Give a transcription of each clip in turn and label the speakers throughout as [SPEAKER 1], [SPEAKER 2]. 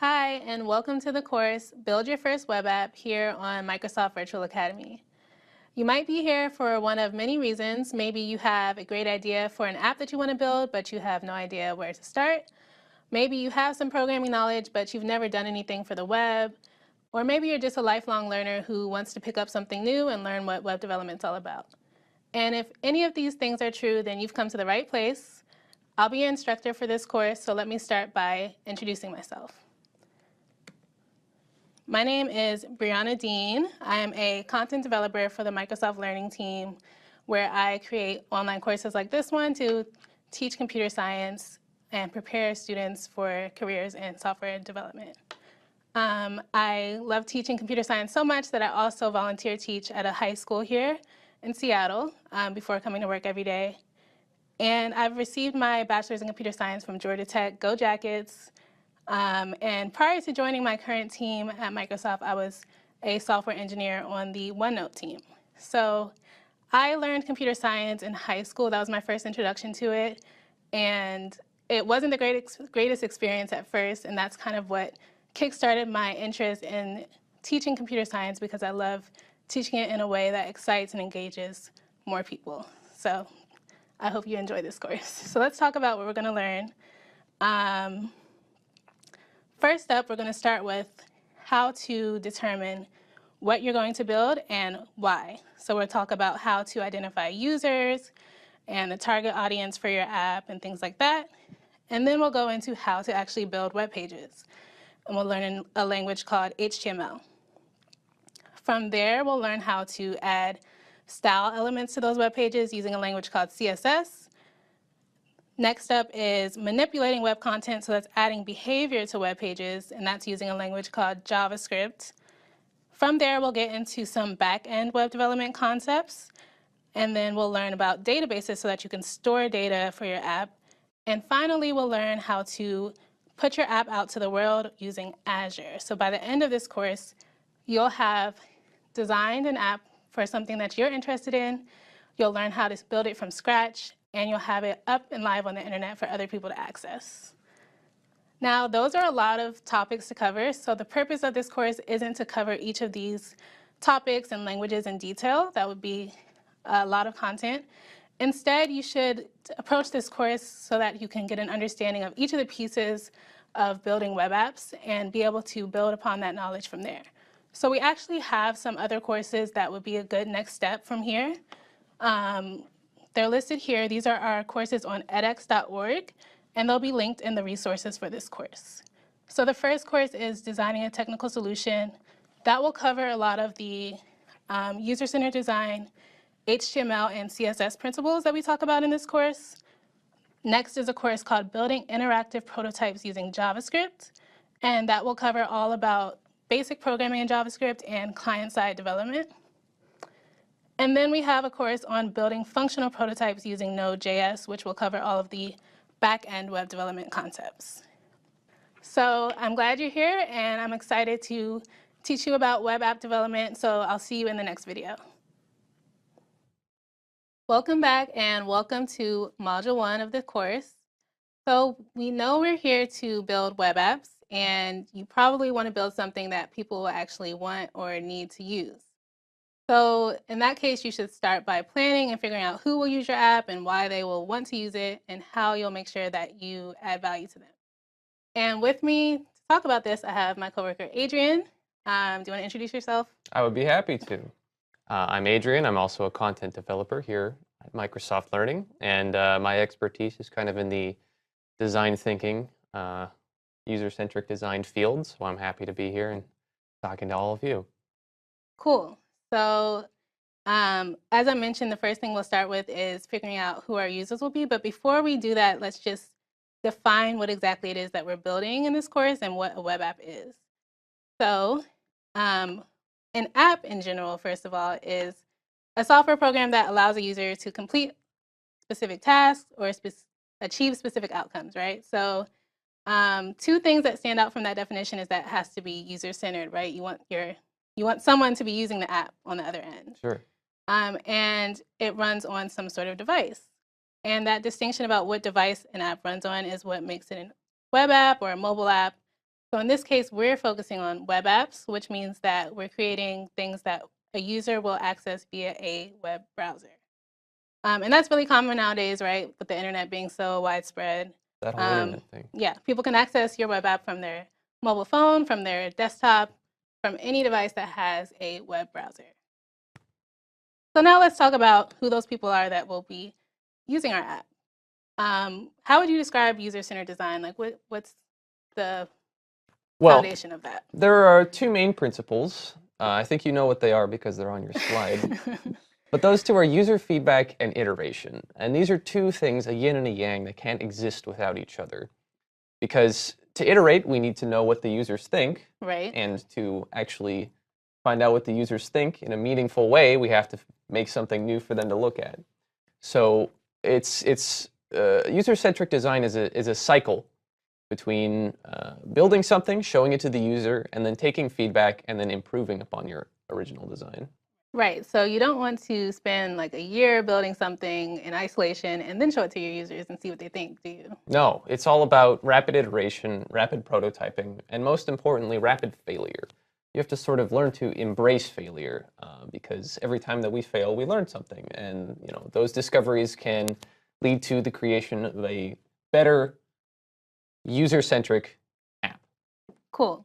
[SPEAKER 1] Hi, and welcome to the course, Build Your First Web App here on Microsoft Virtual Academy. You might be here for one of many reasons. Maybe you have a great idea for an app that you want to build, but you have no idea where to start. Maybe you have some programming knowledge, but you've never done anything for the web. Or maybe you're just a lifelong learner who wants to pick up something new and learn what web development's all about. And if any of these things are true, then you've come to the right place. I'll be your instructor for this course, so let me start by introducing myself. My name is Bre'Ana Deen. I am a content developer for the Microsoft Learning team, where I create online courses like this one to teach computer science and prepare students for careers in software development. I love teaching computer science so much that I also volunteer teach at a high school here in Seattle before coming to work every day. And I've received my bachelor's in computer science from Georgia Tech. Go Jackets! And prior to joining my current team at Microsoft, I was a software engineer on the OneNote team. So I learned computer science in high school. That was my first introduction to it. And it wasn't the greatest experience at first, and that's kind of what kickstarted my interest in teaching computer science, because I love teaching it in a way that excites and engages more people. So I hope you enjoy this course. So let's talk about what we're going to learn. First up, we're going to start with how to determine what you're going to build and why. So we'll talk about how to identify users and the target audience for your app and things like that. And then we'll go into how to actually build web pages. And we'll learn a language called HTML. From there, we'll learn how to add style elements to those web pages using a language called CSS. Next up is manipulating web content, so that's adding behavior to web pages, and that's using a language called JavaScript. From there, we'll get into some back-end web development concepts, and then we'll learn about databases so that you can store data for your app. And finally, we'll learn how to put your app out to the world using Azure. So by the end of this course, you'll have designed an app for something that you're interested in. You'll learn how to build it from scratch, and you'll have it up and live on the internet for other people to access. Now, those are a lot of topics to cover, so the purpose of this course isn't to cover each of these topics and languages in detail. That would be a lot of content. Instead, you should approach this course so that you can get an understanding of each of the pieces of building web apps and be able to build upon that knowledge from there. So we actually have some other courses that would be a good next step from here. They're listed here. These are our courses on edX.org, and they'll be linked in the resources for this course. So the first course is Designing a Technical Solution. That will cover a lot of the user-centered design, HTML, and CSS principles that we talk about in this course. Next is a course called Building Interactive Prototypes Using JavaScript, and that will cover all about basic programming in JavaScript and client-side development. And then we have a course on building functional prototypes using Node.js, which will cover all of the back-end web development concepts. So I'm glad you're here, and I'm excited to teach you about web app development, so I'll see you in the next video. Welcome back, and welcome to Module 1 of the course. So we know we're here to build web apps, and you probably want to build something that people will actually want or need to use. So in that case, you should start by planning and figuring out who will use your app and why they will want to use it and how you'll make sure that you add value to them. And with me to talk about this, I have my coworker, Adrian. Do you want to introduce yourself?
[SPEAKER 2] I would be happy to. I'm Adrian. I'm also a content developer here at Microsoft Learning, and my expertise is kind of in the design thinking, user-centric design field, so I'm happy to be here and talking to all of you.
[SPEAKER 1] Cool. So as I mentioned, the first thing we'll start with is figuring out who our users will be. But before we do that, let's just define what exactly it is that we're building in this course and what a web app is. So an app in general, first of all, is a software program that allows a user to complete specific tasks or achieve specific outcomes, right? So two things that stand out from that definition is that it has to be user-centered, right? You want someone to be using the app on the other end.
[SPEAKER 2] Sure.
[SPEAKER 1] And it runs on some sort of device. And that distinction about what device an app runs on is what makes it a web app or a mobile app So in this case, we're focusing on web apps, which means that we're creating things that a user will access via a web browser. And that's really common nowadays, right? With the internet being so widespread.
[SPEAKER 2] That whole internet thing.
[SPEAKER 1] Yeah, people can access your web app from their mobile phone, from their desktop, from any device that has a web browser. So now let's talk about who those people are that will be using our app. How would you describe user-centered design? Like, what's the foundation of that?
[SPEAKER 2] There are two main principles. I think you know what they are because they're on your slide. But those two are user feedback and iteration. And these are two things, a yin and a yang, that can't exist without each other. Because to iterate, we need to know what the users think.
[SPEAKER 1] Right.
[SPEAKER 2] And to actually find out what the users think in a meaningful way, we have to make something new for them to look at. So it's user-centric design is a cycle between building something, showing it to the user, and then taking feedback and then improving upon your original design.
[SPEAKER 1] Right. So you don't want to spend like a year building something in isolation and then show it to your users and see what they think, do you?
[SPEAKER 2] No, it's all about rapid iteration, rapid prototyping, and most importantly, rapid failure. You have to sort of learn to embrace failure because every time that we fail, we learn something. And those discoveries can lead to the creation of a better user-centric app.
[SPEAKER 1] Cool.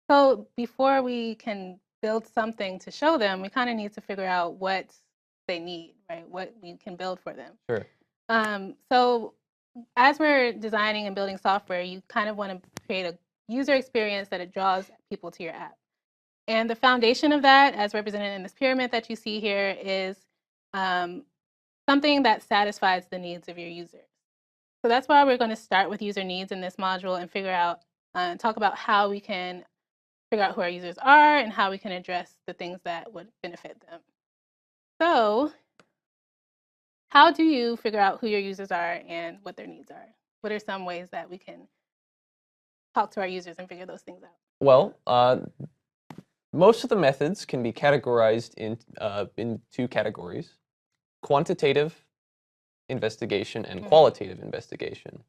[SPEAKER 1] So before we can build something to show them, we kind of need to figure out what they need, right? What we can build for them.
[SPEAKER 2] Sure.
[SPEAKER 1] So as we're designing and building software, you kind of want to create a user experience that it draws people to your app. And the foundation of that, as represented in this pyramid that you see here, is something that satisfies the needs of your users. So that's why we're going to start with user needs in this module and figure out, talk about how we can figure out who our users are and how we can address the things that would benefit them. So how do you figure out who your users are and what their needs are? What are some ways that we can talk to our users and figure those things out?
[SPEAKER 2] Well, most of the methods can be categorized in two categories: quantitative investigation and qualitative investigation.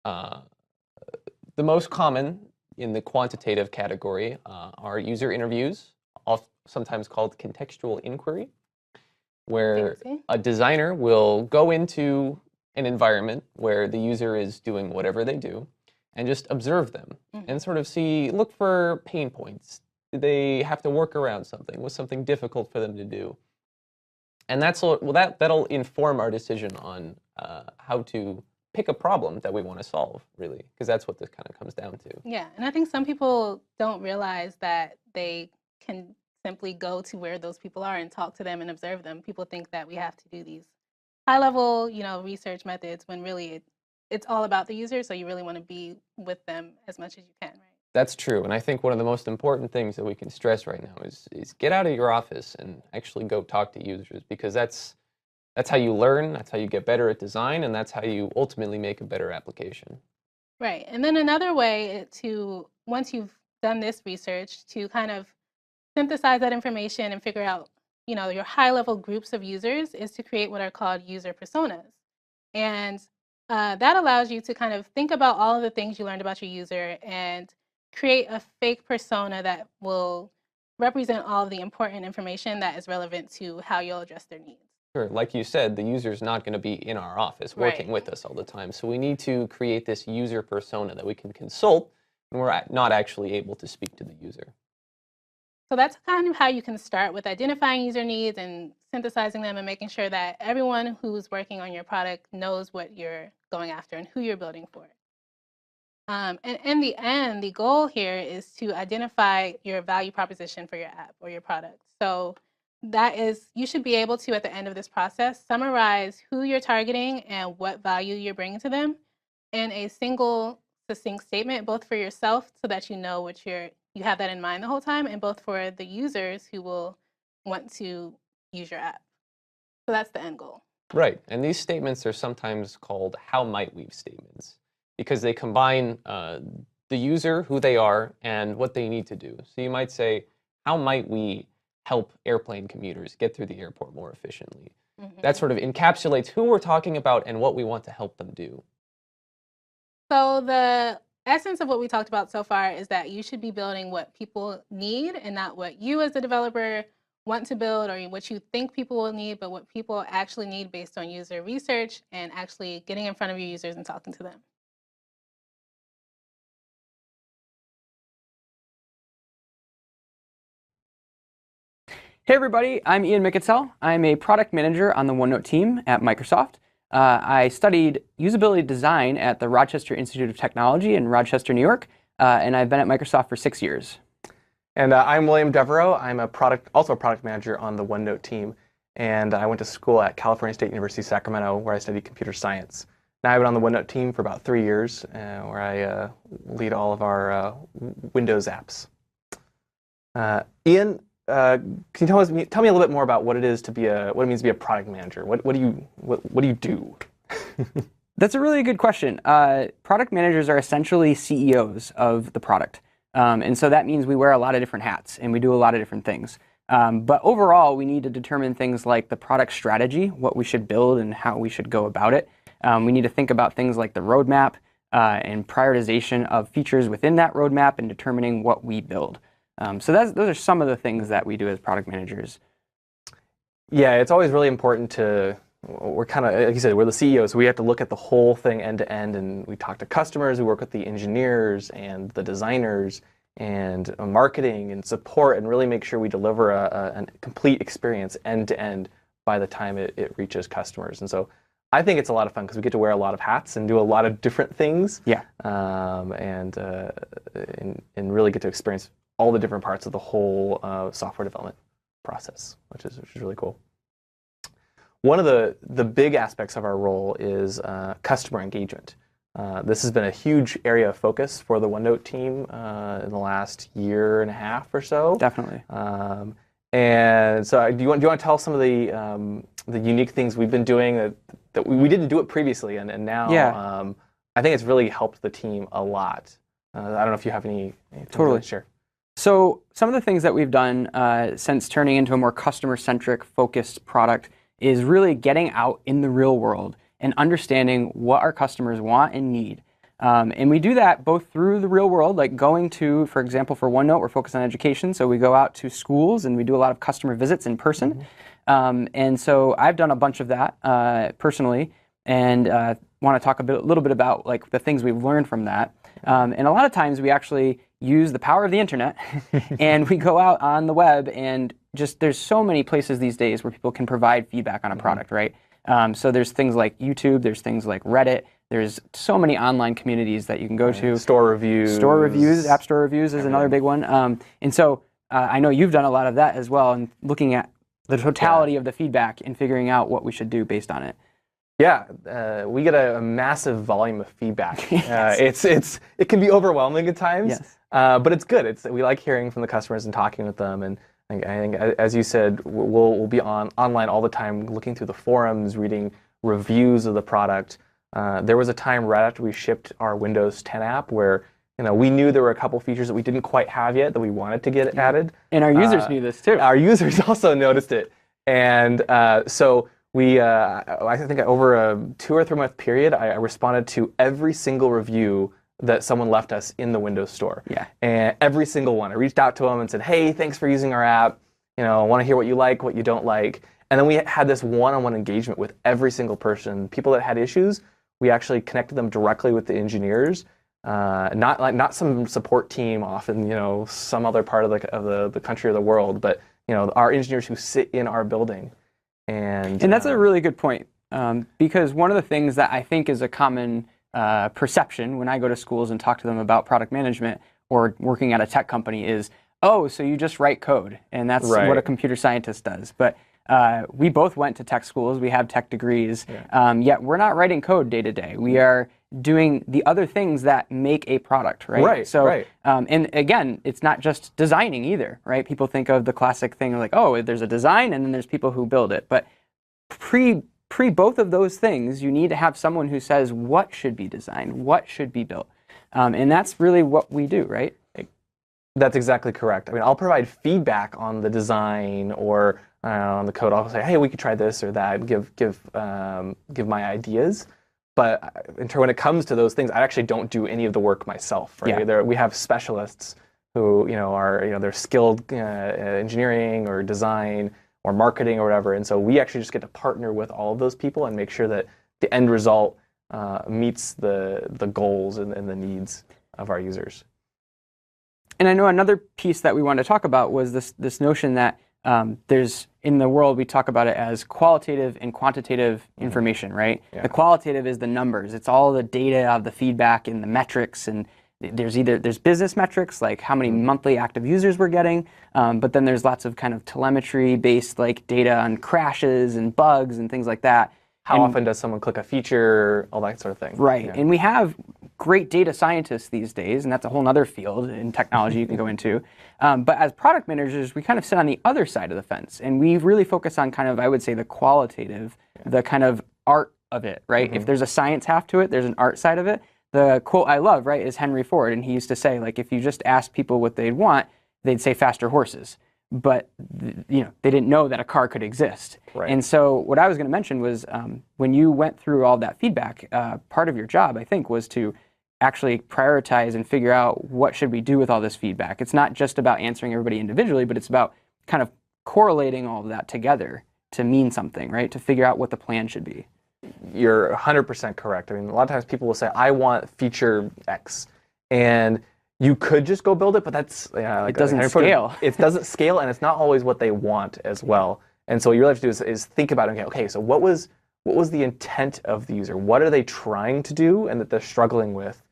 [SPEAKER 2] The most common in the quantitative category are user interviews, sometimes called contextual inquiry, where a designer will go into an environment where the user is doing whatever they do and just observe them and sort of look for pain points. Do they have to work around something? Was something difficult for them to do? And that'll inform our decision on how to pick a problem that we want to solve, really, because that's what this kind of comes down to.
[SPEAKER 1] Yeah, and I think some people don't realize that they can simply go to where those people are and talk to them and observe them. People think that we have to do these high-level, research methods when really it's all about the user, so you really want to be with them as much as you can, right?
[SPEAKER 2] That's true, and I think one of the most important things that we can stress right now is get out of your office and actually go talk to users, because that's how you learn, that's how you get better at design, and that's how you ultimately make a better application.
[SPEAKER 1] Right, and then another way to, once you've done this research, to kind of synthesize that information and figure out, your high-level groups of users is to create what are called user personas. And that allows you to kind of think about all of the things you learned about your user and create a fake persona that will represent all of the important information that is relevant to how you'll address their needs.
[SPEAKER 2] Sure. Like you said, the user's not going to be in our office working with us all the time. So we need to create this user persona that we can consult when we're not actually able to speak to the user.
[SPEAKER 1] So that's kind of how you can start with identifying user needs and synthesizing them and making sure that everyone who's working on your product knows what you're going after and who you're building for. And in the end, the goal here is to identify your value proposition for your app or your product. So that is, you should be able to, at the end of this process, summarize who you're targeting and what value you're bringing to them in a single, succinct statement, both for yourself so that you know what you have that in mind the whole time, and both for the users who will want to use your app. So that's the end goal.
[SPEAKER 2] Right, and these statements are sometimes called how might we statements, because they combine the user, who they are, and what they need to do. So you might say, how might we help airplane commuters get through the airport more efficiently? That sort of encapsulates who we're talking about and what we want to help them do.
[SPEAKER 1] So the essence of what we talked about so far is that you should be building what people need and not what you as a developer want to build or what you think people will need, but what people actually need based on user research and actually getting in front of your users and talking to them.
[SPEAKER 3] Hey everybody, I'm Ian Mikitzel. I'm a product manager on the OneNote team at Microsoft. I studied usability design at the Rochester Institute of Technology in Rochester, New York, and I've been at Microsoft for 6 years.
[SPEAKER 4] And I'm William Devereaux. I'm also a product manager on the OneNote team, and I went to school at California State University, Sacramento, where I studied computer science. Now I've been on the OneNote team for about 3 years, where I lead all of our Windows apps. Ian, can you tell me a little bit more about what it means to be a product manager? What do you do?
[SPEAKER 3] That's a really good question. Product managers are essentially CEOs of the product. And so that means we wear a lot of different hats and we do a lot of different things. But overall, we need to determine things like the product strategy, what we should build and how we should go about it. We need to think about things like the roadmap and prioritization of features within that roadmap and determining what we build. So those are some of the things that we do as product managers.
[SPEAKER 4] Yeah, it's always really important we're kind of, like you said, we're the CEOs, so we have to look at the whole thing end to end, and we talk to customers, we work with the engineers and the designers and marketing and support, and really make sure we deliver a complete experience end to end by the time it reaches customers. And so I think it's a lot of fun because we get to wear a lot of hats and do a lot of different things.
[SPEAKER 3] Yeah.
[SPEAKER 4] And really get to experience all the different parts of the whole software development process, which is really cool. One of the big aspects of our role is customer engagement. This has been a huge area of focus for the OneNote team in the last year and a half or so.
[SPEAKER 3] Definitely.
[SPEAKER 4] And so, do you want to tell some of the unique things we've been doing that we didn't do it previously, and now I think it's really helped the team a lot. I don't know if you have anything to share.
[SPEAKER 3] So some of the things that we've done since turning into a more customer-centric, focused product is really getting out in the real world and understanding what our customers want and need. And we do that both through the real world, like going to, for example, for OneNote, we're focused on education, so we go out to schools and we do a lot of customer visits in person. And so I've done a bunch of that personally, and want to talk a little bit about like the things we've learned from that. And a lot of times we actually use the power of the internet and we go out on the web, and there's so many places these days where people can provide feedback on a product, right? So there's things like YouTube, there's things like Reddit, there's so many online communities that you can go to.
[SPEAKER 4] Store reviews.
[SPEAKER 3] Store reviews, App Store reviews is another big one. And so I know you've done a lot of that as well, and looking at the totality of the feedback and figuring out what we should do based on it.
[SPEAKER 4] Yeah, we get a massive volume of feedback. It can be overwhelming at times,
[SPEAKER 3] yes.
[SPEAKER 4] But it's good. We like hearing from the customers and talking with them. And I think as you said, we'll be online all the time, looking through the forums, reading reviews of the product. There was a time right after we shipped our Windows 10 app where we knew there were a couple features that we didn't quite have yet that we wanted to get added.
[SPEAKER 3] And our users knew this too.
[SPEAKER 4] Our users also noticed it, and so. I think over a 2 or 3 month period, I responded to every single review that someone left us in the Windows Store.
[SPEAKER 3] Yeah.
[SPEAKER 4] And every single one. I reached out to them and said, hey, thanks for using our app. I want to hear what you like, what you don't like. And then we had this one-on-one engagement with every single person. People that had issues, we actually connected them directly with the engineers. Not some support team off in some other part of the country or the world, but our engineers who sit in our building. And
[SPEAKER 3] that's a really good point, because one of the things that I think is a common perception when I go to schools and talk to them about product management or working at a tech company is, oh, so you just write code, and that's what a computer scientist does. But we both went to tech schools, we have tech degrees, yet we're not writing code day to day. We are doing the other things that make a product, right? And again, it's not just designing either, right? People think of the classic thing like, oh, there's a design and then there's people who build it. But pre both of those things, you need to have someone who says what should be designed, what should be built. And that's really what we do, right?
[SPEAKER 4] That's exactly correct. I mean, I'll provide feedback on the design or on the code. I'll say, hey, we could try this or that, give my ideas. But when it comes to those things, I actually don't do any of the work myself. Right?
[SPEAKER 3] Yeah.
[SPEAKER 4] We have specialists who are they're skilled engineering or design or marketing or whatever, and so we actually just get to partner with all of those people and make sure that the end result meets the goals and the needs of our users.
[SPEAKER 3] And I know another piece that we wanted to talk about was this notion that there's, in the world, we talk about it as qualitative and quantitative information, right?
[SPEAKER 4] Yeah.
[SPEAKER 3] The qualitative is the numbers. It's all the data of the feedback and the metrics, and there's business metrics, like how many monthly active users we're getting, but then there's lots of kind of telemetry-based like data on crashes and bugs and things like that.
[SPEAKER 4] How often does someone click a feature, all that sort of thing.
[SPEAKER 3] Right,
[SPEAKER 4] Yeah.
[SPEAKER 3] and we have great data scientists these days, and that's a whole other field in technology you can go into. But as product managers, we kind of sit on the other side of the fence, and we really focus on kind of, I would say, the qualitative, the kind of art of it, right? If there's a science half to it, there's an art side of it. The quote I love, right, is Henry Ford, and he used to say, like, if you just asked people what they'd want, they'd say faster horses. But they didn't know that a car could exist.
[SPEAKER 4] Right.
[SPEAKER 3] And so what I was going to mention was when you went through all that feedback, part of your job, I think, was to actually prioritize and figure out what should we do with all this feedback. It's not just about answering everybody individually, but it's about kind of correlating all of that together to mean something, right? To figure out what the plan should be.
[SPEAKER 4] You're 100% correct. I mean, a lot of times people will say, I want feature X. And you could just go build it, but that's
[SPEAKER 3] it doesn't scale.
[SPEAKER 4] It doesn't scale, and it's not always what they want as well. And so what you really have to do is think about, okay, so what was the intent of the user? What are they trying to do and that they're struggling with?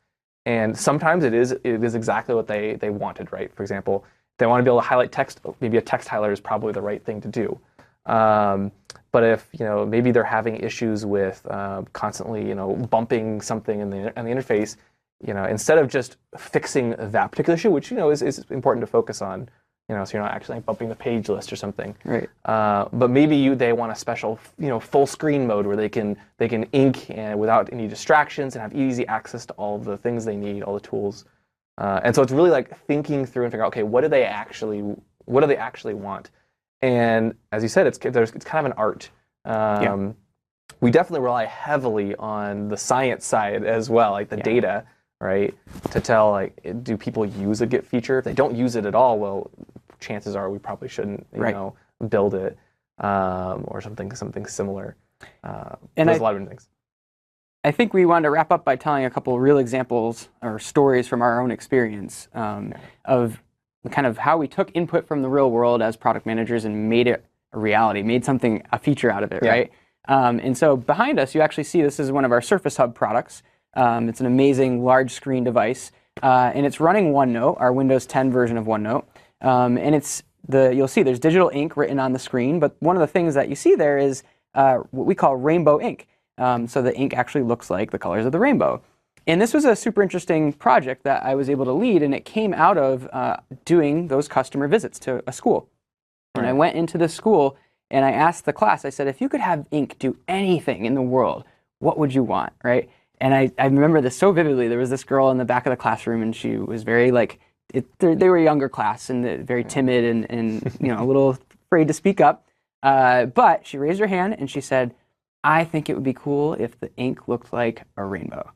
[SPEAKER 4] And sometimes it is exactly what they wanted, right? For example, if they want to be able to highlight text, maybe a text highlighter is probably the right thing to do. But if maybe they're having issues with constantly bumping something in the interface, instead of just fixing that particular issue, which is important to focus on, so you're not actually bumping the page list or something.
[SPEAKER 3] Right.
[SPEAKER 4] But maybe they want a special full screen mode where they can ink and without any distractions and have easy access to all the things they need, all the tools. And so it's really like thinking through and figuring out, okay, what do they actually want? And as you said, it's kind of an art. We definitely rely heavily on the science side as well, like the data, right? To tell, like, do people use a Git feature? If they don't use it at all, well, chances are we probably shouldn't, build it or something similar. And there's a lot of different things.
[SPEAKER 3] I think we wanted to wrap up by telling a couple real examples or stories from our own experience of kind of how we took input from the real world as product managers and made it a reality, made a feature out of it, right? And so behind us, you actually see this is one of our Surface Hub products. It's an amazing large screen device, and it's running OneNote, our Windows 10 version of OneNote. And you'll see there's digital ink written on the screen, but one of the things that you see there is what we call rainbow ink. So the ink actually looks like the colors of the rainbow. And this was a super interesting project that I was able to lead, and it came out of doing those customer visits to a school. And I went into the school, and I asked the class, I said, if you could have ink do anything in the world, what would you want, right? And I remember this so vividly. There was this girl in the back of the classroom, and she was very they were a younger class and very timid and a little afraid to speak up. But she raised her hand and she said, I think it would be cool if the ink looked like a rainbow.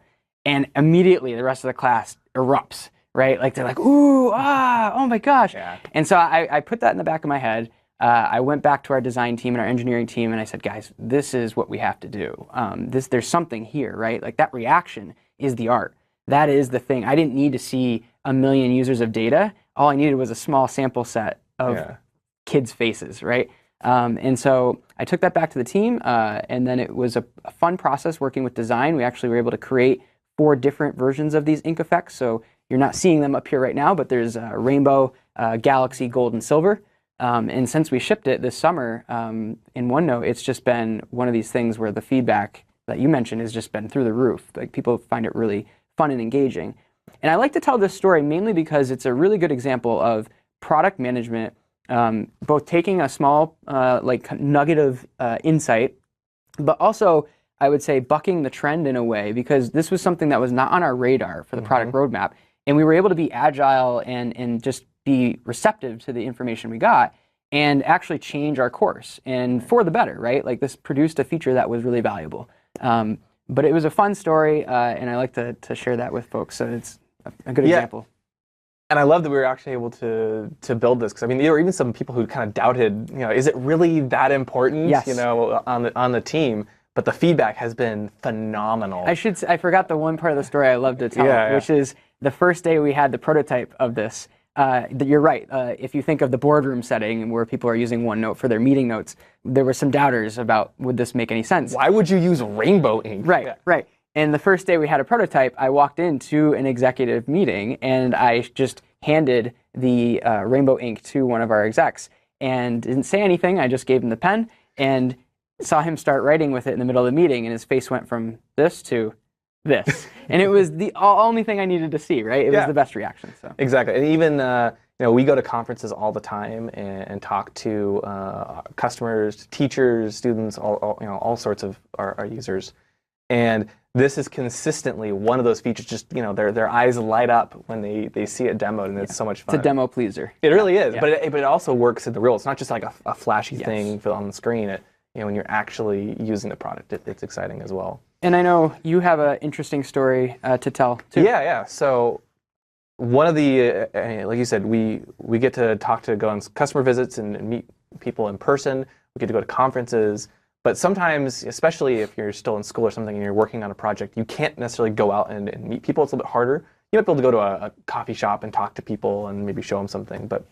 [SPEAKER 3] And immediately the rest of the class erupts, right? Like they're like, ooh, oh my gosh. Yeah. And so I put that in the back of my head. I went back to our design team and our engineering team, and I said, guys, this is what we have to do. There's something here, right? Like that reaction is the art. That is the thing. I didn't need to see 1 million users of data. All I needed was a small sample set of kids' faces, right? And so I took that back to the team, and then it was a fun process working with design. We actually were able to create 4 different versions of these ink effects. So you're not seeing them up here right now, but there's rainbow, galaxy, gold, and silver. And since we shipped it this summer in OneNote, it's just been one of these things where the feedback that you mentioned has just been through the roof. Like people find it really fun and engaging. And I like to tell this story mainly because it's a really good example of product management, both taking a small nugget of insight, but also I would say bucking the trend in a way, because this was something that was not on our radar for the product roadmap. And we were able to be agile and just be receptive to the information we got and actually change our course, and for the better, right? Like this produced a feature that was really valuable. But it was a fun story, and I like to share that with folks. So it's a good example.
[SPEAKER 4] And I love that we were actually able to build this, because I mean, there were even some people who kind of doubted, is it really that important,
[SPEAKER 3] Yes.
[SPEAKER 4] on the team? But the feedback has been phenomenal.
[SPEAKER 3] I forgot the one part of the story I love to tell, which is the first day we had the prototype of this. You're right. If you think of the boardroom setting where people are using OneNote for their meeting notes, there were some doubters about, would this make any sense?
[SPEAKER 4] Why would you use rainbow ink?
[SPEAKER 3] Right, right. And the first day we had a prototype, I walked into an executive meeting and I just handed the rainbow ink to one of our execs and didn't say anything. I just gave him the pen and saw him start writing with it in the middle of the meeting, and his face went from this to this. And it was the only thing I needed to see, right? It was the best reaction. So
[SPEAKER 4] exactly. And even we go to conferences all the time and talk to customers, teachers, students, all sorts of our users. And this is consistently one of those features. Just their eyes light up when they see it demoed, and it's so much fun.
[SPEAKER 3] It's a demo pleaser.
[SPEAKER 4] It really is. Yeah. But it also works in the real. It's not just like a flashy thing on the screen. When you're actually using the product, it's exciting as well.
[SPEAKER 3] And I know you have an interesting story to tell too.
[SPEAKER 4] Yeah. So one of the, like you said, we get to go on customer visits and meet people in person. We get to go to conferences. But sometimes, especially if you're still in school or something and you're working on a project, you can't necessarily go out and meet people. It's a little bit harder. You might be able to go to a coffee shop and talk to people and maybe show them something, but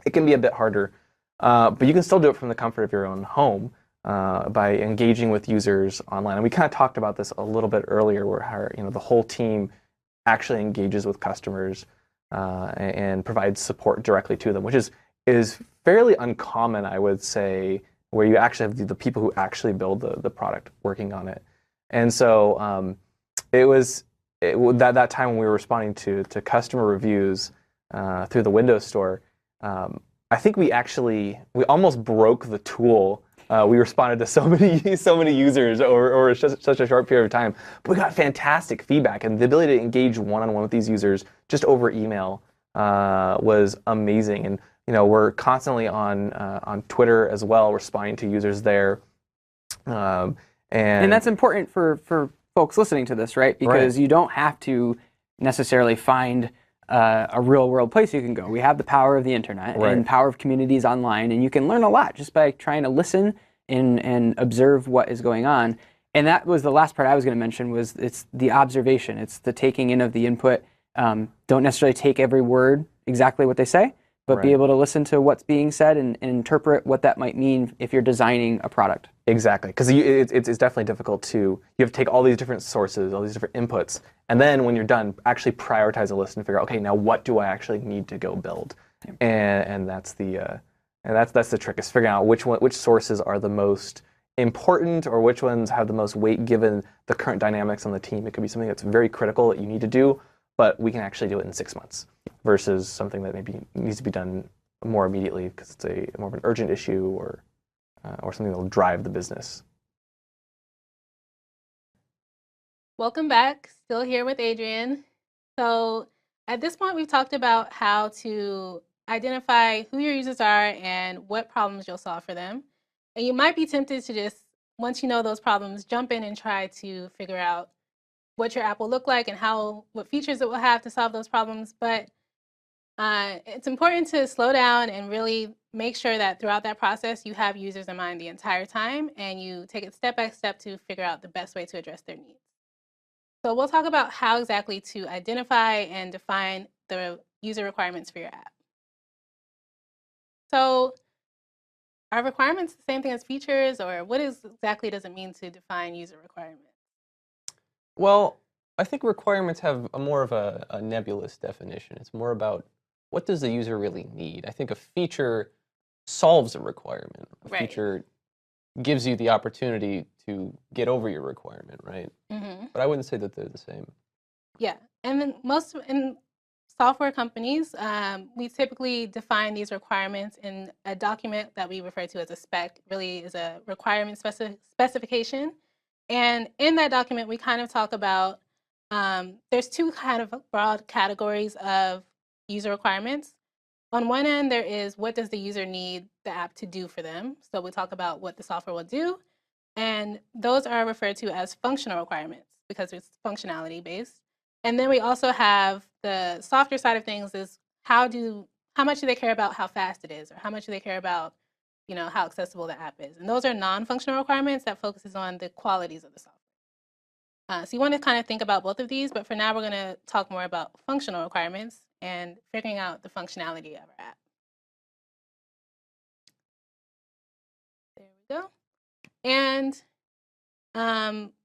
[SPEAKER 4] it can be a bit harder. But you can still do it from the comfort of your own home by engaging with users online. And we kind of talked about this a little bit earlier, where the whole team actually engages with customers and provides support directly to them, which is fairly uncommon, I would say, where you actually have the people who actually build the product working on it. And so it was that time when we were responding to customer reviews through the Windows Store. I think we almost broke the tool. We responded to so many users over such a short period of time. But we got fantastic feedback, and the ability to engage one-on-one with these users just over email was amazing. And we're constantly on Twitter as well, responding to users there. And
[SPEAKER 3] that's important for folks listening to this, right? Because you don't have to necessarily find a real-world place you can go. We have the power of the internet and power of communities online, and you can learn a lot just by trying to listen and observe what is going on. And that was the last part I was going to mention, was it's the observation. It's the taking in of the input. Don't necessarily take every word exactly what they say, but be able to listen to what's being said and interpret what that might mean if you're designing a product.
[SPEAKER 4] Exactly, because it's definitely difficult you have to take all these different sources, all these different inputs, and then when you're done, actually prioritize a list and figure out, okay, now what do I actually need to go build? And that's the trick, is figuring out which sources are the most important, or which ones have the most weight given the current dynamics on the team. It could be something that's very critical that you need to do, but we can actually do it in 6 months, versus something that maybe needs to be done more immediately because it's more of an urgent issue, or something that will drive the business.
[SPEAKER 1] Welcome back. Still here with Adrian. So at this point, we've talked about how to identify who your users are and what problems you'll solve for them. And you might be tempted to just, once you know those problems, jump in and try to figure out what your app will look like and what features it will have to solve those problems. But it's important to slow down and really make sure that throughout that process, you have users in mind the entire time, and you take it step by step to figure out the best way to address their needs. So we'll talk about how exactly to identify and define the user requirements for your app. So are requirements the same thing as features, or what exactly does it mean to define user requirements?
[SPEAKER 2] Well, I think requirements have more of a nebulous definition. It's more about, what does the user really need? I think a feature solves a requirement. A feature gives you the opportunity to get over your requirement, right? But I wouldn't say that they're the same.
[SPEAKER 1] Yeah, and then in software companies, we typically define these requirements in a document that we refer to as a spec. Really is a requirement specification. And in that document, we kind of talk about, there's two kind of broad categories of user requirements. On one end, there is, what does the user need the app to do for them? So we talk about what the software will do. And those are referred to as functional requirements because it's functionality based. And then we also have the softer side of things is how much do they care about how fast it is, or how much do they care about, how accessible the app is. And those are non-functional requirements that focuses on the qualities of the software. So you want to kind of think about both of these, but for now we're going to talk more about functional requirements and figuring out the functionality of our app. There we go. And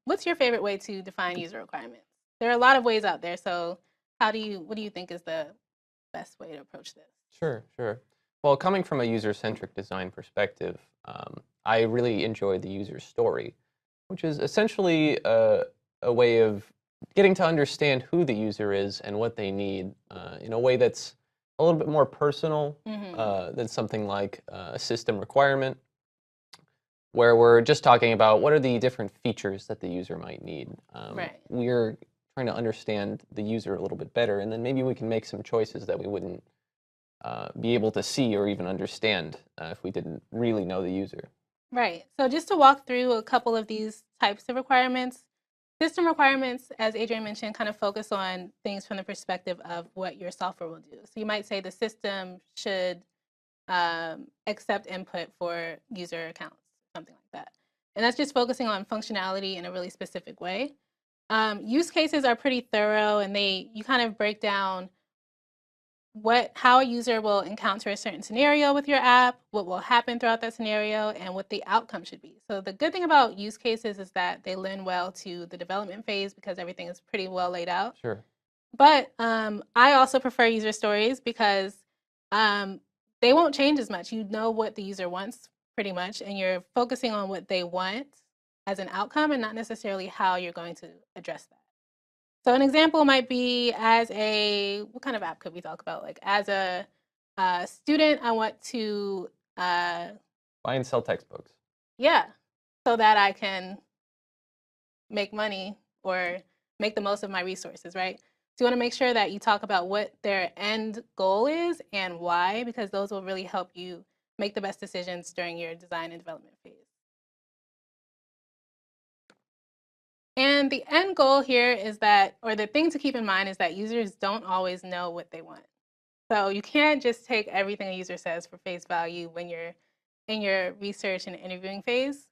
[SPEAKER 1] what's your favorite way to define user requirements? There are a lot of ways out there, so what do you think is the best way to approach this?
[SPEAKER 2] Sure. Well, coming from a user-centric design perspective, I really enjoy the user story, which is essentially a way of getting to understand who the user is and what they need in a way that's a little bit more personal than something like a system requirement, where we're just talking about what are the different features that the user might need.
[SPEAKER 1] Right.
[SPEAKER 2] We're trying to understand the user a little bit better, and then maybe we can make some choices that we wouldn't be able to see or even understand if we didn't really know the user.
[SPEAKER 1] Right. So just to walk through a couple of these types of requirements, system requirements, as Adrian mentioned, kind of focus on things from the perspective of what your software will do. So you might say the system should accept input for user accounts, something like that. And that's just focusing on functionality in a really specific way. Use cases are pretty thorough, and you kind of break down how a user will encounter a certain scenario with your app, what will happen throughout that scenario, and what the outcome should be. So the good thing about use cases is that they lend well to the development phase because everything is pretty well laid out.
[SPEAKER 2] Sure.
[SPEAKER 1] But I also prefer user stories because they won't change as much. You know what the user wants pretty much, and you're focusing on what they want as an outcome and not necessarily how you're going to address that. So an example might be what kind of app could we talk about? Like as a student, I want to
[SPEAKER 2] buy and sell textbooks.
[SPEAKER 1] Yeah, so that I can make money or make the most of my resources, right? So you want to make sure that you talk about what their end goal is and why, because those will really help you make the best decisions during your design and development phase. And the end goal here is or the thing to keep in mind is that users don't always know what they want. So you can't just take everything a user says for face value when you're in your research and interviewing phase,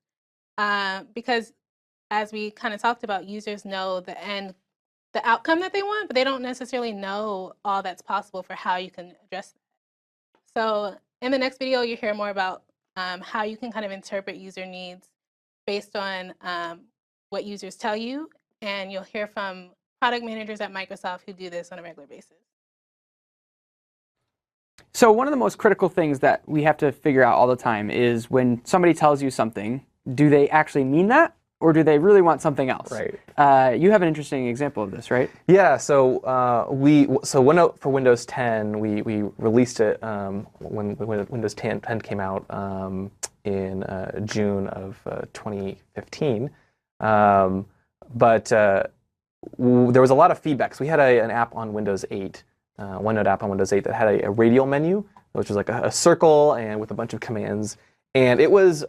[SPEAKER 1] because as we kind of talked about, users know the outcome that they want, but they don't necessarily know all that's possible for how you can address that. So in the next video, you'll hear more about how you can kind of interpret user needs based on what users tell you, and you'll hear from product managers at Microsoft who do this on a regular basis.
[SPEAKER 3] So one of the most critical things that we have to figure out all the time is when somebody tells you something, do they actually mean that, or do they really want something else?
[SPEAKER 4] Right.
[SPEAKER 3] You have an interesting example of this, right?
[SPEAKER 4] Yeah. So for Windows 10, we released it when Windows 10 came out in June of 2015. But there was a lot of feedback. So we had an app on Windows 8, OneNote app on Windows 8 that had a radial menu, which was like a circle and with a bunch of commands. And it was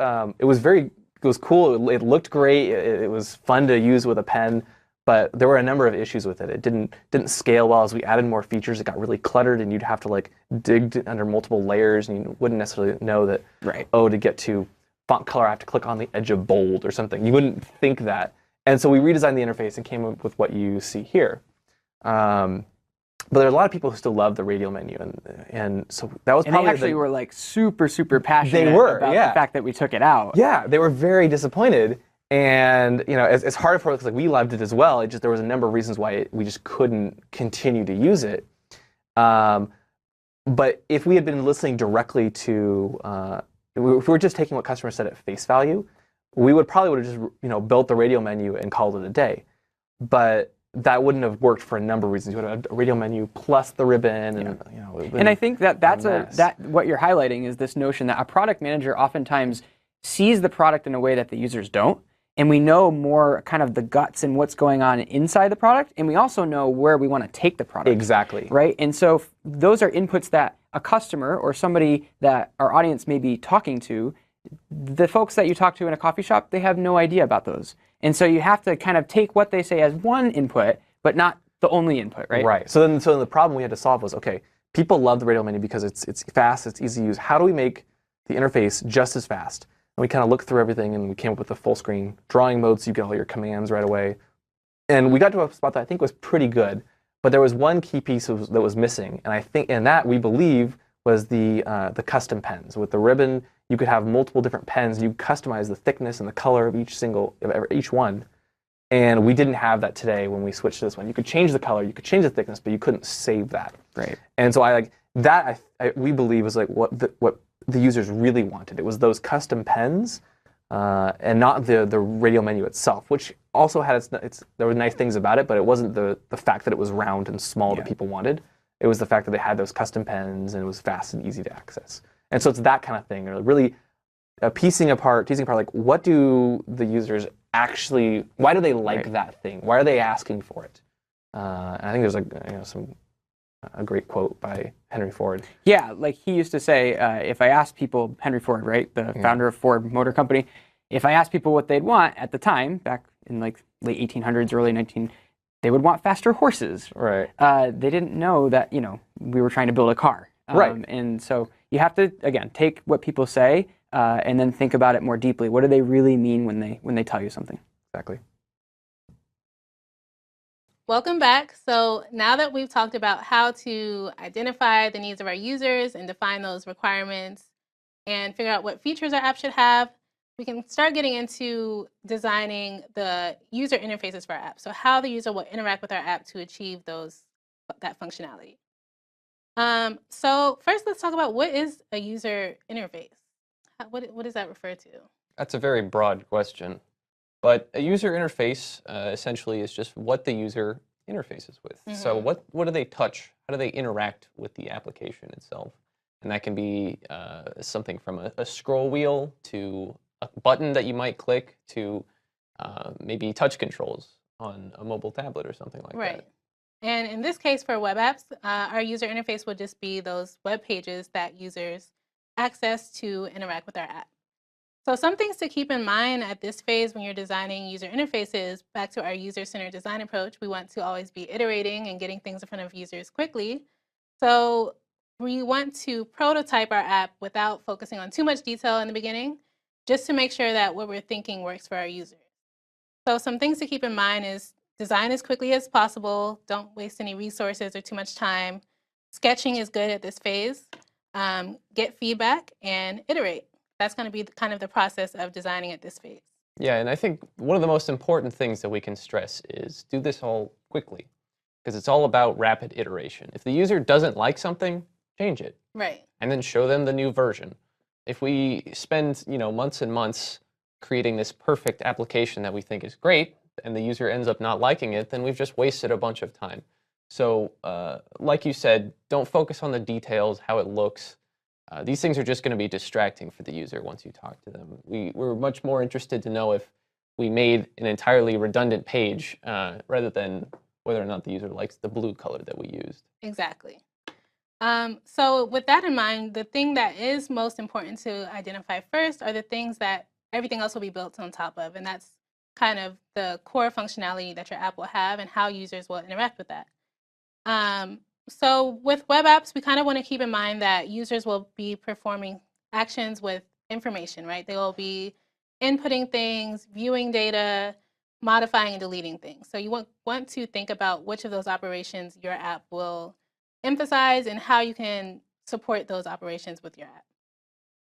[SPEAKER 4] cool. It looked great. It was fun to use with a pen, but there were a number of issues with it. It didn't scale well. As we added more features, it got really cluttered, and you'd have to like dig under multiple layers, and you wouldn't necessarily know that. Right. Oh, to get to font color, I have to click on the edge of bold or something. You wouldn't think that. And so we redesigned the interface and came up with what you see here. But there are a lot of people who still love the radial menu, and so that was probably.
[SPEAKER 3] And they actually were like super passionate about the fact that we took it out.
[SPEAKER 4] Yeah, they were very disappointed, and it's hard for us because we loved it as well. It just there was a number of reasons why we just couldn't continue to use it. But if we had been listening directly to, if we were just taking what customers said at face value, we would have just built the radial menu and called it a day. But that wouldn't have worked for a number of reasons. You would have a radial menu plus the ribbon, and
[SPEAKER 3] And I think that's what you're highlighting is this notion that a product manager oftentimes sees the product in a way that the users don't, and we know more kind of the guts and what's going on inside the product, and we also know where we want to take the product.
[SPEAKER 4] Exactly.
[SPEAKER 3] Right, and so those are inputs that a customer or somebody that our audience may be talking to The folks that you talk to in a coffee shop, they have no idea about those. And so you have to kind of take what they say as one input, but not the only input, right?
[SPEAKER 4] Right. So then the problem we had to solve was, okay, people love the radial menu because it's fast, it's easy to use. How do we make the interface just as fast? And we kind of looked through everything and we came up with a full screen drawing mode so you get all your commands right away. And we got to a spot that I think was pretty good, but there was one key piece that was missing, and that we believe was the custom pens. With the ribbon, you could have multiple different pens. You customize the thickness and the color of each one. And we didn't have that today when we switched to this one. You could change the color, you could change the thickness, but you couldn't save that.
[SPEAKER 3] Right.
[SPEAKER 4] And so we believe was like what the users really wanted. It was those custom pens, and not the radial menu itself, which also had there were nice things about it, but it wasn't the fact that it was round and small that people wanted. It was the fact that they had those custom pens and it was fast and easy to access. And so it's that kind of thing, or really teasing apart like, what do the users actually, why do they like that thing? Why are they asking for it? And I think there's a great quote by Henry Ford.
[SPEAKER 3] Yeah, like he used to say, if I asked people, Henry Ford, right, the founder of Ford Motor Company, if I asked people what they'd want at the time, back in like late 1800s, early 1900s, they would want faster horses.
[SPEAKER 4] Right.
[SPEAKER 3] They didn't know that, we were trying to build a car.
[SPEAKER 4] Right.
[SPEAKER 3] And so you have to, again, take what people say and then think about it more deeply. What do they really mean when they tell you something?
[SPEAKER 4] Exactly.
[SPEAKER 1] Welcome back. So now that we've talked about how to identify the needs of our users and define those requirements and figure out what features our app should have, we can start getting into designing the user interfaces for our app. So how the user will interact with our app to achieve that functionality. So first, let's talk about what is a user interface. What does that refer to?
[SPEAKER 2] That's a very broad question. But a user interface essentially is just what the user interfaces with. Mm-hmm. So what do they touch? How do they interact with the application itself? And that can be something from a scroll wheel to a button that you might click to maybe touch controls on a mobile tablet or something like that.
[SPEAKER 1] Right. And in this case for web apps, our user interface would just be those web pages that users access to interact with our app. So some things to keep in mind at this phase when you're designing user interfaces, back to our user-centered design approach, we want to always be iterating and getting things in front of users quickly. So we want to prototype our app without focusing on too much detail in the beginning, just to make sure that what we're thinking works for our users. So some things to keep in mind is design as quickly as possible. Don't waste any resources or too much time. Sketching is good at this phase. Get feedback and iterate. That's going to be kind of the process of designing at this phase.
[SPEAKER 2] Yeah, and I think one of the most important things that we can stress is do this all quickly, because it's all about rapid iteration. If the user doesn't like something, change it.
[SPEAKER 1] Right.
[SPEAKER 2] And then show them the new version. If we spend, months and months creating this perfect application that we think is great, and the user ends up not liking it, then we've just wasted a bunch of time. So, like you said, don't focus on the details, how it looks. These things are just going to be distracting for the user once you talk to them. We're much more interested to know if we made an entirely redundant page rather than whether or not the user likes the blue color that we used.
[SPEAKER 1] Exactly. So with that in mind, the thing that is most important to identify first are the things that everything else will be built on top of. And that's kind of the core functionality that your app will have and how users will interact with that. So with web apps, we kind of want to keep in mind that users will be performing actions with information, right? They will be inputting things, viewing data, modifying and deleting things. So you want to think about which of those operations your app will emphasize and how you can support those operations with your app.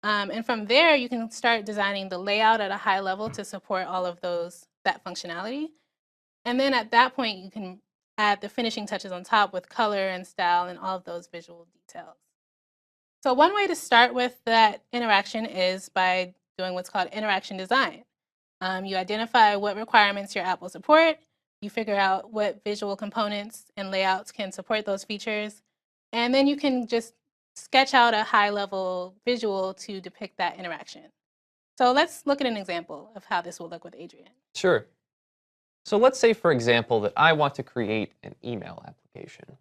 [SPEAKER 1] And from there, you can start designing the layout at a high level to support all of that functionality. And then at that point, you can add the finishing touches on top with color and style and all of those visual details. So one way to start with that interaction is by doing what's called interaction design. You identify what requirements your app will support, you figure out what visual components and layouts can support those features, and then you can just sketch out a high-level visual to depict that interaction. So let's look at an example of how this will look with Adrian.
[SPEAKER 2] Sure. So let's say, for example, that I want to create an email application.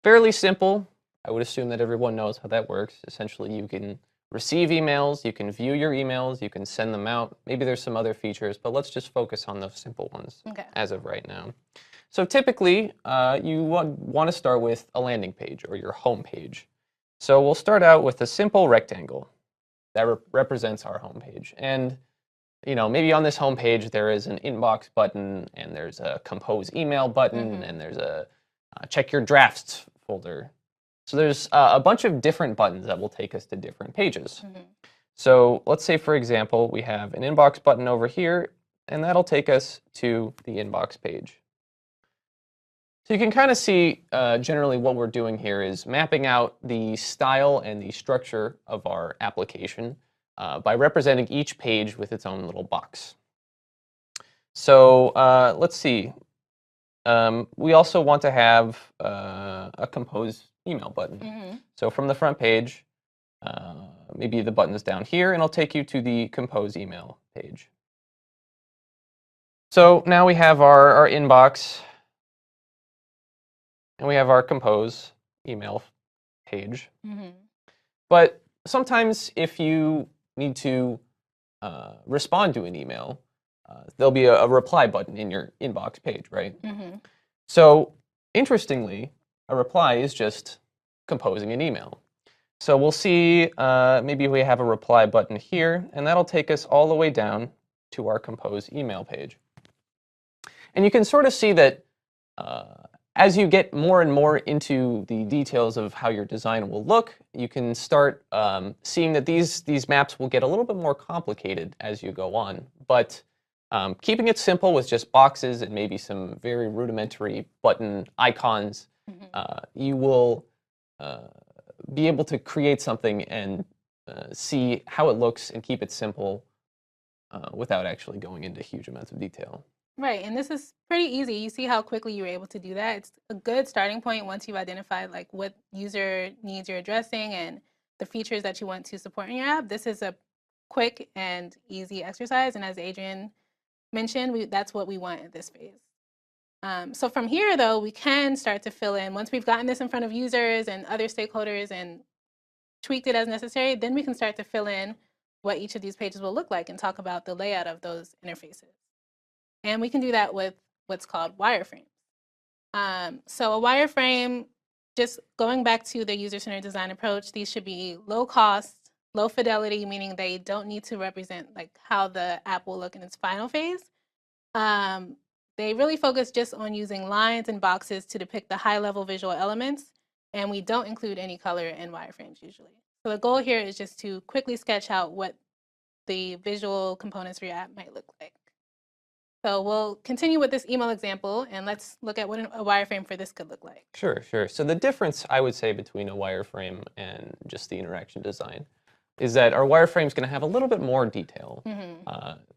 [SPEAKER 2] Fairly simple. I would assume that everyone knows how that works. Essentially, you can receive emails, you can view your emails, you can send them out. Maybe there's some other features, but let's just focus on the simple ones as of right now. So typically, you want to start with a landing page or your home page. So we'll start out with a simple rectangle that represents our home page. And maybe on this home page there is an inbox button, and there's a compose email button, and there's a check your drafts folder. So there's a bunch of different buttons that will take us to different pages. So let's say, for example, we have an inbox button over here, and that'll take us to the inbox page. So you can kind of see generally what we're doing here is mapping out the style and the structure of our application by representing each page with its own little box. So let's see. We also want to have a compose email button. So from the front page, maybe the button is down here, and it'll take you to the compose email page. So now we have our inbox, and we have our compose email page. But sometimes if you need to respond to an email, there'll be a reply button in your inbox page, right? So interestingly, a reply is just composing an email. So we'll see, maybe we have a reply button here, and that'll take us all the way down to our compose email page. And you can sort of see that as you get more and more into the details of how your design will look, you can start seeing that these maps will get a little bit more complicated as you go on. But keeping it simple with just boxes and maybe some very rudimentary button icons, you will be able to create something and see how it looks and keep it simple without actually going into huge amounts of detail.
[SPEAKER 1] Right, and this is pretty easy. You see how quickly you were able to do that. It's a good starting point once you've identified like what user needs you're addressing and the features that you want to support in your app. This is a quick and easy exercise, and as Adrian mentioned, that's what we want at this phase. So from here, though, we can start to fill in. Once we've gotten this in front of users and other stakeholders and tweaked it as necessary, then we can start to fill in what each of these pages will look like and talk about the layout of those interfaces. And we can do that with what's called wireframes. So a wireframe, just going back to the user-centered design approach, these should be low cost, low fidelity, meaning they don't need to represent like how the app will look in its final phase. They really focus just on using lines and boxes to depict the high-level visual elements, and we don't include any color in wireframes usually. So the goal here is just to quickly sketch out what the visual components for your app might look like. So we'll continue with this email example, and let's look at what a wireframe for this could look like.
[SPEAKER 2] Sure. So the difference, I would say, between a wireframe and just the interaction design is that our wireframe is going to have a little bit more detail.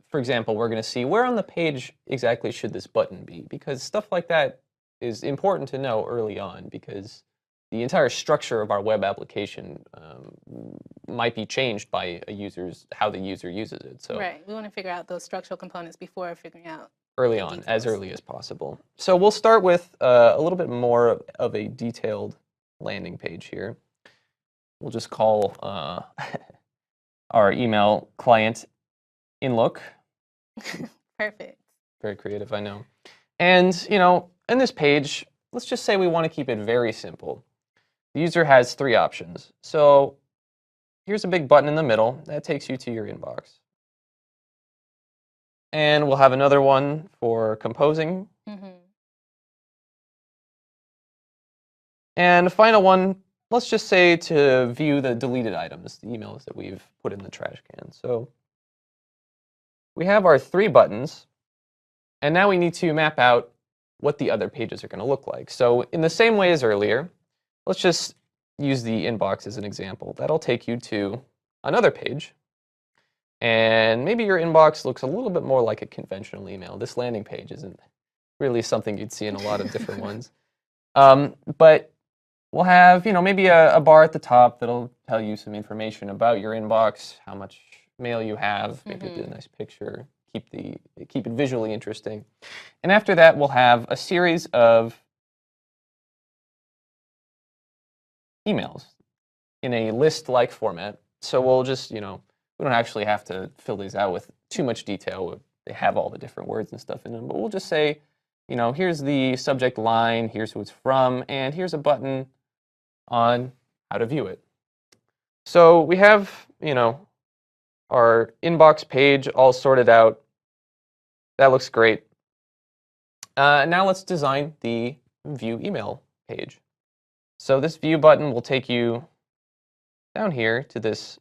[SPEAKER 2] For example, we're going to see where on the page exactly should this button be, because stuff like that is important to know early on, because the entire structure of our web application might be changed by how the user uses it. So
[SPEAKER 1] right, we want to figure out those structural components before figuring out
[SPEAKER 2] early on, as early as possible. So we'll start with a little bit more of a detailed landing page here. We'll just call our email client InLook.
[SPEAKER 1] Perfect.
[SPEAKER 2] Very creative, I know. And in this page, let's just say we want to keep it very simple. The user has 3 options. So here's a big button in the middle that takes you to your inbox. And we'll have another one for composing. And a final one, let's just say to view the deleted items, the emails that we've put in the trash can. So we have our 3 buttons, and now we need to map out what the other pages are going to look like. So in the same way as earlier, let's just use the inbox as an example. That'll take you to another page. And maybe your inbox looks a little bit more like a conventional email. This landing page isn't really something you'd see in a lot of different ones. But we'll have maybe a bar at the top that'll tell you some information about your inbox, how much mail you have, maybe a nice picture, keep it visually interesting. And after that, we'll have a series of emails in a list-like format. So we'll just, we don't actually have to fill these out with too much detail. They have all the different words and stuff in them, but we'll just say, here's the subject line, here's who it's from, and here's a button on how to view it. So we have, our inbox page all sorted out. That looks great. Now let's design the view email page. So this view button will take you down here to this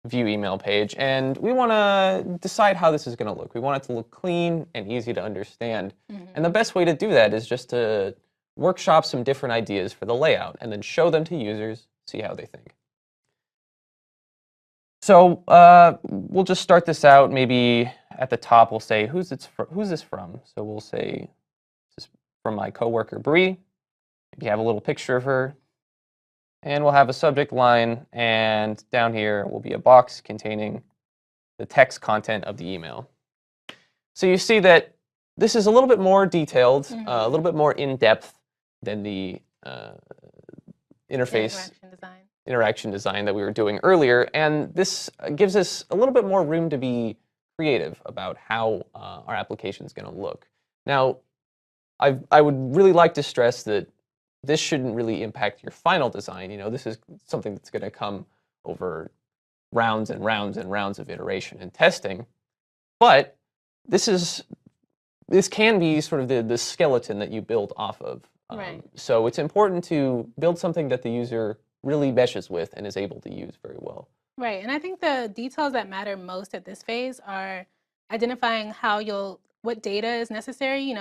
[SPEAKER 2] view email page, and we want to decide how this is going to look. We want it to look clean and easy to understand. And the best way to do that is just to workshop some different ideas for the layout and then show them to users, see how they think. So we'll just start this out. Maybe at the top we'll say, who's this from? So we'll say, this is from my coworker Bree. Maybe have a little picture of her. And we'll have a subject line, and down here will be a box containing the text content of the email. So you see that this is a little bit more detailed, a little bit more in-depth than the interface interaction design that we were doing earlier, and this gives us a little bit more room to be creative about how our application is going to look. Now, I would really like to stress that this shouldn't really impact your final design. This is something that's going to come over rounds and rounds and rounds of iteration and testing. But this can be sort of the skeleton that you build off of.
[SPEAKER 1] Right.
[SPEAKER 2] So it's important to build something that the user really meshes with and is able to use very well.
[SPEAKER 1] Right, and I think the details that matter most at this phase are identifying what data is necessary,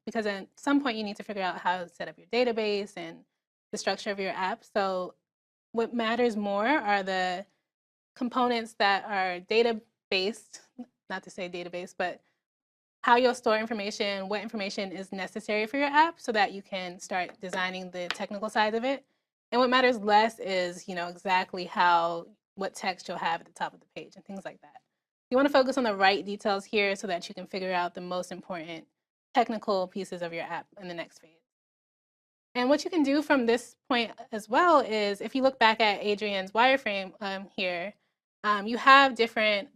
[SPEAKER 1] because at some point you need to figure out how to set up your database and the structure of your app. So what matters more are the components that are data-based, not to say database, but how you'll store information, what information is necessary for your app so that you can start designing the technical side of it. And what matters less is, exactly what text you'll have at the top of the page and things like that. You want to focus on the right details here so that you can figure out the most important technical pieces of your app in the next phase. And what you can do from this point as well is, if you look back at Adrian's wireframe here, you have different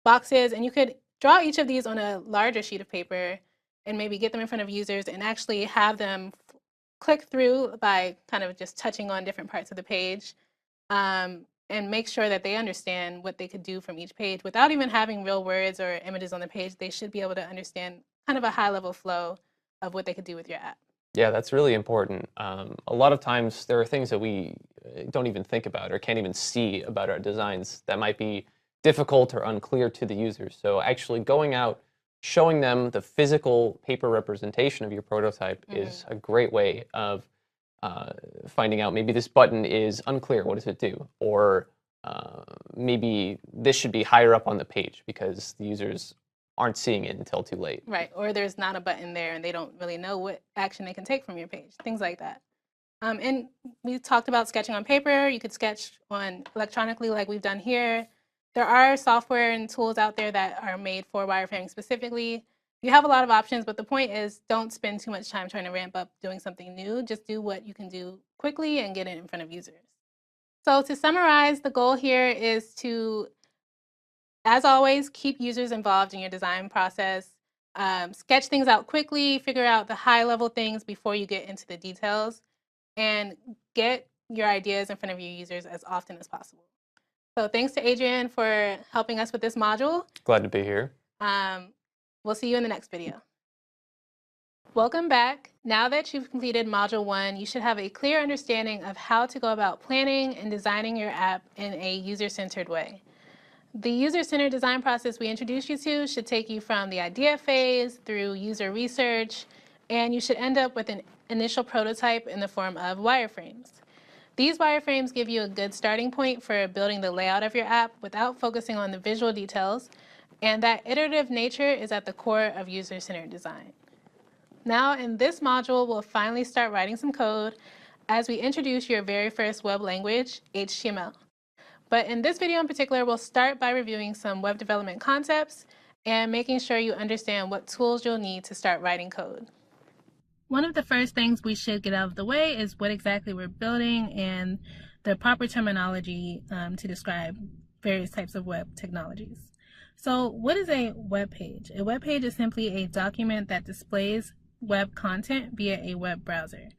[SPEAKER 1] boxes, and you could draw each of these on a larger sheet of paper and maybe get them in front of users and actually have them click through by kind of just touching on different parts of the page. And make sure that they understand what they could do from each page without even having real words or images on the page. They should be able to understand kind of a high-level flow of what they could do with your app.
[SPEAKER 2] Yeah, that's really important. A lot of times there are things that we don't even think about or can't even see about our designs that might be difficult or unclear to the users. So actually going out, showing them the physical paper representation of your prototype is a great way of finding out maybe this button is unclear, what does it do? Or maybe this should be higher up on the page because the users aren't seeing it until too late.
[SPEAKER 1] Right, or there's not a button there and they don't really know what action they can take from your page, things like that. And we talked about sketching on paper. You could sketch on electronically like we've done here. There are software and tools out there that are made for wireframing specifically. You have a lot of options, but the point is don't spend too much time trying to ramp up doing something new. Just do what you can do quickly and get it in front of users. So to summarize, the goal here is to, as always, keep users involved in your design process. Sketch things out quickly, figure out the high-level things before you get into the details, and get your ideas in front of your users as often as possible. So thanks to Adrian for helping us with this module.
[SPEAKER 2] Glad to be here.
[SPEAKER 1] We'll see you in the next video. Welcome back. Now that you've completed Module 1, you should have a clear understanding of how to go about planning and designing your app in a user-centered way. The user-centered design process we introduced you to should take you from the idea phase through user research, and you should end up with an initial prototype in the form of wireframes. These wireframes give you a good starting point for building the layout of your app without focusing on the visual details, and that iterative nature is at the core of user-centered design. Now, in this module, we'll finally start writing some code as we introduce your very first web language, HTML. But in this video in particular, we'll start by reviewing some web development concepts and making sure you understand what tools you'll need to start writing code. One of the first things we should get out of the way is what exactly we're building and the proper terminology to describe various types of web technologies. So what is a web page? A web page is simply a document that displays web content via a web browser.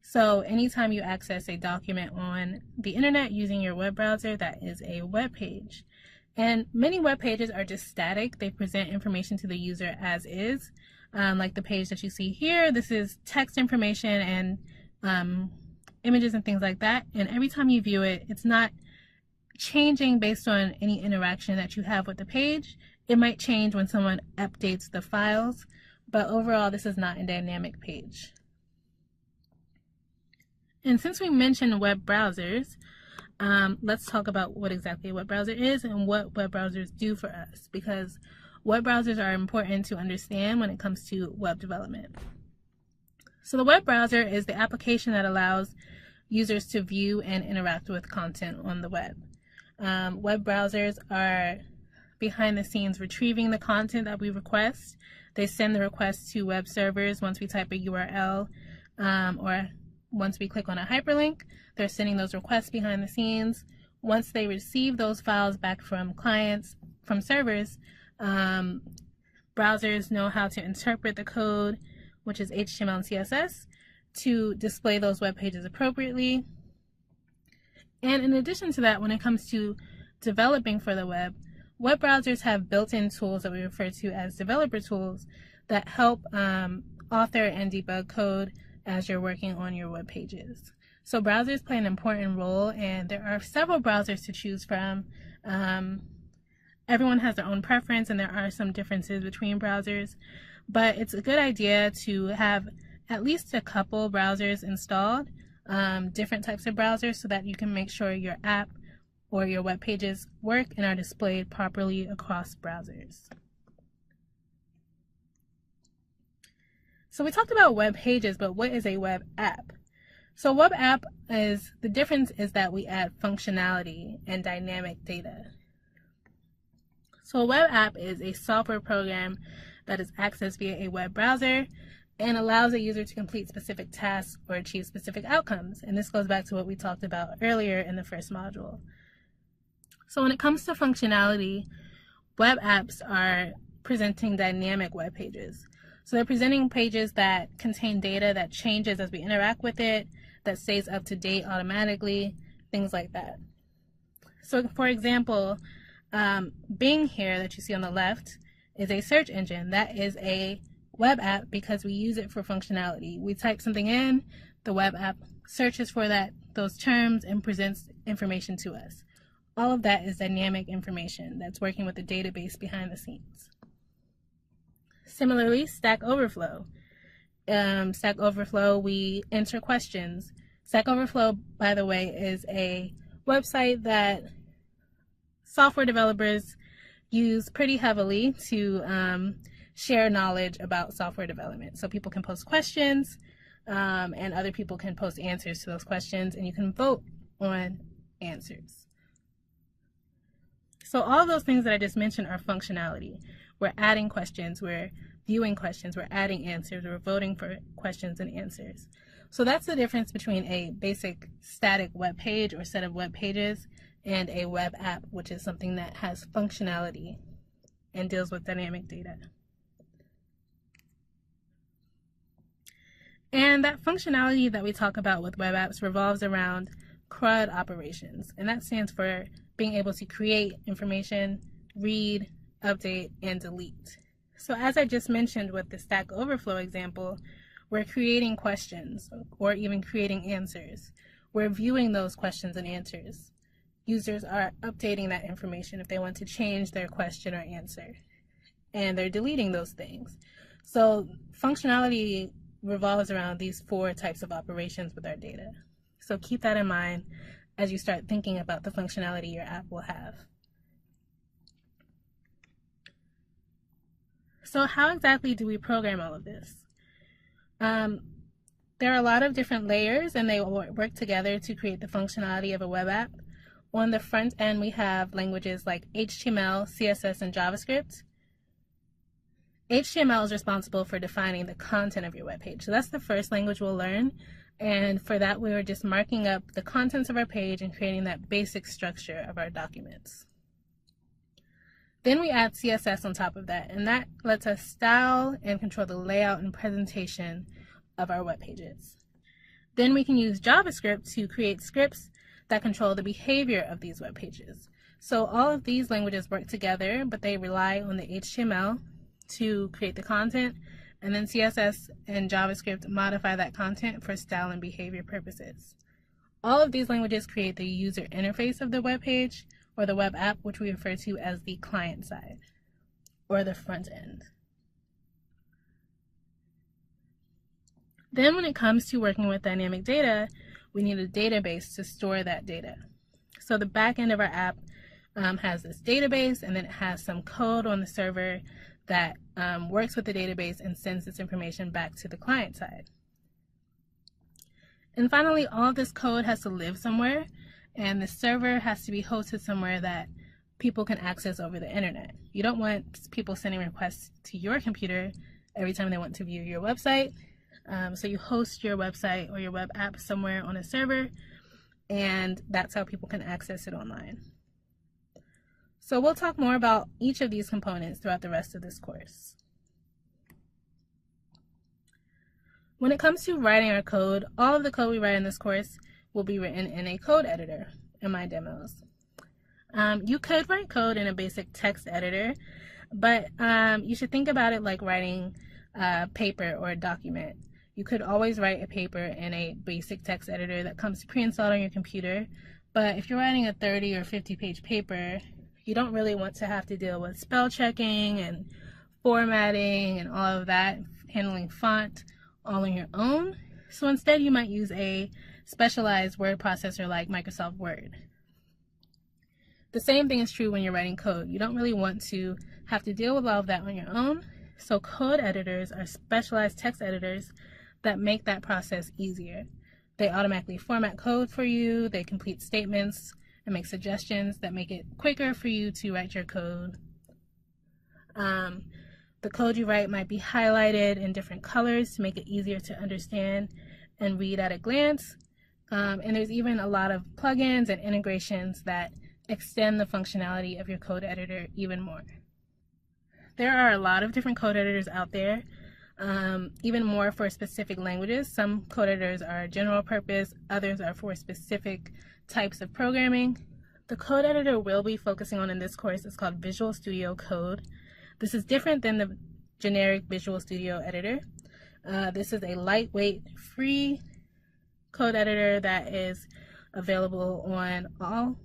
[SPEAKER 1] So anytime you access a document on the internet using your web browser, that is a web page. And many web pages are just static. They present information to the user as is. Like the page that you see here, this is text information and images and things like that. And every time you view it, it's not changing based on any interaction that you have with the page. It might change when someone updates the files, but overall this is not a dynamic page. And since we mentioned web browsers, let's talk about what exactly a web browser is and what web browsers do for us, because web browsers are important to understand when it comes to web development. So the web browser is the application that allows users to view and interact with content on the web. Web browsers are behind the scenes retrieving the content that we request. They send the request to web servers once we type a URL or once we click on a hyperlink. They're sending those requests behind the scenes. Once they receive those files back from clients, from servers, browsers know how to interpret the code, which is HTML and CSS, to display those web pages appropriately. And in addition to that, when it comes to developing for the web browsers have built-in tools that we refer to as developer tools that help author and debug code as you're working on your web pages. So browsers play an important role, and there are several browsers to choose from. Everyone has their own preference, and there are some differences between browsers, but it's a good idea to have at least a couple browsers installed, different types of browsers, so that you can make sure your app or your web pages work and are displayed properly across browsers. So we talked about web pages, but what is a web app? So web app is, the difference is that we add functionality and dynamic data. So a web app is a software program that is accessed via a web browser and allows a user to complete specific tasks or achieve specific outcomes. And this goes back to what we talked about earlier in the first module. So when it comes to functionality, web apps are presenting dynamic web pages. So they're presenting pages that contain data that changes as we interact with it, that stays up to date automatically, things like that. So for example, Bing here that you see on the left is a search engine. That is a web app because we use it for functionality. We type something in, the web app searches for those terms and presents information to us. All of that is dynamic information that's working with the database behind the scenes. Similarly, Stack Overflow. Stack Overflow, we enter questions. Stack Overflow, by the way, is a website that software developers use pretty heavily to share knowledge about software development. So people can post questions and other people can post answers to those questions, and you can vote on answers. So all of those things that I just mentioned are functionality. We're adding questions, we're viewing questions, we're adding answers, we're voting for questions and answers. So that's the difference between a basic static web page or set of web pages and a web app, which is something that has functionality and deals with dynamic data. And that functionality that we talk about with web apps revolves around CRUD operations, and that stands for being able to create information, read, update, and delete. So as I just mentioned with the Stack Overflow example, we're creating questions or even creating answers. We're viewing those questions and answers. Users are updating that information if they want to change their question or answer, and they're deleting those things. So functionality revolves around these 4 types of operations with our data. So keep that in mind as you start thinking about the functionality your app will have. So how exactly do we program all of this? There are a lot of different layers, and they work together to create the functionality of a web app. On the front end, we have languages like HTML, CSS, and JavaScript. HTML is responsible for defining the content of your web page. So that's the first language we'll learn. And for that, we were just marking up the contents of our page and creating that basic structure of our documents. Then we add CSS on top of that, and that lets us style and control the layout and presentation of our web pages. Then we can use JavaScript to create scripts that control the behavior of these web pages. So all of these languages work together, but they rely on the HTML to create the content, and then CSS and JavaScript modify that content for style and behavior purposes. All of these languages create the user interface of the web page, or the web app, which we refer to as the client side, or the front end. Then when it comes to working with dynamic data, we need a database to store that data. So the back end of our app has this database, and then it has some code on the server that works with the database and sends this information back to the client side. And finally, all of this code has to live somewhere, and the server has to be hosted somewhere that people can access over the internet. You don't want people sending requests to your computer every time they want to view your website. So you host your website or your web app somewhere on a server, and that's how people can access it online. So we'll talk more about each of these components throughout the rest of this course. When it comes to writing our code, all of the code we write in this course will be written in a code editor in my demos. You could write code in a basic text editor, but you should think about it like writing a paper or a document. You could always write a paper in a basic text editor that comes pre-installed on your computer, but if you're writing a 30 or 50-page paper, you don't really want to have to deal with spell checking and formatting and all of that, handling font all on your own. So instead, you might use a specialized word processor like Microsoft Word. The same thing is true when you're writing code. You don't really want to have to deal with all of that on your own. So code editors are specialized text editors that make that process easier. They automatically format code for you, they complete statements and make suggestions that make it quicker for you to write your code. The code you write might be highlighted in different colors to make it easier to understand and read at a glance. And there's even a lot of plugins and integrations that extend the functionality of your code editor even more. There are a lot of different code editors out there, even more for specific languages. Some code editors are general purpose, others are for specific types of programming. The code editor we'll be focusing on in this course is called Visual Studio Code. This is different than the generic Visual Studio editor. This is a lightweight, free code editor that is available on all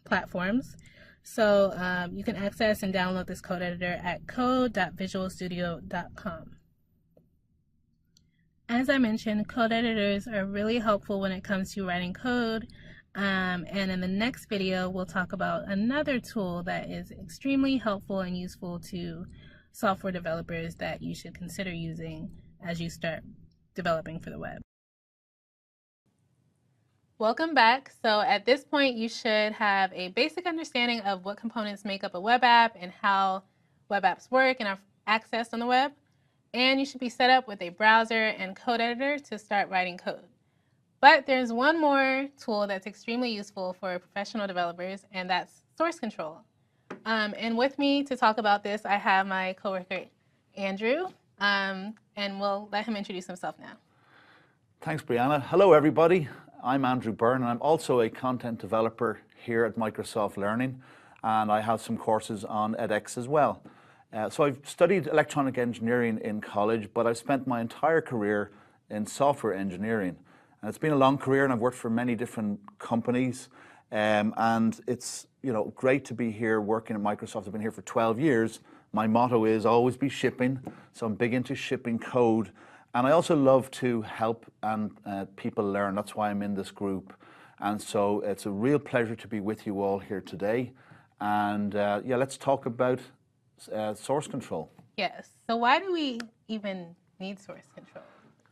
[SPEAKER 1] platforms. So you can access and download this code editor at code.visualstudio.com. As I mentioned, code editors are really helpful when it comes to writing code. And in the next video, we'll talk about another tool that is extremely helpful and useful to software developers that you should consider using as you start developing for the web. Welcome back. So at this point, you should have a basic understanding of what components make up a web app and how web apps work and are accessed on the web. And you should be set up with a browser and code editor to start writing code. But there's one more tool that's extremely useful for professional developers, and that's source control. And with me to talk about this, I have my coworker, Andrew, and we'll let him introduce himself now.
[SPEAKER 5] Thanks, Bre'Ana. Hello, everybody. I'm Andrew Byrne, and I'm also a content developer here at Microsoft Learning, and I have some courses on edX as well. So I've studied electronic engineering in college, but I've spent my entire career in software engineering. And it's been a long career, and I've worked for many different companies. And it's great to be here working at Microsoft. I've been here for 12 years. My motto is always be shipping, so I'm big into shipping code. And I also love to help and people learn. That's why I'm in this group. And so it's a real pleasure to be with you all here today. And yeah, let's talk about source control.
[SPEAKER 1] Yes. So why do we even need source control?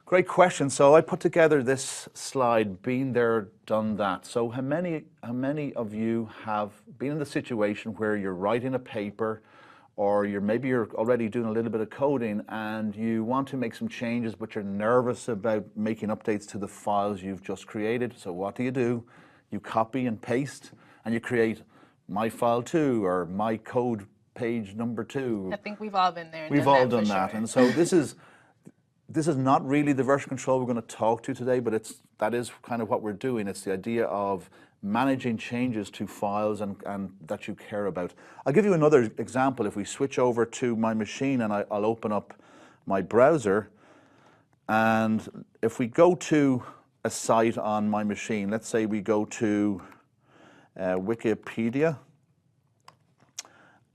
[SPEAKER 5] Great question. So I put together this slide, been there, done that. So how many of you have been in the situation where you're writing a paper or maybe you're already doing a little bit of coding and you want to make some changes, but you're nervous about making updates to the files you've just created. So what do? You copy and paste, and you create my file 2 or my code page number 2.
[SPEAKER 1] I think we've all been there. And
[SPEAKER 5] We've all done
[SPEAKER 1] for
[SPEAKER 5] that,
[SPEAKER 1] sure.
[SPEAKER 5] and so this is not really the version control we're going to talk to today, but that is kind of what we're doing. It's the idea of managing changes to files and that you care about. I'll give you another example. If we switch over to my machine and I'll open up my browser, and if we go to a site on my machine, let's say we go to Wikipedia,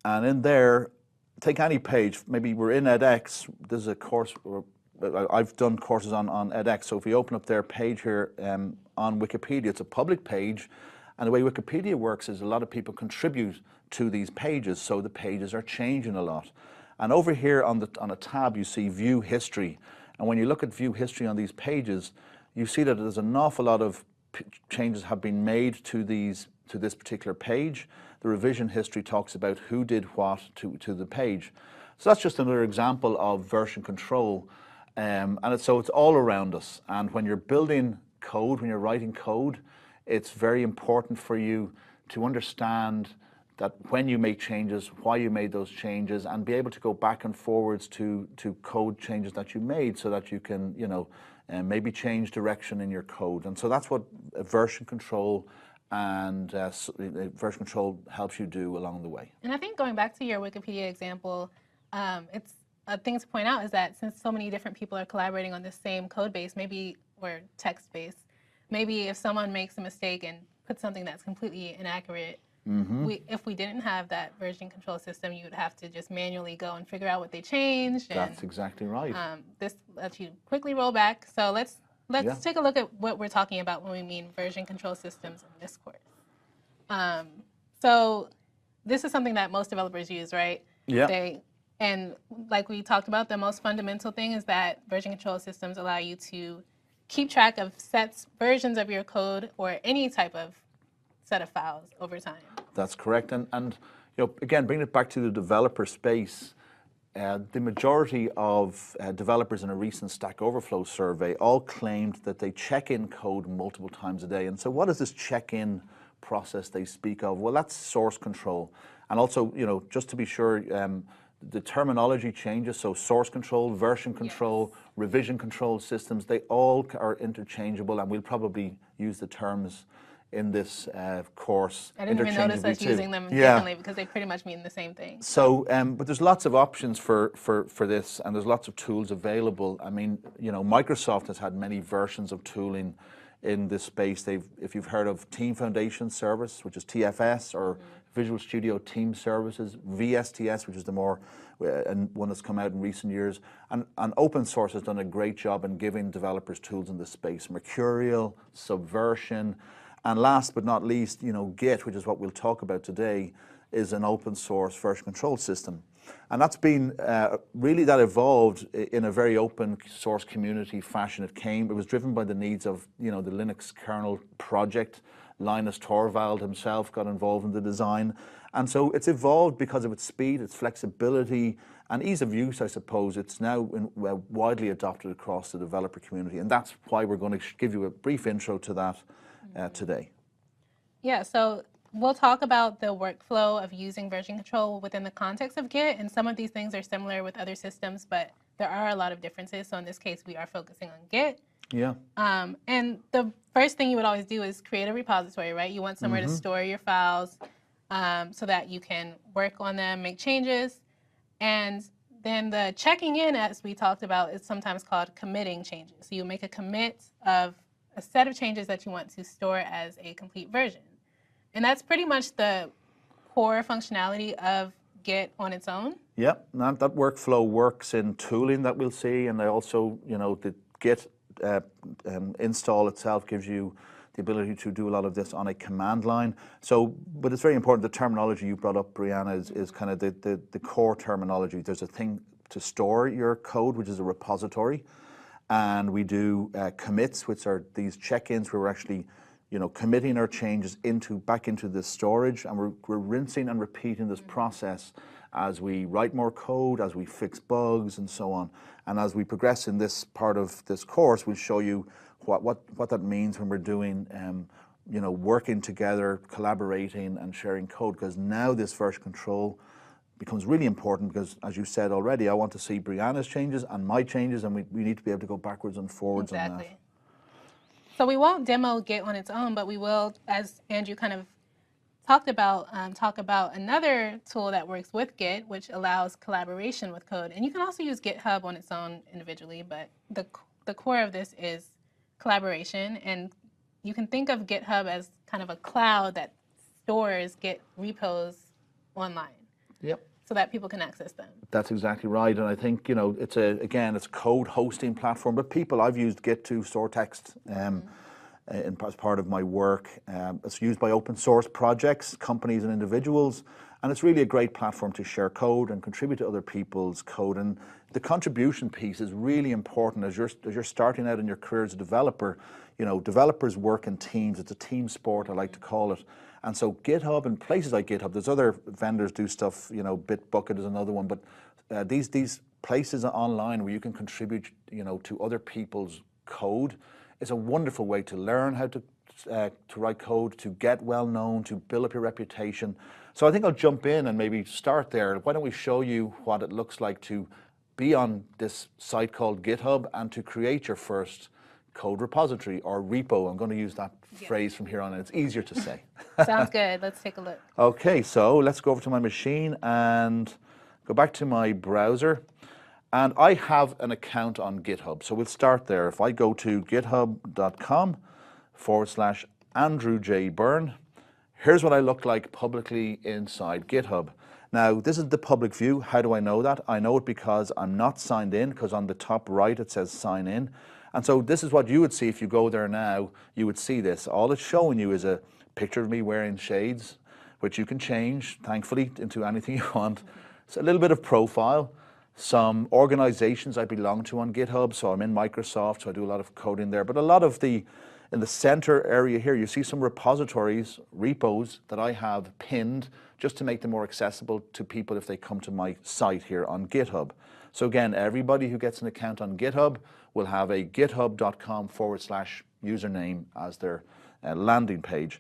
[SPEAKER 5] and in there, take any page, maybe we're in edX, this is a course, I've done courses on edX, so if we open up their page here on Wikipedia, it's a public page, and the way Wikipedia works is a lot of people contribute to these pages, so the pages are changing a lot. And over here on a tab you see View History, and when you look at View History on these pages, you see that there's an awful lot of changes have been made to this particular page. The revision history talks about who did what to the page. So that's just another example of version control. And so it's all around us. And when you're building code, when you're writing code, it's very important for you to understand that when you make changes, why you made those changes, and be able to go back and forwards to code changes that you made, so that you can, maybe change direction in your code. And so that's what version control and version control helps you do along the way.
[SPEAKER 1] And I think going back to your Wikipedia example, it's a thing to point out is that since so many different people are collaborating on the same code base, or text base, maybe if someone makes a mistake and puts something that's completely inaccurate, if we didn't have that version control system, you would have to just manually go and figure out what they changed.
[SPEAKER 5] That's exactly right.
[SPEAKER 1] This lets you quickly roll back. So let's take a look at what we're talking about when we mean version control systems in this course. So this is something that most developers use, right?
[SPEAKER 5] Yeah.
[SPEAKER 1] And like we talked about, the most fundamental thing is that version control systems allow you to keep track of versions of your code or any type of set of files over time.
[SPEAKER 5] That's correct. And again, bringing it back to the developer space, the majority of developers in a recent Stack Overflow survey all claimed that they check in code multiple times a day. And so what is this check-in process they speak of? Well, that's source control. And also, just to be sure, the terminology changes. So source control, version control, revision control systems, they all are interchangeable, and we'll probably use the terms in this course
[SPEAKER 1] I didn't even notice us using them differently because they pretty much mean the same thing.
[SPEAKER 5] So, but there's lots of options for this, and there's lots of tools available. I mean, Microsoft has had many versions of tooling in this space. If you've heard of Team Foundation Service, which is TFS, or Visual Studio Team Services, VSTS, which is the more one that's come out in recent years, and open source has done a great job in giving developers tools in this space. Mercurial, Subversion, and last but not least, Git, which is what we'll talk about today, is an open source version control system. And that's been really, that evolved in a very open source community fashion. It was driven by the needs of the Linux kernel project. Linus Torvald himself got involved in the design. And so it's evolved because of its speed, its flexibility, and ease of use, I suppose. It's now widely adopted across the developer community. And that's why we're going to give you a brief intro to that today.
[SPEAKER 1] Yeah, so we'll talk about the workflow of using version control within the context of Git, and some of these things are similar with other systems, but there are a lot of differences. So in this case, we are focusing on Git.
[SPEAKER 5] Yeah.
[SPEAKER 1] And the first thing you would always do is create a repository, right? You want somewhere to store your files so that you can work on them, make changes. And then the checking in, as we talked about, is sometimes called committing changes. So you make a commit of a set of changes that you want to store as a complete version. And that's pretty much the core functionality of Git on its own.
[SPEAKER 5] Yep, that workflow works in tooling that we'll see, and also, the Git install itself gives you the ability to do a lot of this on a command line. So, but it's very important, the terminology you brought up, Bre'Ana, is kind of the core terminology. There's a thing to store your code, which is a repository, and we do commits, which are these check-ins where we're actually committing our changes back into the storage, and we're rinsing and repeating this process as we write more code, as we fix bugs, and so on. And as we progress in this part of this course, we'll show you what that means when we're doing, working together, collaborating, and sharing code. Because now this version control becomes really important, because, as you said already, I want to see Bre'Ana's changes and my changes, and we need to be able to go backwards and forwards on that.
[SPEAKER 1] So we won't demo Git on its own, but we will, as Andrew kind of talked about, talk about another tool that works with Git, which allows collaboration with code. And you can also use GitHub on its own individually, but the core of this is collaboration. And you can think of GitHub as kind of a cloud that stores Git repos online.
[SPEAKER 5] Yep.
[SPEAKER 1] So that people can access them. That's
[SPEAKER 5] exactly right. And I think, it's a code hosting platform, but I've used Git to store text as part of my work. It's used by open source projects, companies and individuals, and it's really a great platform to share code and contribute to other people's code. And the contribution piece is really important as you're starting out in your career as a developer. Developers work in teams. It's a team sport, I like to call it. And so GitHub and places like GitHub, there's other vendors do stuff, Bitbucket is another one, but these places online where you can contribute, to other people's code is a wonderful way to learn how to write code, to get well known, to build up your reputation. So I think I'll jump in and maybe start there. Why don't we show you what it looks like to be on this site called GitHub and to create your first code repository or repo. I'm going to use that phrase from here on, and it's easier to say.
[SPEAKER 1] Sounds good. Let's take a look.
[SPEAKER 5] Okay, so let's go over to my machine and go back to my browser. And I have an account on GitHub. So we'll start there. If I go to github.com/Andrew J. Byrne, here's what I look like publicly inside GitHub. Now, this is the public view. How do I know that? I know it because I'm not signed in, because on the top right it says sign in. And so this is what you would see if you go there now. You would see this. All it's showing you is a picture of me wearing shades, which you can change, thankfully, into anything you want. It's a little bit of profile, some organizations I belong to on GitHub. So I'm in Microsoft, so I do a lot of coding there. But a lot of in the center area here, you see some repositories, repos that I have pinned just to make them more accessible to people if they come to my site here on GitHub. So again, everybody who gets an account on GitHub will have a github.com/username as their landing page.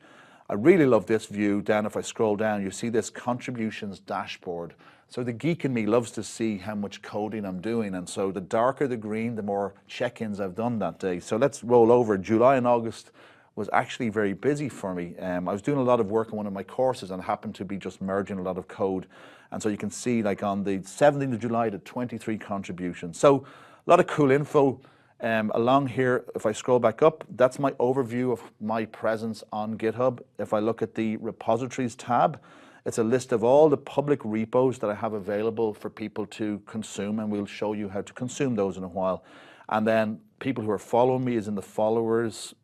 [SPEAKER 5] I really love this view. Down, if I scroll down, you see this contributions dashboard. So the geek in me loves to see how much coding I'm doing. And so the darker the green, the more check-ins I've done that day. So let's roll over. July and August was actually very busy for me. I was doing a lot of work on one of my courses and happened to be just merging a lot of code. And so you can see, like on the 17th of July, the 23 contributions. So a lot of cool info along here. If I scroll back up, that's my overview of my presence on GitHub. If I look at the repositories tab, it's a list of all the public repos that I have available for people to consume, and we'll show you how to consume those in a while. And then people who are following me is in the followers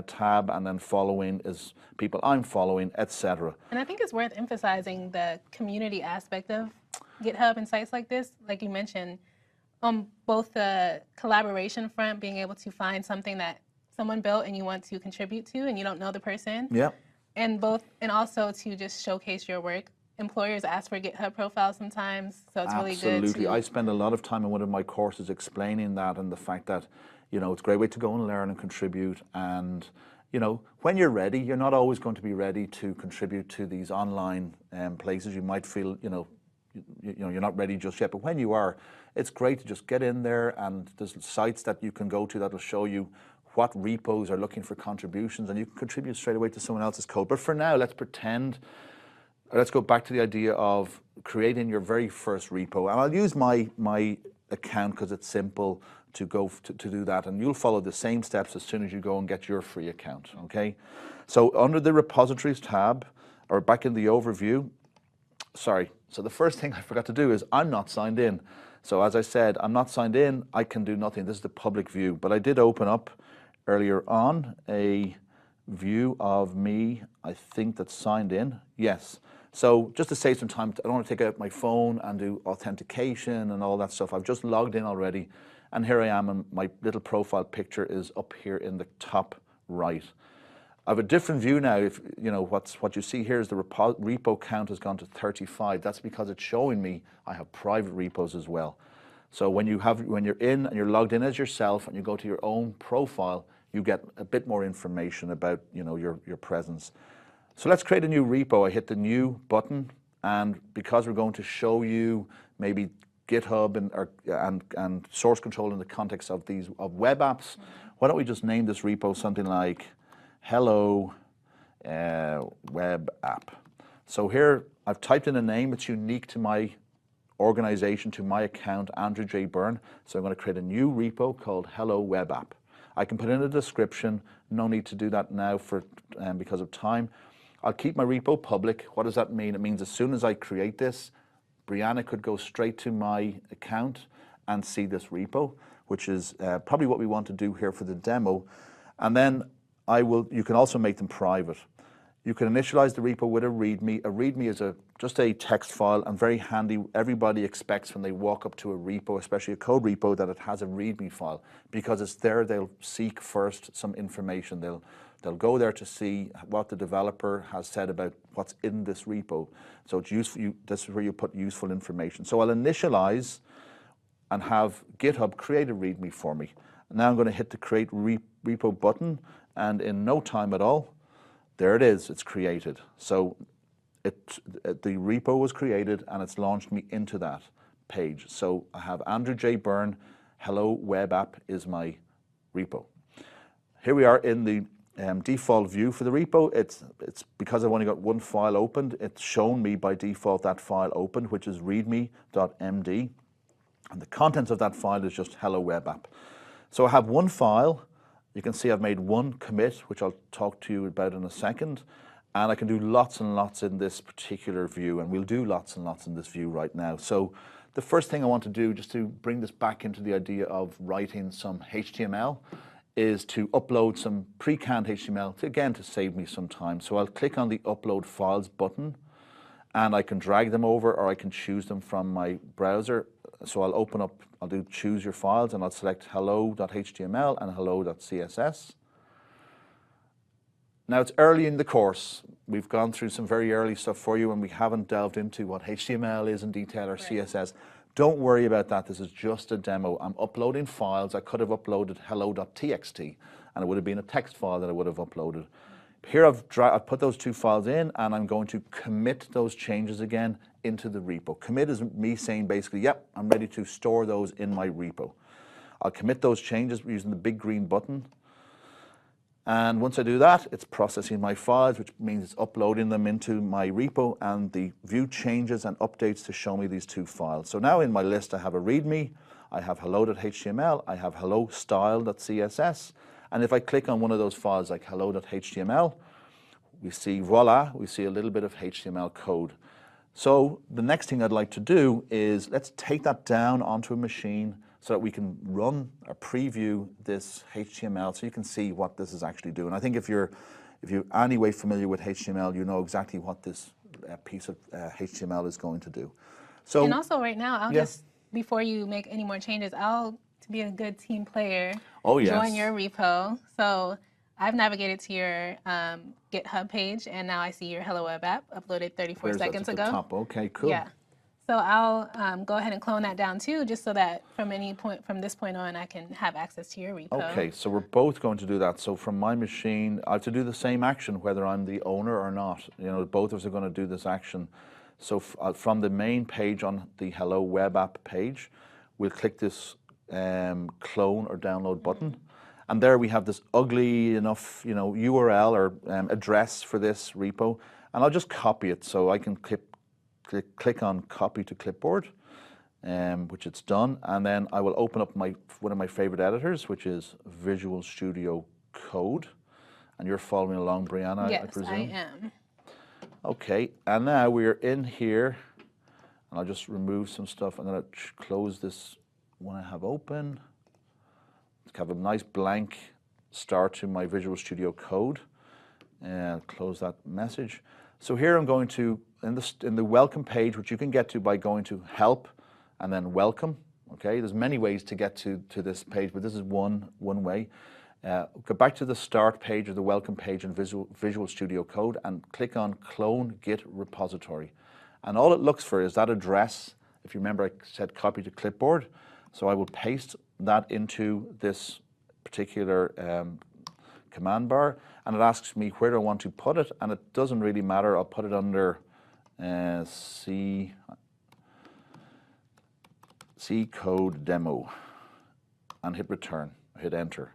[SPEAKER 5] tab, and then following is people I'm following, etc.
[SPEAKER 1] And I think it's worth emphasizing the community aspect of GitHub and sites like this. Like you mentioned, on both the collaboration front, being able to find something that someone built and you want to contribute to and you don't know the person.
[SPEAKER 5] Yeah.
[SPEAKER 1] And also to just showcase your work. Employers ask for GitHub profiles sometimes, so it's really good.
[SPEAKER 5] Absolutely. I spend a lot of time in one of my courses explaining that, and the fact that, it's a great way to go and learn and contribute. And, when you're ready, you're not always going to be ready to contribute to these online places. You might feel, you're not ready just yet, but when you are, it's great to just get in there, and there's sites that you can go to that will show you what repos are looking for contributions, and you can contribute straight away to someone else's code. But for now, let's go back to the idea of creating your very first repo. And I'll use my account because it's simple to do that, and you'll follow the same steps as soon as you go and get your free account, okay? So under the repositories tab, or back in the overview, so the first thing I forgot to do is I'm not signed in. So as I said, I'm not signed in, I can do nothing. This is the public view, but I did open up earlier on a view of me, I think, that's signed in. Yes. So just to save some time, I don't want to take out my phone and do authentication and all that stuff. I've just logged in already, and here I am, and my little profile picture is up here in the top right. I have a different view now. If you know what you see here is the repo count has gone to 35. That's because it's showing me I have private repos as well. So when you're in and you're logged in as yourself and you go to your own profile, you get a bit more information about your presence. So let's create a new repo. I hit the new button, and because we're going to show you maybe GitHub and source control in the context of web apps, why don't we just name this repo something like Hello Web App. So here I've typed in a name. It's unique to my organization, to my account, Andrew J. Byrne. So I'm going to create a new repo called Hello Web App. I can put in a description. No need to do that now because of time. I'll keep my repo public. What does that mean? It means as soon as I create this, Bre'Ana could go straight to my account and see this repo, which is probably what we want to do here for the demo. And then you can also make them private. You can initialize the repo with a README. A README is just a text file and very handy. Everybody expects when they walk up to a repo, especially a code repo, that it has a README file, because it's there. They'll seek first some information. They'll go there to see what the developer has said about what's in this repo. So it's useful. This is where you put useful information. So I'll initialize and have GitHub create a README for me. Now I'm going to hit the create repo button, and in no time at all, there it is. It's created. So the repo was created and it's launched me into that page. So I have Andrew J. Byrne, Hello Web App is my repo. Here we are in the default view for the repo. It's because I've only got one file opened, it's shown me by default that file opened, which is readme.md. And the contents of that file is just Hello Web App. So I have one file. You can see I've made one commit, which I'll talk to you about in a second. And I can do lots and lots in this particular view, and we'll do lots and lots in this view right now. So the first thing I want to do, just to bring this back into the idea of writing some HTML, is to upload some pre-canned HTML, to save me some time. So I'll click on the Upload Files button, and I can drag them over, or I can choose them from my browser. So I'll do choose your files, and I'll select hello.html and hello.css. Now it's early in the course. We've gone through some very early stuff for you, and we haven't delved into what HTML is in detail or CSS. Don't worry about that. This is just a demo. I'm uploading files. I could have uploaded hello.txt, and it would have been a text file that I would have uploaded. Here I've put those two files in, and I'm going to commit those changes again into the repo. Commit is me saying basically, yep, I'm ready to store those in my repo. I'll commit those changes using the big green button. And once I do that, it's processing my files, which means it's uploading them into my repo, and the view changes and updates to show me these two files. So now in my list, I have a README, I have hello.html, I have hello style.css, and if I click on one of those files like hello.html, we see, voila, we see a little bit of HTML code. So the next thing I'd like to do is let's take that down onto a machine so that we can run or preview this HTML so you can see what this is actually doing. I think if you're anyway familiar with HTML, you know exactly what this piece of HTML is going to do. So,
[SPEAKER 1] and also right now, I'll just, before you make any more changes, to be a good team player, join your repo. So I've navigated to your GitHub page, and now I see your Hello Web App uploaded 34 seconds ago.
[SPEAKER 5] Top. Okay, cool.
[SPEAKER 1] Yeah. So I'll go ahead and clone that down too, just so that from this point on, I can have access to your repo.
[SPEAKER 5] Okay, so we're both going to do that. So from my machine, I have to do the same action whether I'm the owner or not. You know, both of us are going to do this action. So from the main page on the Hello Web App page, we'll click this clone or download button. And there we have this ugly enough, URL or address for this repo. And I'll just copy it. So I can click on copy to clipboard, which it's done, and then I will open up one of my favorite editors, which is Visual Studio Code, and you're following along, Bre'Ana, I presume?
[SPEAKER 1] Yes, I am.
[SPEAKER 5] Okay, and now we're in here, and I'll just remove some stuff. I'm going to close this one I have open. Have a nice blank start to my Visual Studio Code, and close that message. So here I'm going to, in the welcome page, which you can get to by going to help and then welcome. Okay, there's many ways to get to this page, but this is one way. Go back to the start page or the welcome page in Visual Studio Code and click on Clone Git Repository. And all it looks for is that address. If you remember, I said copy to clipboard. So I will paste that into this particular command bar, and it asks me where do I want to put it, and it doesn't really matter. I'll put it under C code demo and hit return, hit enter.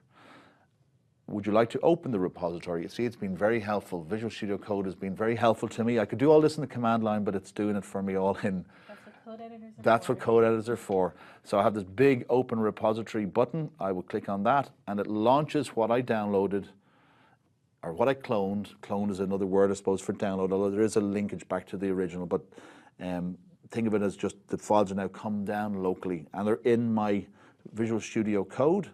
[SPEAKER 5] Would you like to open the repository? You see, it's been very helpful. Visual Studio Code has been very helpful to me. I could do all this in the command line, but it's doing it for me all in. That's what code editors are for. So I have this big open repository button. I will click on that, and it launches what I downloaded, or what I cloned. Clone is another word, I suppose, for download, although there is a linkage back to the original. But think of it as just the files are now come down locally, and they're in my Visual Studio Code.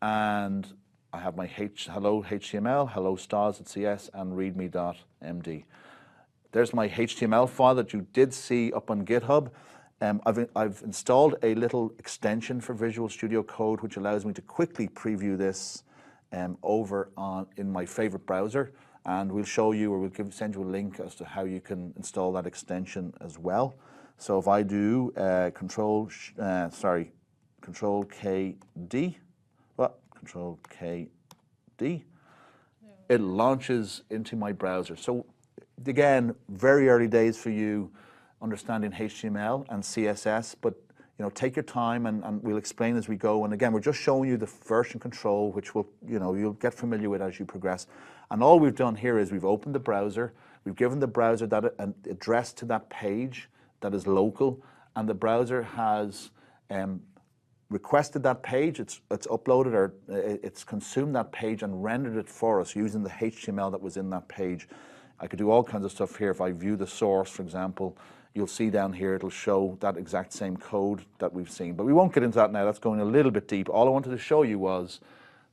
[SPEAKER 5] And I have my hello HTML, hello stars.cs, and readme.md. There's my HTML file that you did see up on GitHub. I've installed a little extension for Visual Studio Code, which allows me to quickly preview this over in my favorite browser. And we'll show you, or we'll send you a link as to how you can install that extension as well. So if I do Control KD, it launches into my browser. So again, very early days for you understanding HTML and CSS, but take your time, and we'll explain as we go. And again, we're just showing you the version control, which will, you'll get familiar with as you progress. And all we've done here is we've opened the browser, we've given the browser an address to that page that is local, and the browser has requested that page, it's uploaded, or it's consumed that page and rendered it for us using the HTML that was in that page. I could do all kinds of stuff here. If I view the source, for example, you'll see down here it'll show that exact same code that we've seen. But we won't get into that now. That's going a little bit deep. All I wanted to show you was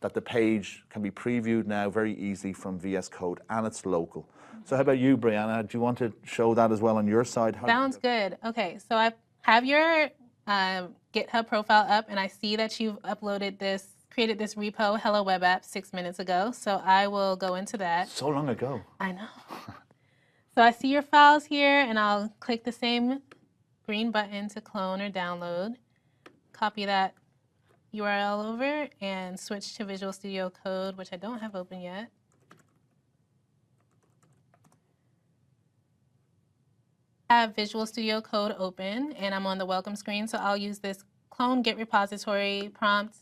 [SPEAKER 5] that the page can be previewed now very easily from VS Code, and it's local. So how about you, Bre'Ana? Do you want to show that as well on your side?
[SPEAKER 1] Sounds good. Okay, so I have your GitHub profile up, and I see that you've created this repo, Hello Web App, 6 minutes ago. So I will go into that.
[SPEAKER 5] So long ago.
[SPEAKER 1] I know. So I see your files here, and I'll click the same green button to clone or download. Copy that URL over and switch to Visual Studio Code, which I don't have open yet. I have Visual Studio Code open, and I'm on the welcome screen, so I'll use this clone git repository prompt,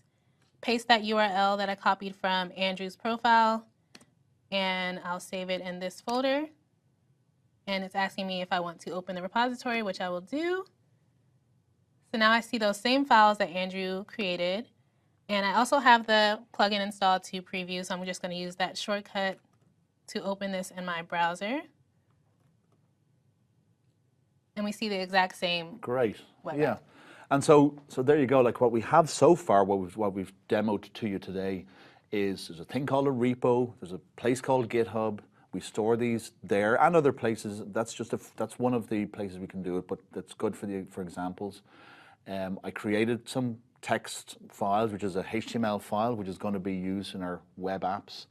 [SPEAKER 1] paste that URL that I copied from Andrew's profile, and I'll save it in this folder. And it's asking me if I want to open the repository, which I will do. So now I see those same files that Andrew created, and I also have the plugin installed to preview, so I'm just going to use that shortcut to open this in my browser. And we see the exact same.
[SPEAKER 5] Great.
[SPEAKER 1] web
[SPEAKER 5] Yeah.
[SPEAKER 1] app.
[SPEAKER 5] And so there you go. Like what we have so far, what we've demoed to you today is there's a thing called a repo. There's a place called GitHub. We store these there and other places. That's one of the places we can do it, but that's good for examples. I created some text files, which is a HTML file, which is going to be used in our web apps,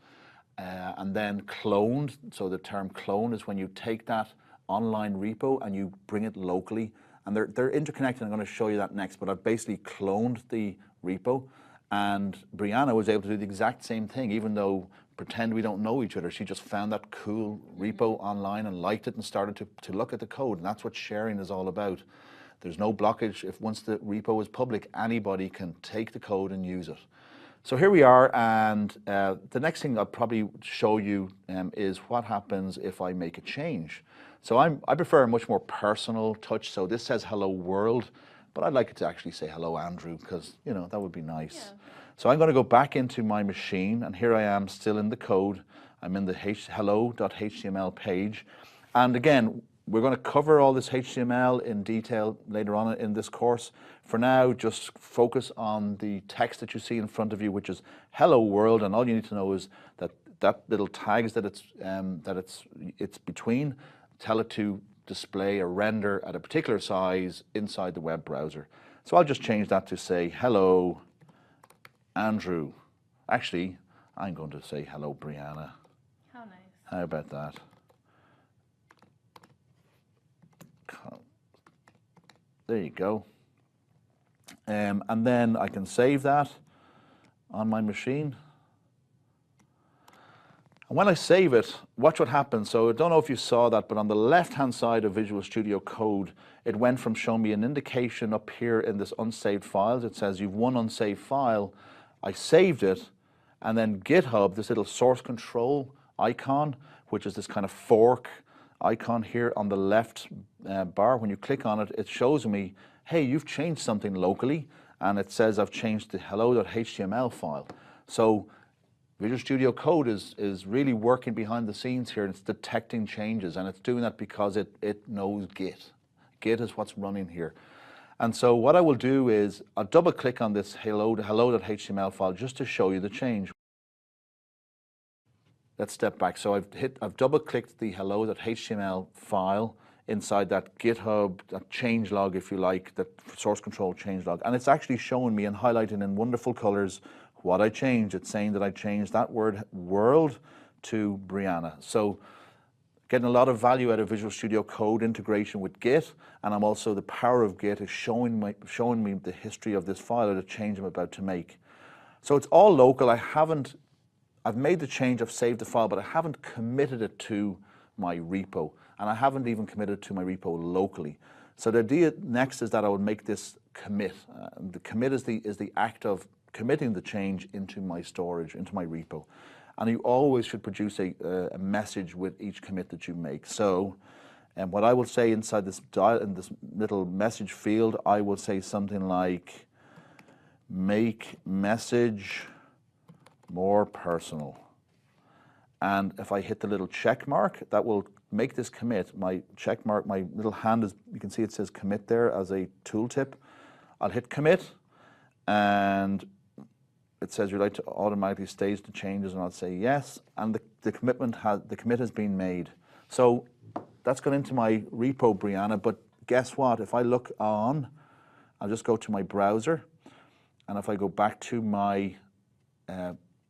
[SPEAKER 5] and then cloned. So the term clone is when you take that online repo and you bring it locally, and they're interconnected. I'm going to show you that next, but I've basically cloned the repo, and Bre'Ana was able to do the exact same thing, even though pretend we don't know each other. She just found that cool repo online and liked it and started to look at the code, and that's what sharing is all about. There's no blockage. Once the repo is public, anybody can take the code and use it. So here we are, and the next thing I'll probably show you is what happens if I make a change. So I prefer a much more personal touch. So this says hello world, but I'd like it to actually say hello Andrew, because that would be nice. Yeah. So I'm going to go back into my machine, and here I am still in the code. I'm in the hello.html page, and again, we're going to cover all this HTML in detail later on in this course. For now, just focus on the text that you see in front of you, which is hello world, and all you need to know is that little tags that it's between, tell it to display or render at a particular size inside the web browser. So I'll just change that to say hello Andrew. Actually, I'm going to say hello, Bre'Ana.
[SPEAKER 1] How nice.
[SPEAKER 5] How about that? There you go. And then I can save that on my machine. And when I save it, watch what happens. So I don't know if you saw that, but on the left-hand side of Visual Studio Code, it went from showing me an indication up here in this unsaved files. It says you've one unsaved file. I saved it, and then GitHub, this little source control icon, which is this kind of fork icon here on the left bar. When you click on it, it shows me, hey, you've changed something locally, and it says I've changed the hello.html file. So Visual Studio Code is really working behind the scenes here, and it's detecting changes, and it's doing that because it knows Git. Git is what's running here. And so what I will do is I'll double click on this hello.html file just to show you the change. Let's step back. So I've double clicked the hello.html file inside that GitHub, that changelog, if you like, that source control changelog. And it's actually showing me and highlighting in wonderful colors what I changed. It's saying that I changed that word world to Bre'Ana. So getting a lot of value out of Visual Studio Code integration with Git, and I'm also, the power of Git is showing me the history of this file or the change I'm about to make. So it's all local. I've made the change, I've saved the file, but I haven't committed it to my repo, and I haven't even committed it to my repo locally. So the idea next is that I would make this commit. The commit is the act of committing the change into my storage, into my repo. And you always should produce a message with each commit that you make. So, and what I will say inside this in this little message field, I will say something like, make message more personal. And if I hit the little check mark, that will make this commit. My check mark, my little hand is, you can see it says commit there as a tooltip. I'll hit commit, and it says you'd like to automatically stage the changes, and I'll say yes, and the commit has been made. So that's gone into my repo, Bre'Ana, but guess what? If I look on, I'll just go to my browser, and if I go back to my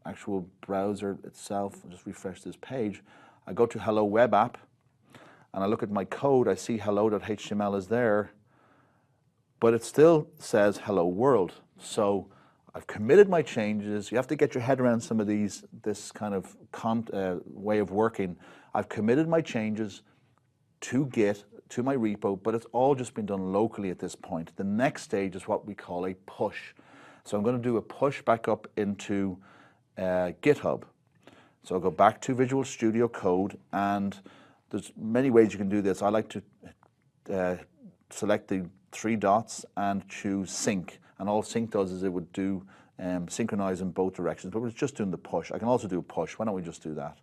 [SPEAKER 5] actual browser itself, I'll just refresh this page, I go to Hello Web App, and I look at my code, I see hello.html is there, but it still says hello world. So I've committed my changes. You have to get your head around some of this kind of way of working. I've committed my changes to Git, to my repo, but it's all just been done locally at this point. The next stage is what we call a push. So I'm going to do a push back up into GitHub. So I'll go back to Visual Studio Code, and there's many ways you can do this. I like to select the 3 dots and choose sync. And all sync does is it would do synchronize in both directions, but we're just doing the push. I can also do a push. Why don't we just do that?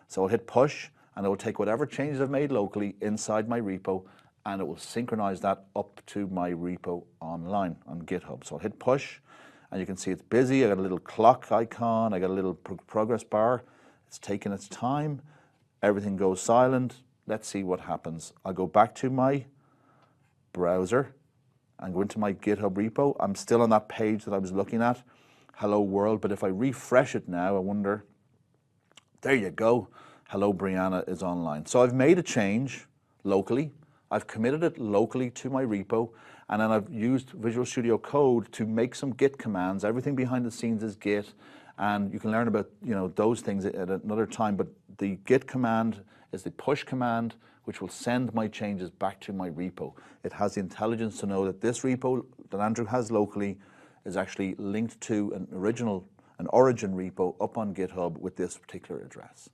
[SPEAKER 5] So I'll hit push, and it will take whatever changes I've made locally inside my repo, and it will synchronize that up to my repo online on GitHub. So I'll hit push, and you can see it's busy. I got a little clock icon. I got a little progress bar. It's taking its time. Everything goes silent. Let's see what happens. I'll go back to my browser and go into my GitHub repo. I'm still on that page that I was looking at, hello world, but if I refresh it now, I wonder, there you go, hello Bre'Ana is online. So I've made a change locally, I've committed it locally to my repo, and then I've used Visual Studio Code to make some Git commands. Everything behind the scenes is Git, and you can learn about those things at another time, but the Git command is the push command, which will send my changes back to my repo. It has the intelligence to know that this repo that Andrew has locally is actually linked to an origin repo up on GitHub with this particular address.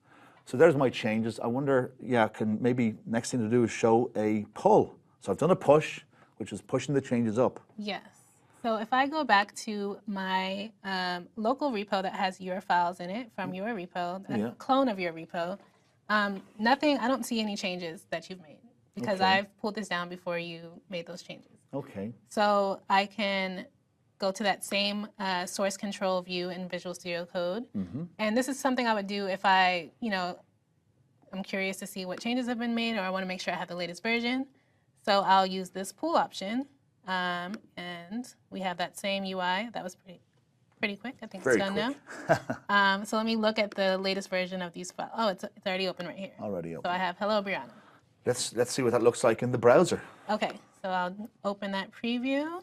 [SPEAKER 5] So there's my changes. I wonder, maybe next thing to do is show a pull. So I've done a push, which is pushing the changes up.
[SPEAKER 1] Yes. So if I go back to my local repo that has your files in it from your repo, a clone of your repo, I don't see any changes that you've made because I've pulled this down before you made those changes. Okay. So I can go to that same source control view in Visual Studio Code. And this is something I would do if I'm curious to see what changes have been made, or I want to make sure I have the latest version. So I'll use this pull option, and we have that same UI. That was pretty pretty quick. I think
[SPEAKER 5] Very
[SPEAKER 1] it's done
[SPEAKER 5] quick.
[SPEAKER 1] now. So let me look at the latest version of these files. Oh, it's already open right here.
[SPEAKER 5] Already open.
[SPEAKER 1] So I have hello, Bre'Ana.
[SPEAKER 5] Let's see what that looks like in the browser.
[SPEAKER 1] Okay, so I'll open that preview.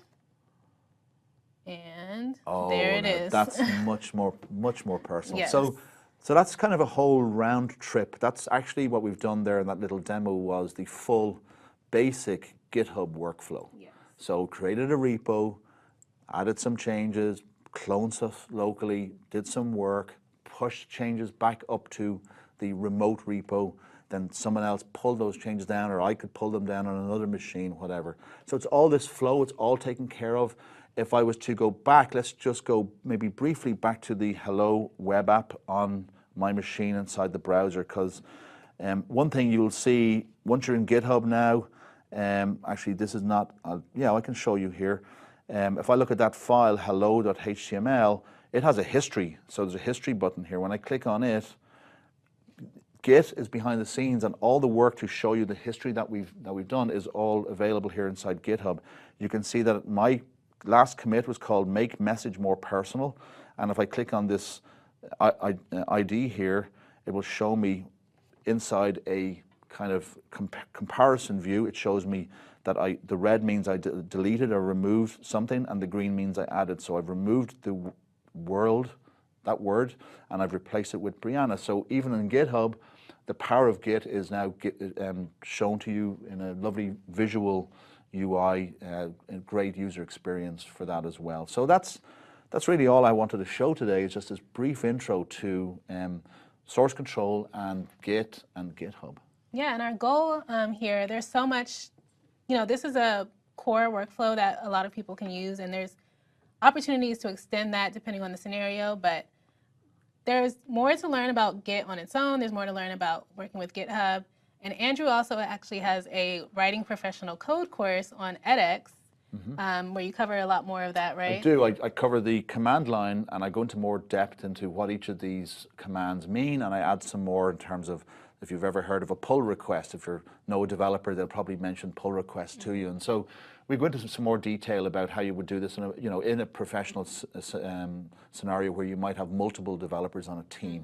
[SPEAKER 1] And
[SPEAKER 5] Oh,
[SPEAKER 1] there it
[SPEAKER 5] now
[SPEAKER 1] is.
[SPEAKER 5] that's much more personal.
[SPEAKER 1] Yes.
[SPEAKER 5] So that's kind of a whole round trip. That's actually what we've done there in that little demo was the full basic GitHub workflow.
[SPEAKER 1] Yes.
[SPEAKER 5] So created a repo, added some changes, cloned stuff locally, did some work, pushed changes back up to the remote repo, then someone else pulled those changes down, or I could pull them down on another machine, whatever. So it's all this flow, it's all taken care of. If I was to go back, let's just go maybe briefly back to the Hello web app on my machine inside the browser, because one thing you'll see once you're in GitHub now, actually this is not, yeah, I can show you here. If I look at that file, hello.html, it has a history. So there's a history button here. When I click on it, Git is behind the scenes, and all the work to show you the history that we've done is all available here inside GitHub. You can see that my last commit was called Make Message More Personal, and if I click on this ID here, it will show me inside a kind of comparison view. It shows me that the red means I deleted or removed something, and the green means I added. So I've removed that word, and I've replaced it with Bre'Ana. So even in GitHub, the power of Git is now shown to you in a lovely visual UI, a great user experience for that as well. So that's really all I wanted to show today, is just this brief intro to source control and Git and GitHub.
[SPEAKER 1] Yeah, and our goal here, there's so much, this is a core workflow that a lot of people can use, and there's opportunities to extend that depending on the scenario, but there's more to learn about Git on its own. There's more to learn about working with GitHub. And Andrew also actually has a writing professional code course on edX, where you cover a lot more of that, right?
[SPEAKER 5] I do. I cover the command line, and I go into more depth into what each of these commands mean, and I add some more in terms of, if you've ever heard of a pull request. If you know a developer, they'll probably mention pull requests to you. And so we go into some more detail about how you would do this in a professional scenario where you might have multiple developers on a team.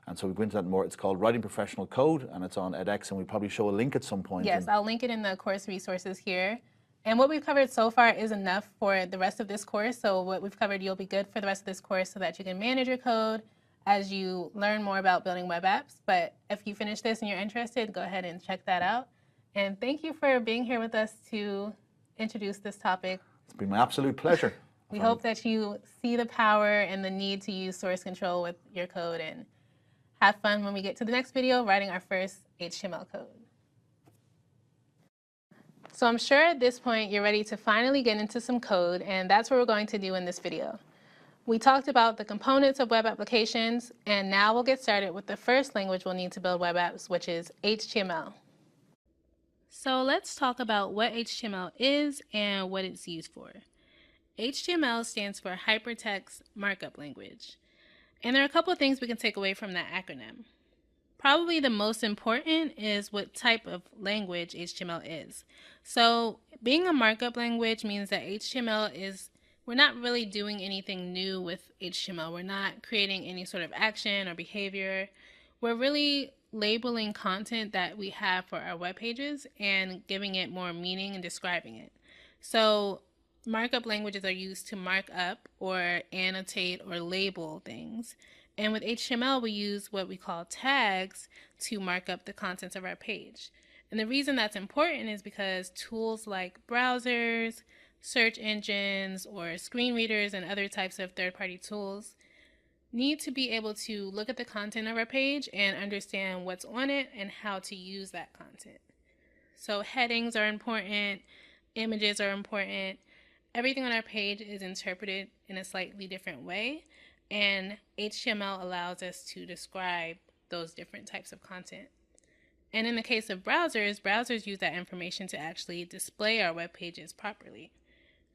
[SPEAKER 5] And so we go into that more. It's called Writing Professional Code, and it's on edX, and we'll probably show a link at some point.
[SPEAKER 1] Yes, I'll link it in the course resources here. And what we've covered so far is enough for the rest of this course. So what we've covered, you'll be good for the rest of this course so that you can manage your code as you learn more about building web apps. But if you finish this and you're interested, go ahead and check that out. And thank you for being here with us to introduce this topic.
[SPEAKER 5] It's been my absolute pleasure.
[SPEAKER 1] We hope that you see the power and the need to use source control with your code, and have fun when we get to the next video writing our first HTML code. So I'm sure at this point you're ready to finally get into some code, and that's what we're going to do in this video. We talked about the components of web applications, and now we'll get started with the first language we'll need to build web apps, which is HTML. So let's talk about what HTML is and what it's used for. HTML stands for Hypertext Markup Language. And there are a couple of things we can take away from that acronym. Probably the most important is what type of language HTML is. So being a markup language means that we're not really doing anything new with HTML. We're not creating any sort of action or behavior. We're really labeling content that we have for our web pages and giving it more meaning and describing it. So markup languages are used to mark up or annotate or label things. And with HTML, we use what we call tags to mark up the contents of our page. And the reason that's important is because tools like browsers, search engines, or screen readers and other types of third-party tools need to be able to look at the content of our page and understand what's on it and how to use that content. So headings are important, images are important. Everything on our page is interpreted in a slightly different way, and HTML allows us to describe those different types of content. And in the case of browsers use that information to actually display our web pages properly.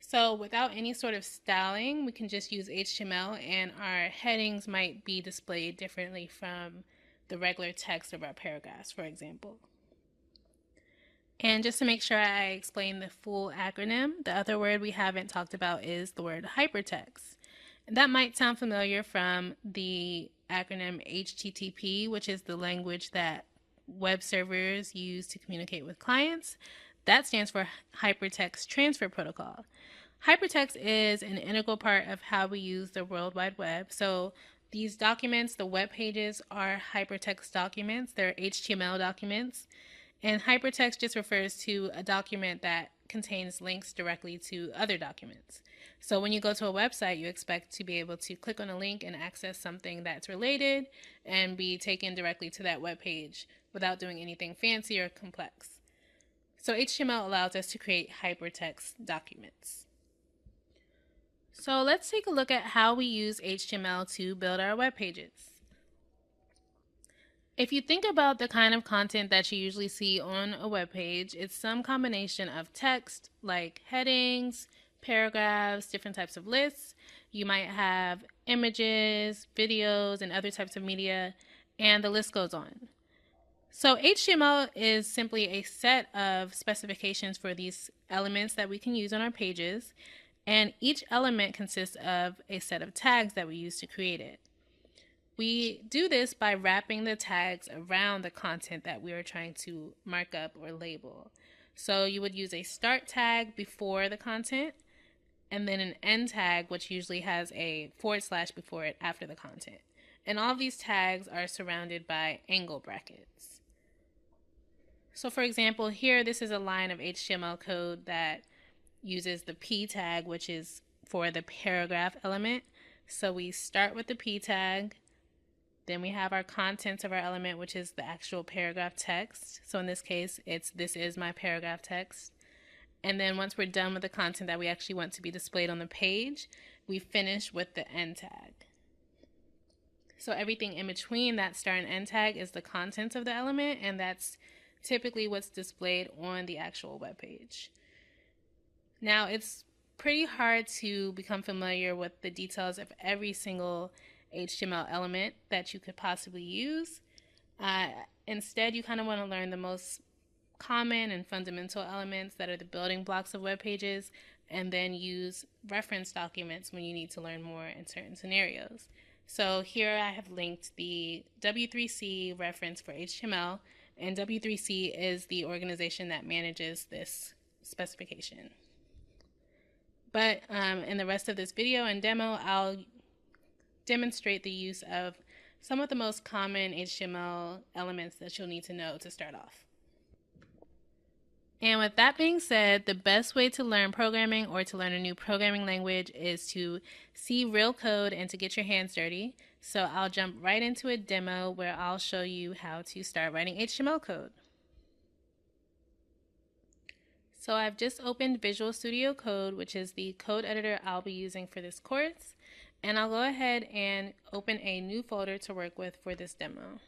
[SPEAKER 1] So without any sort of styling, we can just use HTML, and our headings might be displayed differently from the regular text of our paragraphs, for example. And just to make sure I explain the full acronym, the other word we haven't talked about is the word hypertext. That might sound familiar from the acronym HTTP, which is the language that web servers use to communicate with clients. That stands for Hypertext Transfer Protocol. Hypertext is an integral part of how we use the World Wide Web. So these documents, the web pages, are hypertext documents. They're HTML documents. And hypertext just refers to a document that contains links directly to other documents. So when you go to a website, you expect to be able to click on a link and access something that's related and be taken directly to that web page without doing anything fancy or complex. So HTML allows us to create hypertext documents. So let's take a look at how we use HTML to build our web pages. If you think about the kind of content that you usually see on a web page, it's some combination of text like headings, paragraphs, different types of lists. You might have images, videos, and other types of media, and the list goes on. So HTML is simply a set of specifications for these elements that we can use on our pages, and each element consists of a set of tags that we use to create it. We do this by wrapping the tags around the content that we are trying to mark up or label. So you would use a start tag before the content, and then an end tag, which usually has a / before it after the content. And all of these tags are surrounded by angle brackets. So for example, here this is a line of HTML code that uses the P tag, which is for the paragraph element. So we start with the P tag. Then we have our contents of our element, which is the actual paragraph text. So in this case, this is my paragraph text. And then once we're done with the content that we actually want to be displayed on the page, we finish with the end tag. So everything in between that start and end tag is the contents of the element, and that's typically what's displayed on the actual web page. Now, it's pretty hard to become familiar with the details of every single HTML element that you could possibly use. Instead, you kind of want to learn the most common and fundamental elements that are the building blocks of web pages, and then use reference documents when you need to learn more in certain scenarios. So here I have linked the W3C reference for HTML, and W3C is the organization that manages this specification. But in the rest of this video and demo, I'll demonstrate the use of some of the most common HTML elements that you'll need to know to start off. And with that being said, the best way to learn programming or to learn a new programming language is to see real code and to get your hands dirty. So I'll jump right into a demo where I'll show you how to start writing HTML code. So I've just opened Visual Studio Code, which is the code editor I'll be using for this course. And I'll go ahead and open a new folder to work with for this demo.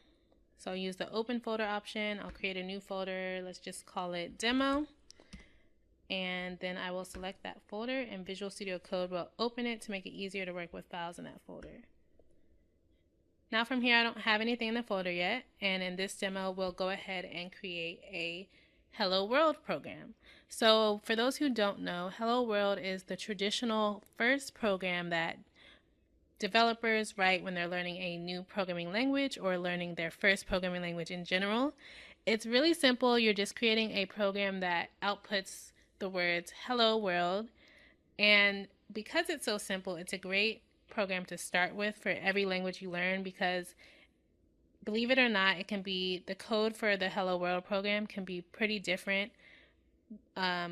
[SPEAKER 1] So I'll use the open folder option. I'll create a new folder. Let's just call it demo. And then I will select that folder, and Visual Studio Code will open it to make it easier to work with files in that folder. Now from here, I don't have anything in the folder yet. And in this demo, we'll go ahead and create a Hello World program. So for those who don't know, Hello World is the traditional first program that developers write when they're learning a new programming language or learning their first programming language in general. It's really simple. You're just creating a program that outputs the words hello world. And because it's so simple, it's a great program to start with for every language you learn, because believe it or not, it can be, the code for the hello world program can be pretty different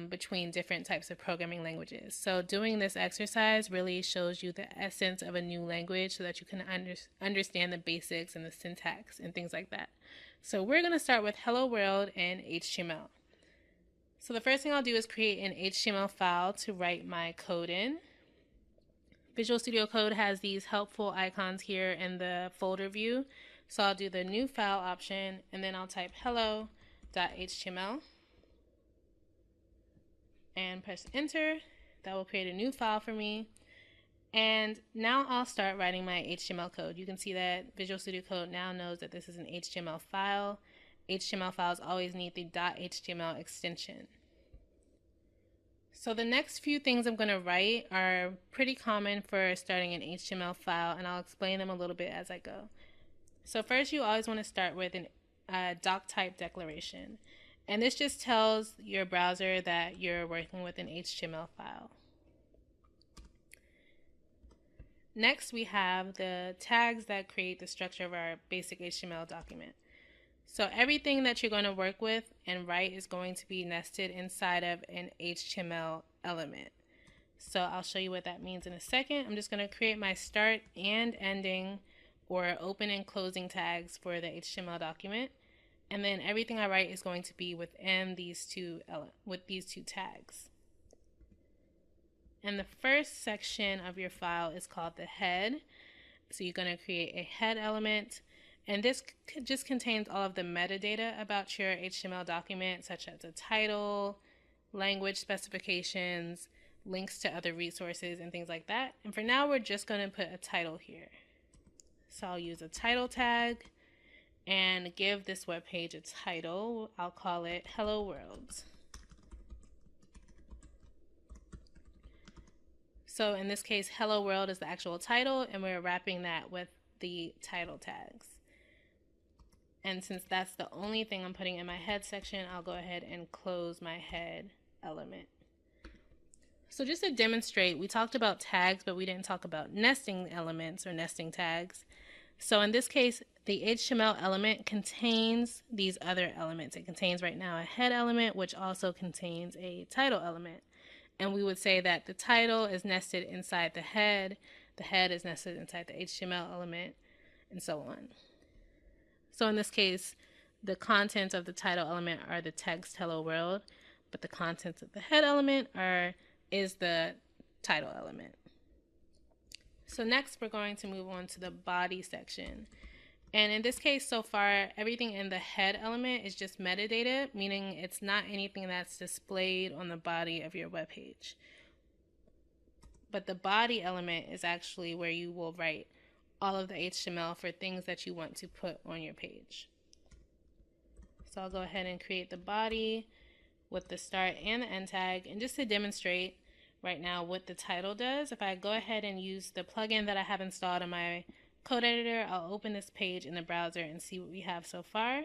[SPEAKER 1] between different types of programming languages. So doing this exercise really shows you the essence of a new language so that you can understand the basics and the syntax and things like that. So we're going to start with hello world and HTML. So the first thing I'll do is create an HTML file to write my code in. Visual Studio Code has these helpful icons here in the folder view. So I'll do the new file option, and then I'll type hello.html. and press enter. That will create a new file for me. And now I'll start writing my HTML code. You can see that Visual Studio Code now knows that this is an HTML file. HTML files always need the .html extension. So the next few things I'm going to write are pretty common for starting an HTML file, and I'll explain them a little bit as I go. So first, you always want to start with a doc type declaration. And this just tells your browser that you're working with an HTML file. Next, we have the tags that create the structure of our basic HTML document. So everything that you're going to work with and write is going to be nested inside of an HTML element. So I'll show you what that means in a second. I'm just going to create my start and ending or open and closing tags for the HTML document. And then everything I write is going to be within these two tags. And the first section of your file is called the head. So you're going to create a head element. And this just contains all of the metadata about your HTML document, such as a title, language specifications, links to other resources, and things like that. And for now, we're just going to put a title here. So I'll use a title tag and give this web page a title. I'll call it Hello World. So in this case, Hello World is the actual title, and we're wrapping that with the title tags. And since that's the only thing I'm putting in my head section, I'll go ahead and close my head element. So just to demonstrate, we talked about tags, but we didn't talk about nesting elements or nesting tags. So in this case, the HTML element contains these other elements. It contains right now a head element, which also contains a title element. And we would say that the title is nested inside the head is nested inside the HTML element, and so on. So in this case, the contents of the title element are the text Hello World, but the contents of the head element is the title element. So next, we're going to move on to the body section. And in this case, so far, everything in the head element is just metadata, meaning it's not anything that's displayed on the body of your web page. But the body element is actually where you will write all of the HTML for things that you want to put on your page. So I'll go ahead and create the body with the start and the end tag. And just to demonstrate right now what the title does, if I go ahead and use the plugin that I have installed on my code editor, I'll open this page in the browser and see what we have so far.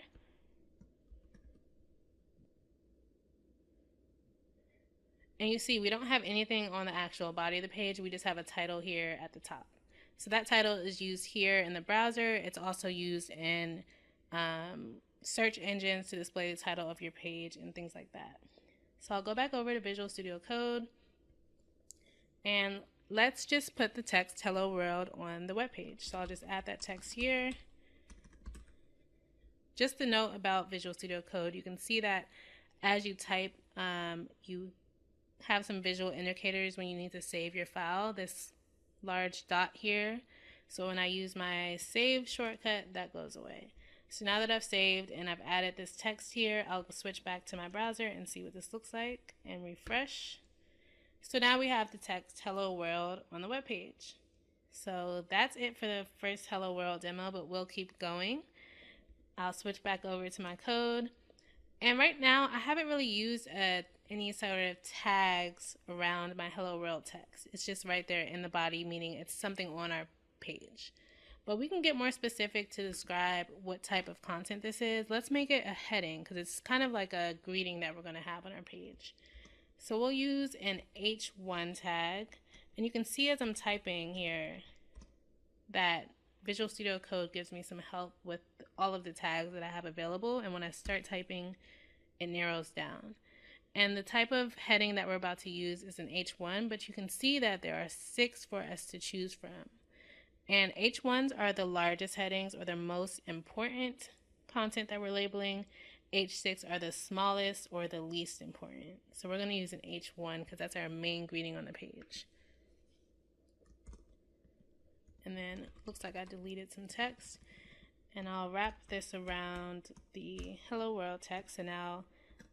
[SPEAKER 1] And you see we don't have anything on the actual body of the page, we just have a title here at the top. So that title is used here in the browser. It's also used in search engines to display the title of your page and things like that. So I'll go back over to Visual Studio Code and let's just put the text Hello World on the web page. So I'll just add that text here. Just a note about Visual Studio Code, you can see that as you type, you have some visual indicators when you need to save your file. This large dot here. So when I use my save shortcut, that goes away. So now that I've saved and I've added this text here, I'll switch back to my browser and see what this looks like and refresh. So now we have the text Hello World on the web page. So that's it for the first Hello World demo, but we'll keep going. I'll switch back over to my code. And right now I haven't really used any sort of tags around my Hello World text. It's just right there in the body, meaning it's something on our page. But we can get more specific to describe what type of content this is. Let's make it a heading because it's kind of like a greeting that we're going to have on our page. So we'll use an H1 tag. And you can see as I'm typing here that Visual Studio Code gives me some help with all of the tags that I have available. And when I start typing, it narrows down. And the type of heading that we're about to use is an H1, but you can see that there are 6 for us to choose from. And H1s are the largest headings or the most important content that we're labeling. H6 are the smallest or the least important. So we're going to use an H1 because that's our main greeting on the page. And then it looks like I deleted some text. And I'll wrap this around the Hello World text. And now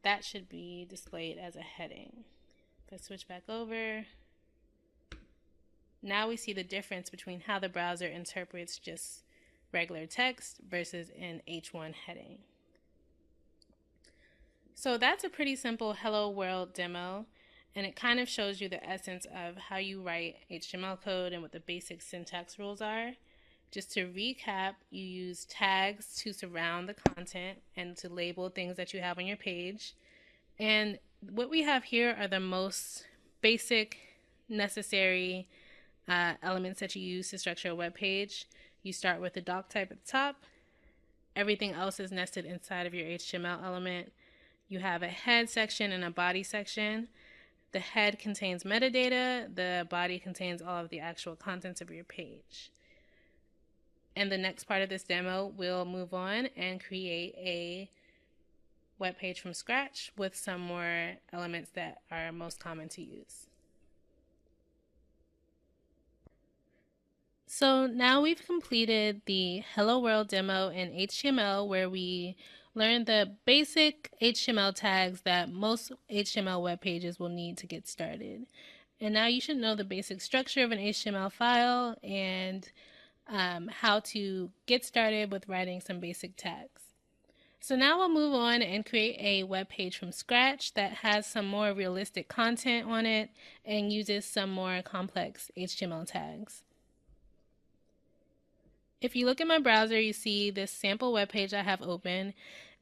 [SPEAKER 1] that should be displayed as a heading. If I switch back over, now we see the difference between how the browser interprets just regular text versus an H1 heading. So that's a pretty simple Hello World demo. And it kind of shows you the essence of how you write HTML code and what the basic syntax rules are. Just to recap, you use tags to surround the content and to label things that you have on your page. And what we have here are the most basic, necessary elements that you use to structure a web page. You start with the doc type at the top. Everything else is nested inside of your HTML element. You have a head section and a body section. The head contains metadata. The body contains all of the actual contents of your page. And the next part of this demo, we'll move on and create a web page from scratch with some more elements that are most common to use. So now we've completed the Hello World demo in HTML, where we learned the basic HTML tags that most HTML web pages will need to get started. And now you should know the basic structure of an HTML file and how to get started with writing some basic tags. So now we'll move on and create a web page from scratch that has some more realistic content on it and uses some more complex HTML tags. If you look at my browser, you see this sample web page I have open.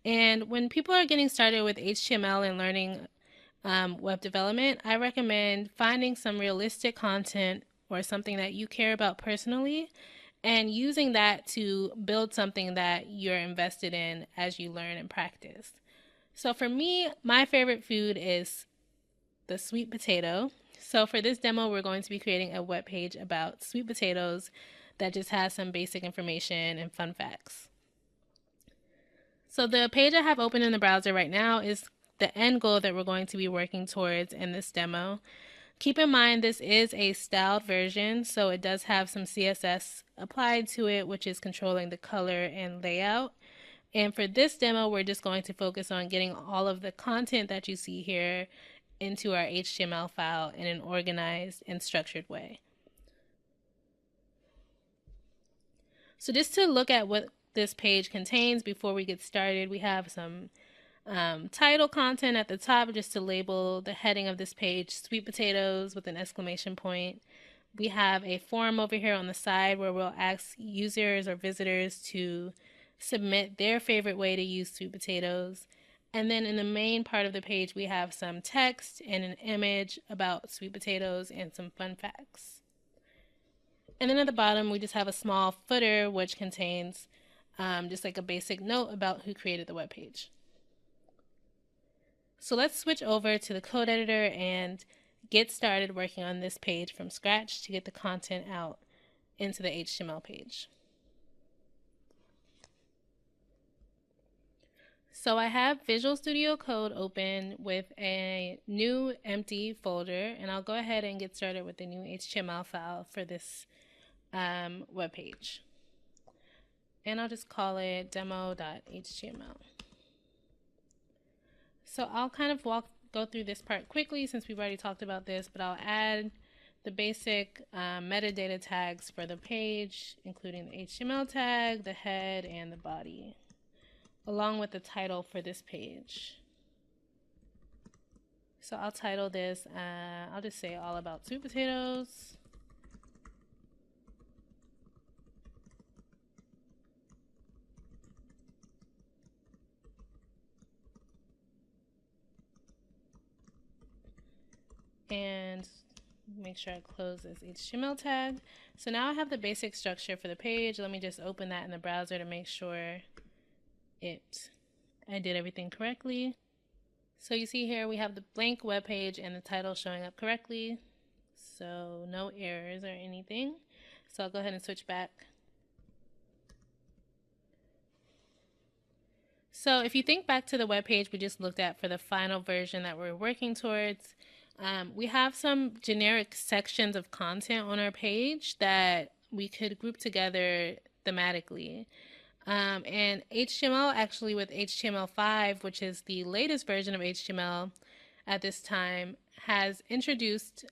[SPEAKER 1] And when people are getting started with HTML and learning web development, I recommend finding some realistic content or something that you care about personally and using that to build something that you're invested in as you learn and practice. So for me, my favorite food is the sweet potato. So for this demo, we're going to be creating a web page about sweet potatoes that just has some basic information and fun facts. So the page I have open in the browser right now is the end goal that we're going to be working towards in this demo. Keep in mind this is a styled version, so it does have some CSS applied to it, which is controlling the color and layout. And for this demo, we're just going to focus on getting all of the content that you see here into our HTML file in an organized and structured way. So just to look at what this page contains before we get started, we have some title content at the top just to label the heading of this page, sweet potatoes with an exclamation point. We have a form over here on the side where we'll ask users or visitors to submit their favorite way to use sweet potatoes. And then in the main part of the page, we have some text and an image about sweet potatoes and some fun facts. And then at the bottom, we just have a small footer which contains just like a basic note about who created the web page. So let's switch over to the code editor and get started working on this page from scratch to get the content out into the HTML page. So I have Visual Studio Code open with a new empty folder, and I'll go ahead and get started with the new HTML file for this web page. And I'll just call it demo.html. So I'll kind of go through this part quickly since we've already talked about this, but I'll add the basic metadata tags for the page, including the HTML tag, the head, and the body, along with the title for this page. So I'll title this, I'll just say all about sweet potatoes. And make sure I close this HTML tag. So now I have the basic structure for the page. Let me just open that in the browser to make sure I did everything correctly. So you see here we have the blank web page and the title showing up correctly. So no errors or anything. So I'll go ahead and switch back. So if you think back to the web page we just looked at for the final version that we're working towards, we have some generic sections of content on our page that we could group together thematically. And HTML actually with HTML5, which is the latest version of HTML at this time, has introduced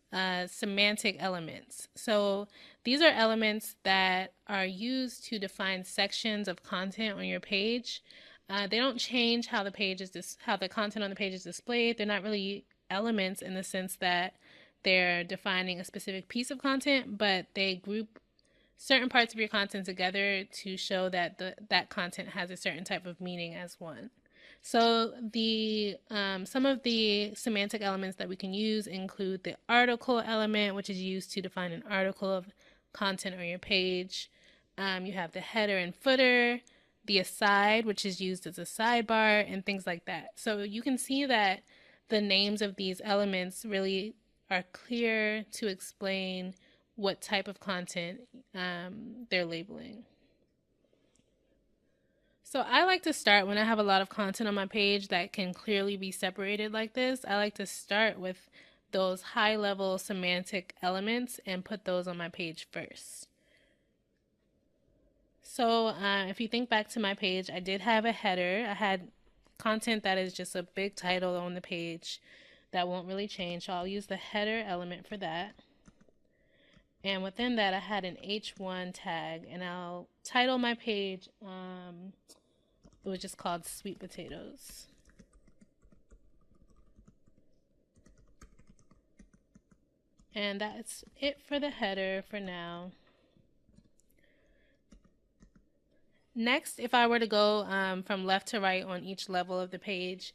[SPEAKER 1] semantic elements. So these are elements that are used to define sections of content on your page. They don't change how the content on the page is displayed. They're not really elements in the sense that they're defining a specific piece of content, but they group certain parts of your content together to show that that content has a certain type of meaning as one. So the some of the semantic elements that we can use include the article element, which is used to define an article of content on your page. You have the header and footer, the aside, which is used as a sidebar, and things like that. So you can see that the names of these elements really are clear to explain what type of content they're labeling. So I like to start when I have a lot of content on my page that can clearly be separated like this. I like to start with those high-level semantic elements and put those on my page first. So if you think back to my page, I did have a header. I had content that is just a big title on the page that won't really change. So I'll use the header element for that. And within that, I had an H1 tag, and I'll title my page, it was just called Sweet Potatoes. And that's it for the header for now. Next, if I were to go from left to right on each level of the page,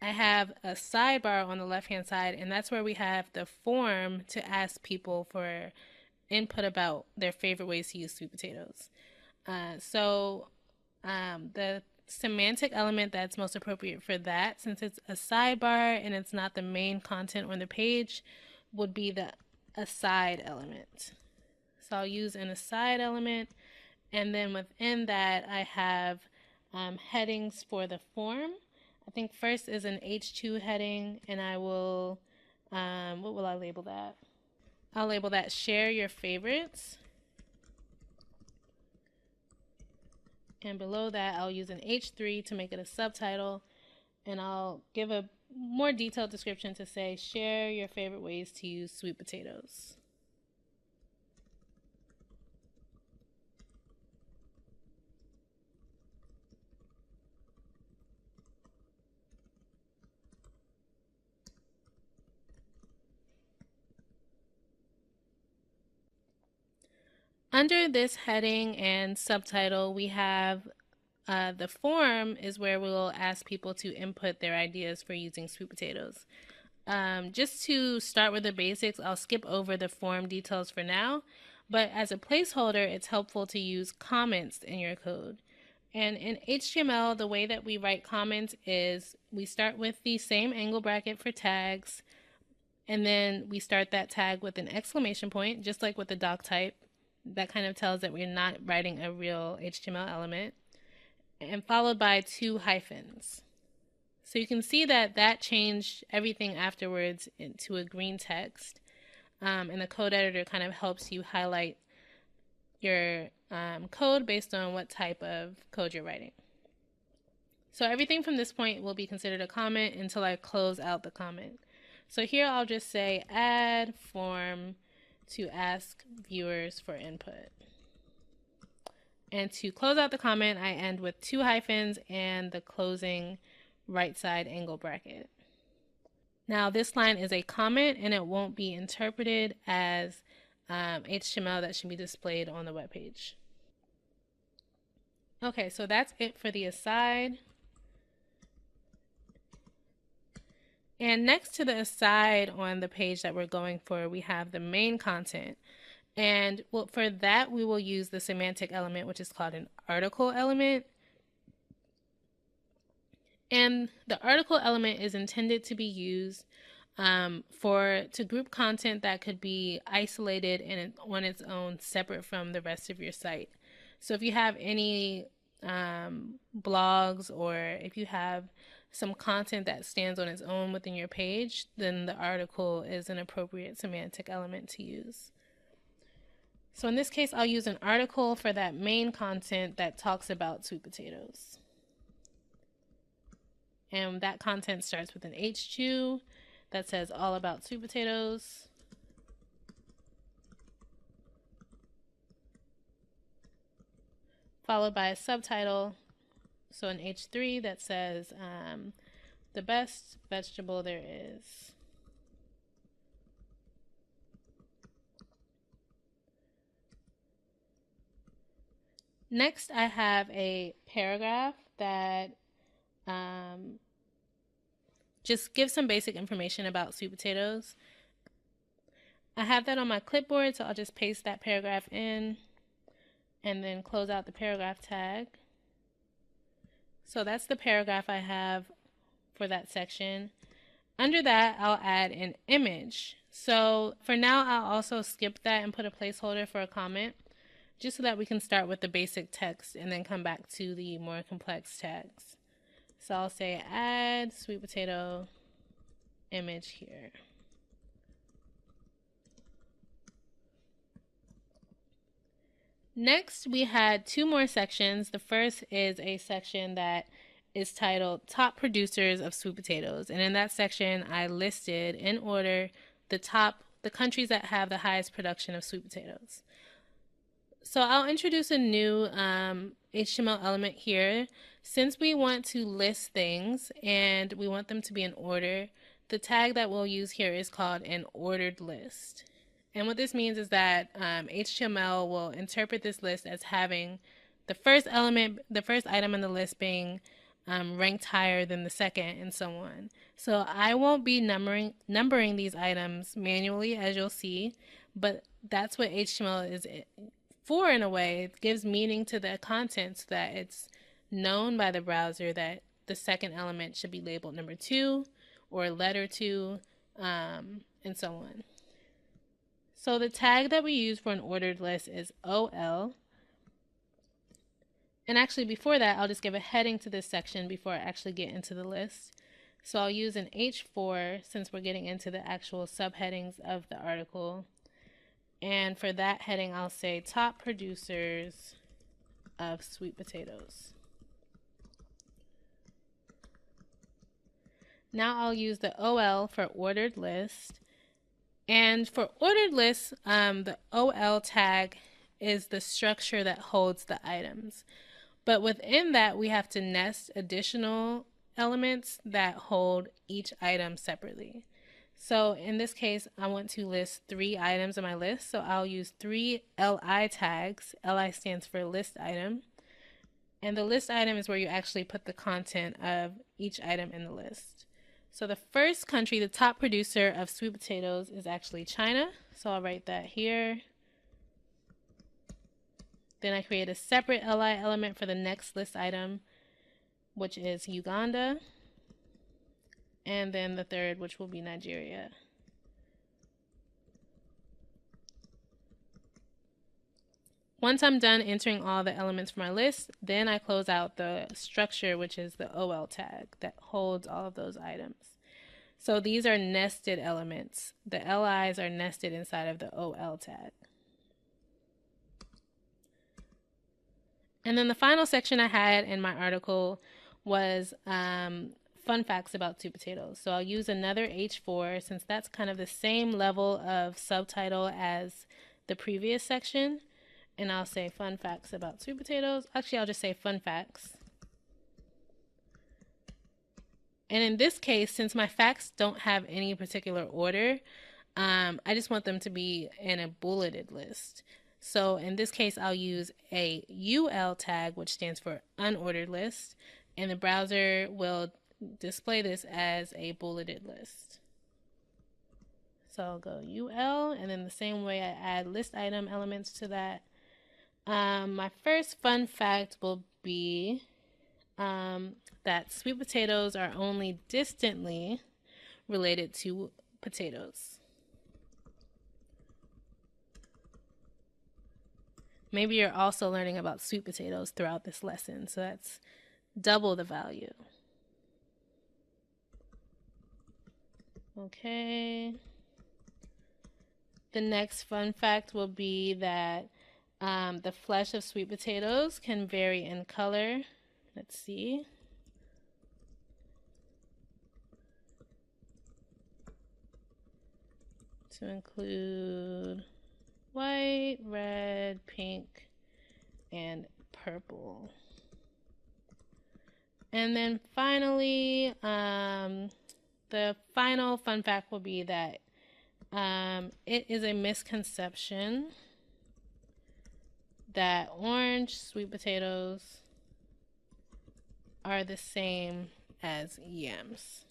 [SPEAKER 1] I have a sidebar on the left-hand side, and that's where we have the form to ask people for input about their favorite ways to use sweet potatoes. The semantic element that's most appropriate for that, since it's a sidebar and it's not the main content on the page, would be the aside element. So I'll use an aside element, and then within that I have headings for the form. I think first is an H2 heading, and I will, what will I label that? I'll label that Share Your Favorites. And below that, I'll use an H3 to make it a subtitle, and I'll give a more detailed description to say, share your favorite ways to use sweet potatoes. Under this heading and subtitle, we have the form is where we will ask people to input their ideas for using sweet potatoes. Just to start with the basics, I'll skip over the form details for now, but as a placeholder, it's helpful to use comments in your code. And in HTML, the way that we write comments is we start with the same angle bracket for tags, and then we start that tag with an exclamation point, just like with the doc type. That kind of tells that we're not writing a real HTML element, and followed by 2 hyphens. So you can see that that changed everything afterwards into a green text, and the code editor kind of helps you highlight your code based on what type of code you're writing. So everything from this point will be considered a comment until I close out the comment. So here I'll just say add form to ask viewers for input. And to close out the comment, I end with 2 hyphens and the closing right side angle bracket. Now this line is a comment, and it won't be interpreted as HTML that should be displayed on the web page. Okay, so that's it for the aside. And next to the aside on the page that we're going for, we have the main content. And for that, we will use the semantic element, which is called an article element. And the article element is intended to be used to group content that could be isolated and on its own, separate from the rest of your site. So if you have any blogs, or if you have some content that stands on its own within your page, then the article is an appropriate semantic element to use. So in this case, I'll use an article for that main content that talks about sweet potatoes. And that content starts with an H2 that says all about sweet potatoes. Followed by a subtitle, so an H3 that says the best vegetable there is. Next, I have a paragraph that just gives some basic information about sweet potatoes. I have that on my clipboard, so I'll just paste that paragraph in and then close out the paragraph tag. So that's the paragraph I have for that section. Under that, I'll add an image. So for now, I'll also skip that and put a placeholder for a comment, just so that we can start with the basic text and then come back to the more complex tags. So I'll say add sweet potato image here. Next, we had two more sections. The first is a section that is titled Top Producers of Sweet Potatoes. And in that section, I listed in order the countries that have the highest production of sweet potatoes. So I'll introduce a new HTML element here. Since we want to list things and we want them to be in order, the tag that we'll use here is called an ordered list. And what this means is that HTML will interpret this list as having the first item in the list being ranked higher than the second, and so on. So I won't be numbering these items manually, as you'll see, but that's what HTML is for in a way. It gives meaning to the content so that it's known by the browser that the second element should be labeled number 2 or letter 2, and so on. So the tag that we use for an ordered list is OL. And actually before that, I'll just give a heading to this section before I actually get into the list. So I'll use an H4 since we're getting into the actual subheadings of the article. And for that heading, I'll say top producers of sweet potatoes. Now I'll use the OL for ordered list. And for ordered lists, the OL tag is the structure that holds the items. But within that, we have to nest additional elements that hold each item separately. So in this case, I want to list 3 items on my list. So I'll use 3 LI tags. LI stands for list item. And the list item is where you actually put the content of each item in the list. So the first country, the top producer of sweet potatoes, is actually China. So I'll write that here. Then I create a separate LI element for the next list item, which is Uganda. And then the third, which will be Nigeria. Once I'm done entering all the elements for my list, then I close out the structure, which is the OL tag that holds all of those items. So these are nested elements. The LIs are nested inside of the OL tag. And then the final section I had in my article was fun facts about sweet potatoes. So I'll use another H4 since that's kind of the same level of subtitle as the previous section. And I'll say fun facts about sweet potatoes. Actually, I'll just say fun facts. And in this case, since my facts don't have any particular order, I just want them to be in a bulleted list. So in this case, I'll use a UL tag, which stands for unordered list, and the browser will display this as a bulleted list. So I'll go UL, and then the same way I add list item elements to that. My first fun fact will be that sweet potatoes are only distantly related to potatoes. Maybe you're also learning about sweet potatoes throughout this lesson, so that's double the value. Okay. The next fun fact will be that the flesh of sweet potatoes can vary in color. Let's see. To include white, red, pink, and purple. And then finally, the final fun fact will be that it is a misconception that orange sweet potatoes are the same as yams.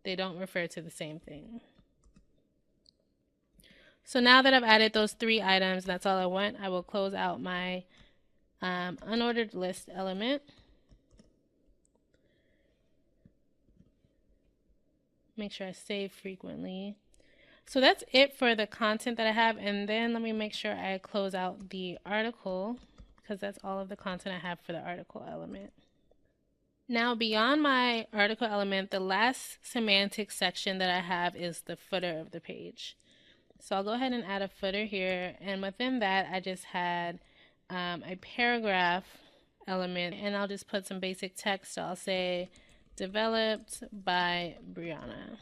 [SPEAKER 1] They don't refer to the same thing. So now that I've added those 3 items, that's all I want, I will close out my unordered list element. Make sure I save frequently. So that's it for the content that I have, and then let me make sure I close out the article, because that's all of the content I have for the article element. Now, beyond my article element, the last semantic section that I have is the footer of the page. So I'll go ahead and add a footer here, and within that I just had a paragraph element, and I'll just put some basic text. I'll say developed by Bre'Ana,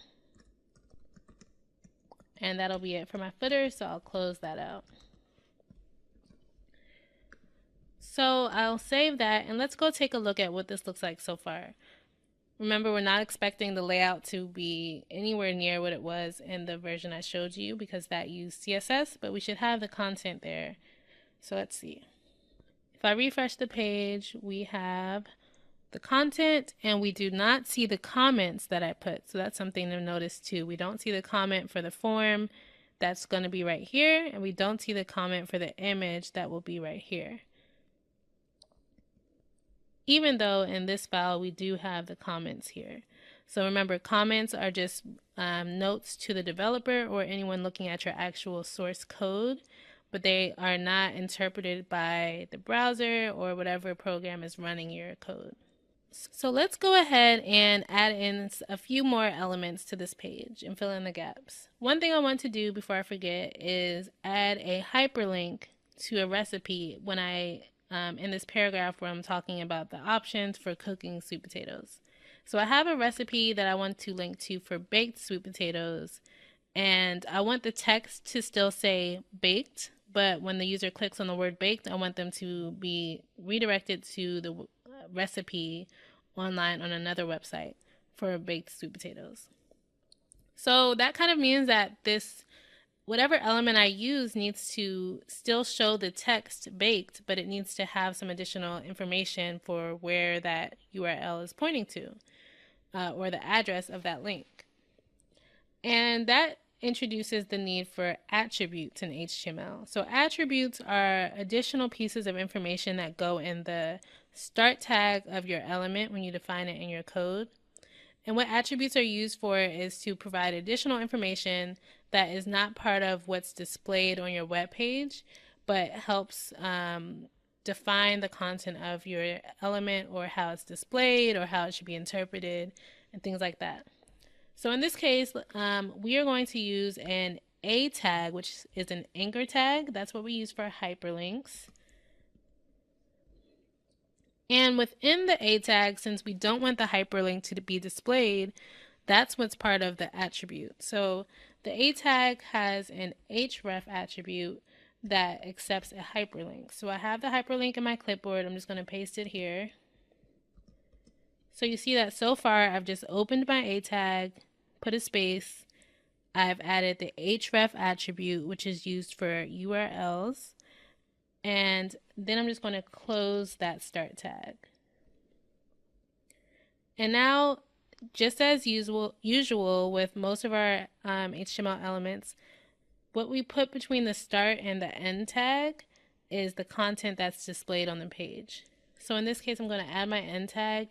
[SPEAKER 1] and that'll be it for my footer, so I'll close that out. So I'll save that, and let's go take a look at what this looks like so far. Remember, we're not expecting the layout to be anywhere near what it was in the version I showed you, because that used CSS, but we should have the content there. So let's see. If I refresh the page, we have the content, and we do not see the comments that I put. So that's something to notice too. We don't see the comment for the form. That's going to be right here, and we don't see the comment for the image. That will be right here. Even though in this file we do have the comments here. So remember, comments are just notes to the developer or anyone looking at your actual source code, but they are not interpreted by the browser or whatever program is running your code. So let's go ahead and add in a few more elements to this page and fill in the gaps. One thing I want to do before I forget is add a hyperlink to a recipe when I in this paragraph where I'm talking about the options for cooking sweet potatoes. So I have a recipe that I want to link to for baked sweet potatoes, and I want the text to still say baked, but when the user clicks on the word baked, I want them to be redirected to the recipe online on another website for baked sweet potatoes. So that kind of means that whatever element I use needs to still show the text baked, but it needs to have some additional information for where that URL is pointing to, or the address of that link. And that introduces the need for attributes in HTML. So attributes are additional pieces of information that go in the start tag of your element when you define it in your code. And what attributes are used for is to provide additional information that is not part of what's displayed on your web page, but helps define the content of your element, or how it's displayed, or how it should be interpreted, and things like that. So in this case, we are going to use an A tag, which is an anchor tag. That's what we use for hyperlinks. And within the A tag, since we don't want the hyperlink to be displayed, that's what's part of the attribute. So the A tag has an href attribute that accepts a hyperlink. So I have the hyperlink in my clipboard. I'm just going to paste it here. So you see that so far I've just opened my A tag, put a space. I've added the href attribute, which is used for URLs. And then I'm just going to close that start tag. And now, just as usual with most of our HTML elements, what we put between the start and the end tag is the content that's displayed on the page. So in this case, I'm going to add my end tag,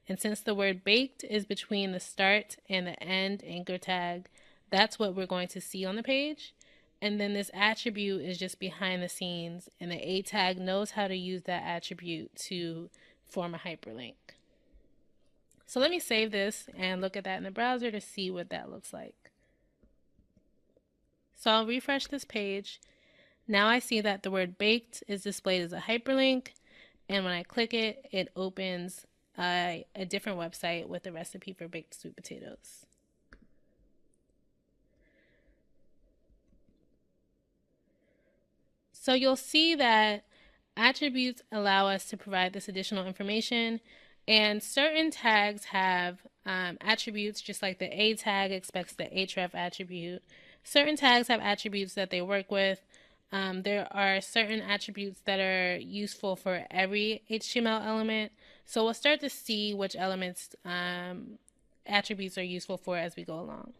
[SPEAKER 1] and since the word baked is between the start and the end anchor tag, that's what we're going to see on the page. And then this attribute is just behind the scenes, and the A tag knows how to use that attribute to form a hyperlink. So let me save this and look at that in the browser to see what that looks like. So I'll refresh this page. Now I see that the word baked is displayed as a hyperlink, and when I click it, it opens a different website with a recipe for baked sweet potatoes. So you'll see that attributes allow us to provide this additional information, and certain tags have attributes, just like the A tag expects the href attribute. Certain tags have attributes that they work with, there are certain attributes that are useful for every HTML element. So we'll start to see which elements attributes are useful for as we go along.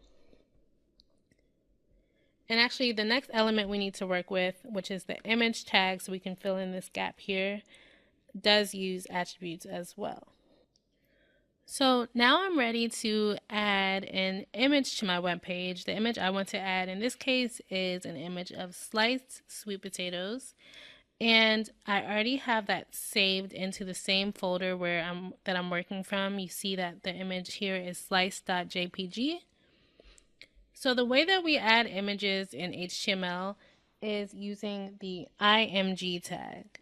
[SPEAKER 1] And actually the next element we need to work with, which is the image tag, so we can fill in this gap here, does use attributes as well. So now I'm ready to add an image to my web page. The image I want to add in this case is an image of sliced sweet potatoes. And I already have that saved into the same folder that I'm working from. You see that the image here is slice.jpg. So the way that we add images in HTML is using the img tag.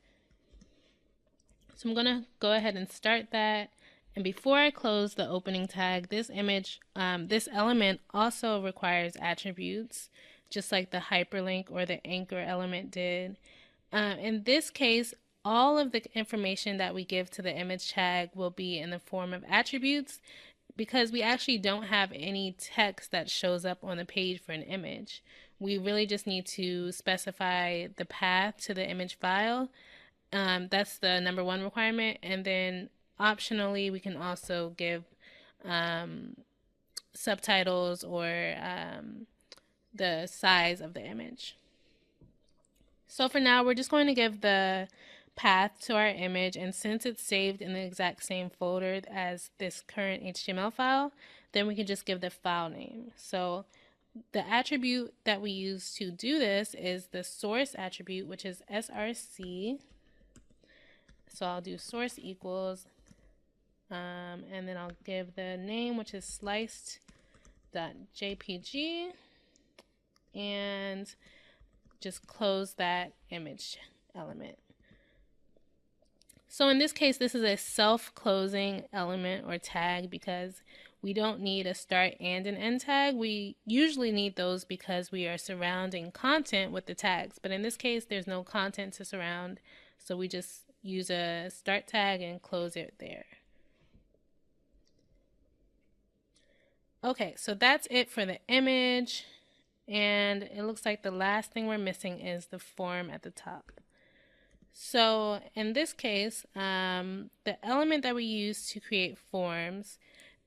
[SPEAKER 1] So I'm going to go ahead and start that. And before I close the opening tag, this element also requires attributes, just like the hyperlink or the anchor element did. In this case, all of the information that we give to the image tag will be in the form of attributes, because we actually don't have any text that shows up on the page for an image. We really just need to specify the path to the image file. That's the number one requirement. And then optionally, we can also give subtitles or the size of the image. So for now, we're just going to give the path to our image, and since it's saved in the exact same folder as this current HTML file, then we can just give the file name. So the attribute that we use to do this is the source attribute, which is src. So I'll do source equals, and then I'll give the name, which is sliced.jpg, and just close that image element. So in this case, this is a self-closing element or tag because we don't need a start and an end tag. We usually need those because we are surrounding content with the tags. But in this case, there's no content to surround. So we just use a start tag and close it there. Okay, so that's it for the image. And it looks like the last thing we're missing is the form at the top. So in this case, the element that we use to create forms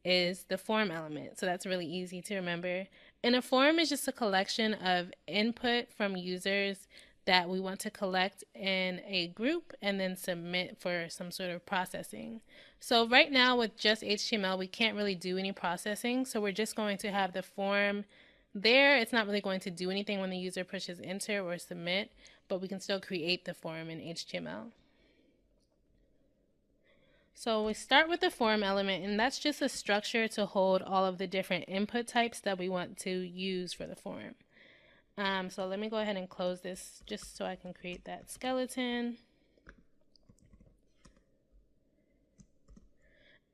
[SPEAKER 1] is the form element. So that's really easy to remember. And a form is just a collection of input from users that we want to collect in a group and then submit for some sort of processing. So right now with just HTML, we can't really do any processing. So we're just going to have the form there. It's not really going to do anything when the user pushes enter or submit, but we can still create the form in HTML. So we start with the form element, and that's just a structure to hold all of the different input types that we want to use for the form. So let me go ahead and close this just so I can create that skeleton.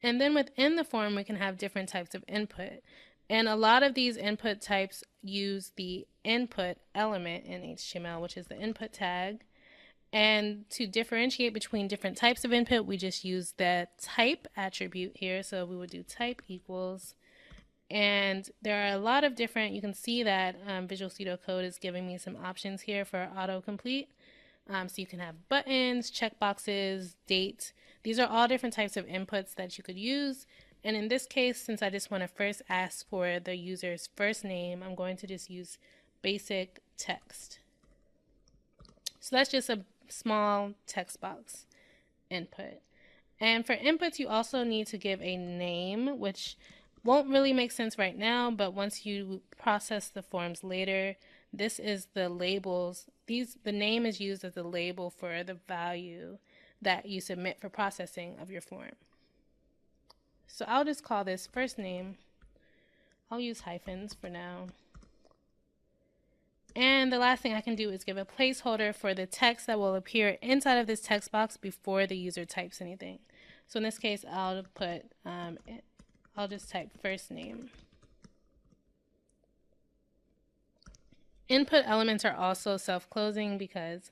[SPEAKER 1] And then within the form, we can have different types of input. And a lot of these input types use the input element in HTML, which is the input tag. And to differentiate between different types of input, we just use the type attribute here. So we would do type equals. And there are a lot of different, you can see that Visual Studio Code is giving me some options here for autocomplete. So you can have buttons, checkboxes, date. These are all different types of inputs that you could use. And in this case, since I just want to first ask for the user's first name, I'm going to just use basic text. So that's just a small text box input. And for inputs, you also need to give a name, which won't really make sense right now, but once you process the forms later, this is the labels. The name is used as a label for the value that you submit for processing of your form. So I'll just call this first name. I'll use hyphens for now. And the last thing I can do is give a placeholder for the text that will appear inside of this text box before the user types anything. So in this case, I'll just type first name. Input elements are also self-closing because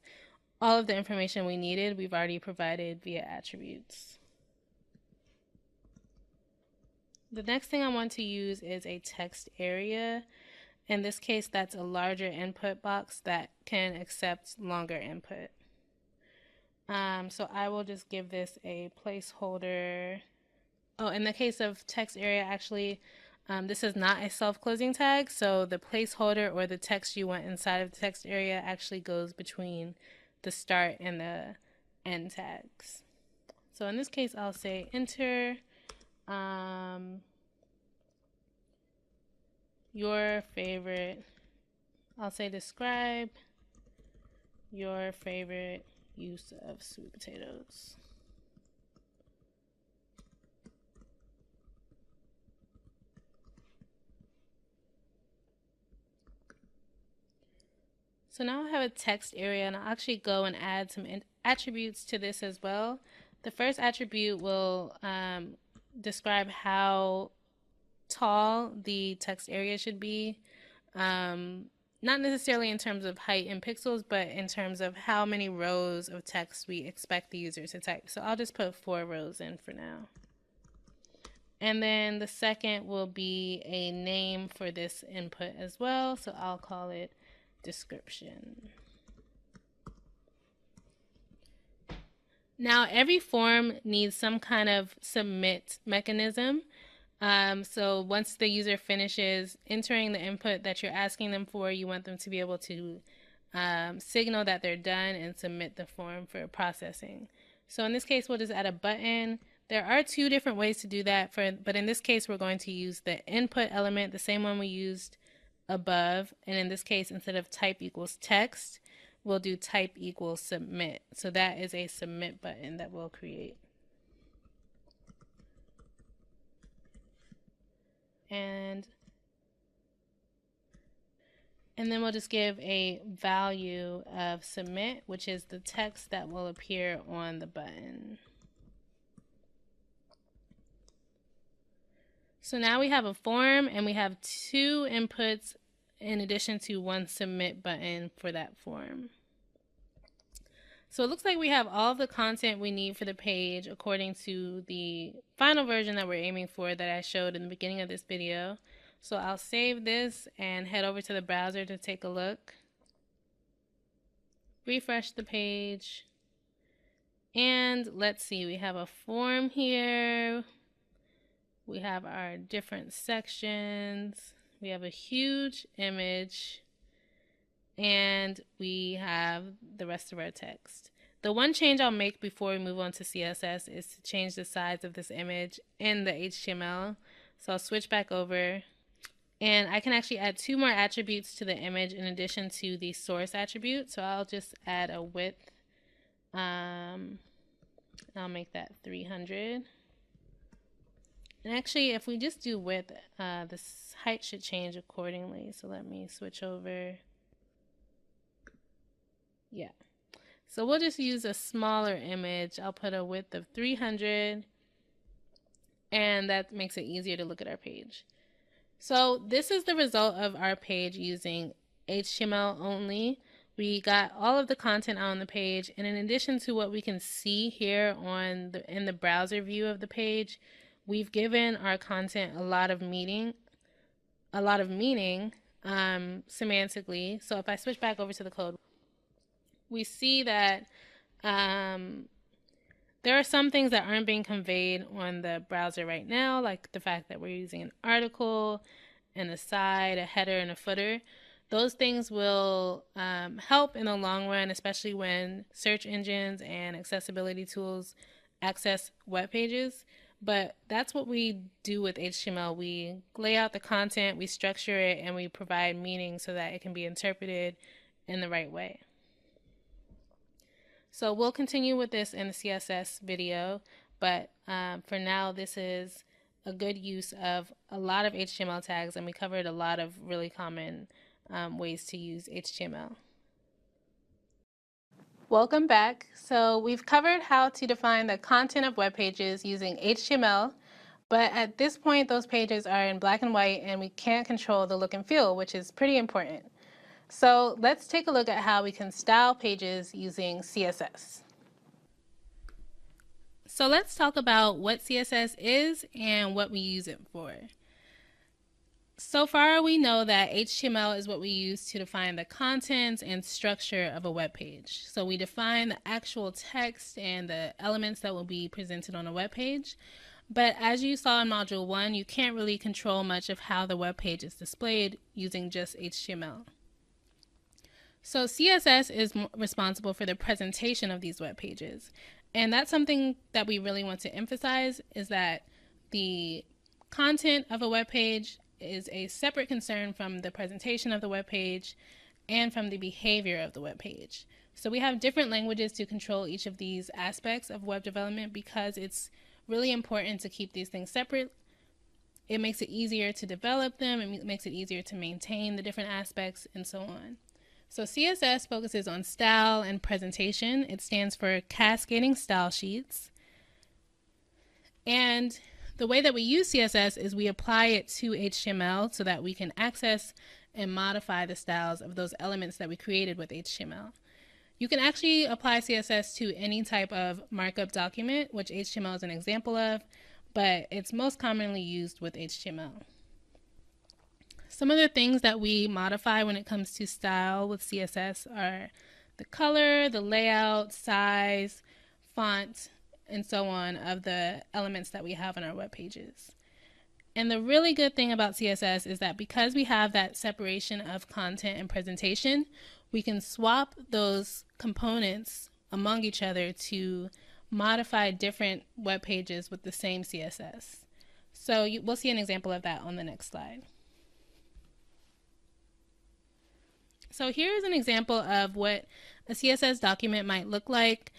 [SPEAKER 1] all of the information we needed, we've already provided via attributes. The next thing I want to use is a text area. In this case, that's a larger input box that can accept longer input. So I will just give this a placeholder. Oh, in the case of text area, actually, this is not a self-closing tag, so the placeholder or the text you want inside of the text area actually goes between the start and the end tags. So in this case, I'll say enter your favorite, I'll say describe your favorite use of sweet potatoes. So now I have a text area, and I'll actually go and add some attributes to this as well. The first attribute will describe how tall the text area should be. Not necessarily in terms of height in pixels, but in terms of how many rows of text we expect the user to type. So I'll just put 4 rows in for now. And then the second will be a name for this input as well. So I'll call it description. Now every form needs some kind of submit mechanism. So once the user finishes entering the input that you're asking them for, you want them to be able to signal that they're done and submit the form for processing. So in this case, we'll just add a button. There are 2 different ways to do that, but in this case, we're going to use the input element, the same one we used above. And in this case, instead of type equals text, we'll do type equals submit. So that is a submit button that we'll create. And then we'll just give a value of submit, which is the text that will appear on the button. So now we have a form and we have 2 inputs in addition to 1 submit button for that form. So it looks like we have all the content we need for the page according to the final version that we're aiming for that I showed in the beginning of this video. So I'll save this and head over to the browser to take a look. Refresh the page. And let's see, we have a form here. We have our different sections. We have a huge image. And we have the rest of our text. The one change I'll make before we move on to CSS is to change the size of this image in the HTML. So I'll switch back over. And I can actually add 2 more attributes to the image in addition to the source attribute. So I'll just add a width. I'll make that 300. And actually, if we just do width, this height should change accordingly. So let me switch over. Yeah. So we'll just use a smaller image. I'll put a width of 300. And that makes it easier to look at our page. So this is the result of our page using HTML only. We got all of the content on the page, and in addition to what we can see here in the browser view of the page, we've given our content a lot of meaning semantically. So if I switch back over to the code, we see that there are some things that aren't being conveyed on the browser right now, like the fact that we're using an article, an aside, a header, and a footer. Those things will help in the long run, especially when search engines and accessibility tools access web pages. But that's what we do with HTML. We lay out the content, we structure it, and we provide meaning so that it can be interpreted in the right way. So we'll continue with this in the CSS video, but for now, this is a good use of a lot of HTML tags, and we covered a lot of really common ways to use HTML. Welcome back. So we've covered how to define the content of web pages using HTML, but at this point, those pages are in black and white, and we can't control the look and feel, which is pretty important. So let's take a look at how we can style pages using CSS. So let's talk about what CSS is and what we use it for. So far, we know that HTML is what we use to define the contents and structure of a web page. So we define the actual text and the elements that will be presented on a web page. But as you saw in Module 1, you can't really control much of how the web page is displayed using just HTML. So CSS is responsible for the presentation of these web pages. And that's something that we really want to emphasize, is that the content of a web page is a separate concern from the presentation of the web page and from the behavior of the web page. So we have different languages to control each of these aspects of web development because it's really important to keep these things separate. It makes it easier to develop them, it makes it easier to maintain the different aspects, and so on. So CSS focuses on style and presentation. It stands for cascading style sheets. And the way that we use CSS is we apply it to HTML so that we can access and modify the styles of those elements that we created with HTML. You can actually apply CSS to any type of markup document, which HTML is an example of, but it's most commonly used with HTML. Some of the things that we modify when it comes to style with CSS are the color, the layout, size, font, and so on of the elements that we have on our web pages. And the really good thing about CSS is that because we have that separation of content and presentation, we can swap those components among each other to modify different web pages with the same CSS. So we'll see an example of that on the next slide. So here's an example of what a CSS document might look like.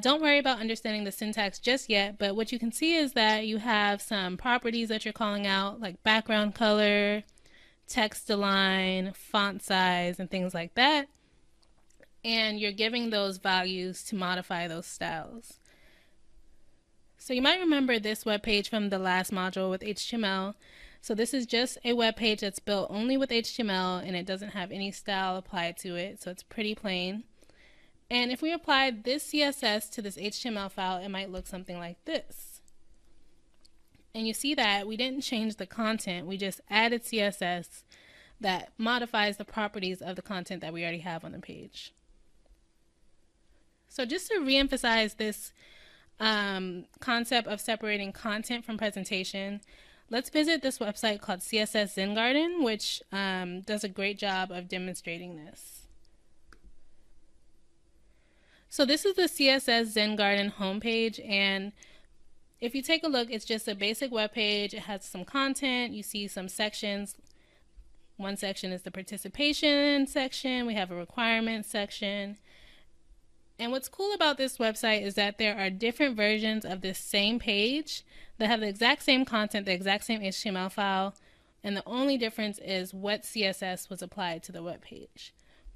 [SPEAKER 1] Don't worry about understanding the syntax just yet, but what you can see is that you have some properties that you're calling out, like background color, text align, font size, and things like that. And you're giving those values to modify those styles. So you might remember this web page from the last module with HTML. So this is just a web page that's built only with HTML, and it doesn't have any style applied to it, so it's pretty plain. And if we applied this CSS to this HTML file, it might look something like this. And you see that we didn't change the content, we just added CSS that modifies the properties of the content that we already have on the page. So just to reemphasize this concept of separating content from presentation, let's visit this website called CSS Zen Garden, which does a great job of demonstrating this. So this is the CSS Zen Garden homepage, and if you take a look, it's just a basic web page. It has some content. You see some sections. One section is the participation section. We have a requirements section. And what's cool about this website is that there are different versions of this same page that have the exact same content, the exact same HTML file, and the only difference is what CSS was applied to the web page.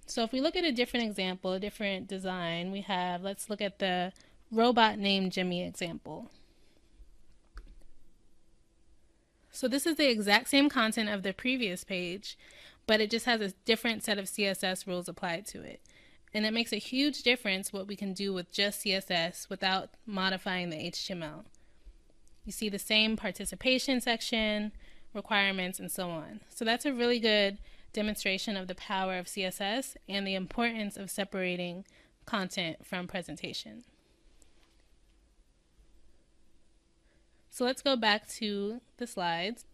[SPEAKER 1] So if we look at a different example, a different design, we have, let's look at the robot named Jimmy example. So this is the exact same content of the previous page, but it just has a different set of CSS rules applied to it. And it makes a huge difference what we can do with just CSS without modifying the HTML. You see the same participation section, requirements, and so on. So that's a really good demonstration of the power of CSS and the importance of separating content from presentation. So let's go back to the slides.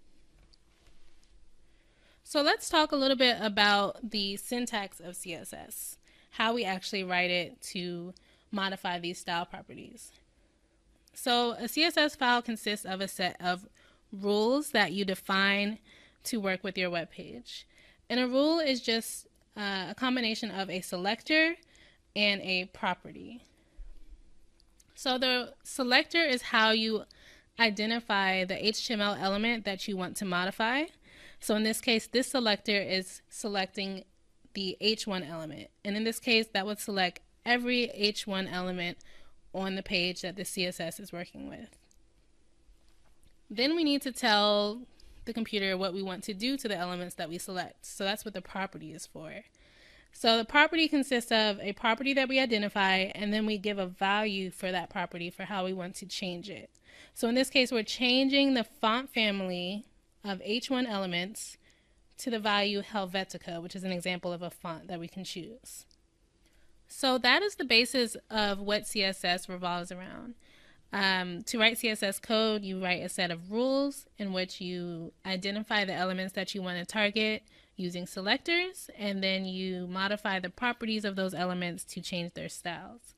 [SPEAKER 1] So let's talk a little bit about the syntax of CSS, how we actually write it to modify these style properties. So a CSS file consists of a set of rules that you define to work with your web page. And a rule is just a combination of a selector and a property. So the selector is how you identify the HTML element that you want to modify. So in this case, this selector is selecting the H1 element. And in this case, that would select every H1 element on the page that the CSS is working with. Then we need to tell the computer what we want to do to the elements that we select. So that's what the property is for. So the property consists of a property that we identify, and then we give a value for that property for how we want to change it. So in this case, we're changing the font family of H1 elements to the value Helvetica, which is an example of a font that we can choose. So that is the basis of what CSS revolves around. To write CSS code, you write a set of rules in which you identify the elements that you want to target using selectors, and then you modify the properties of those elements to change their styles.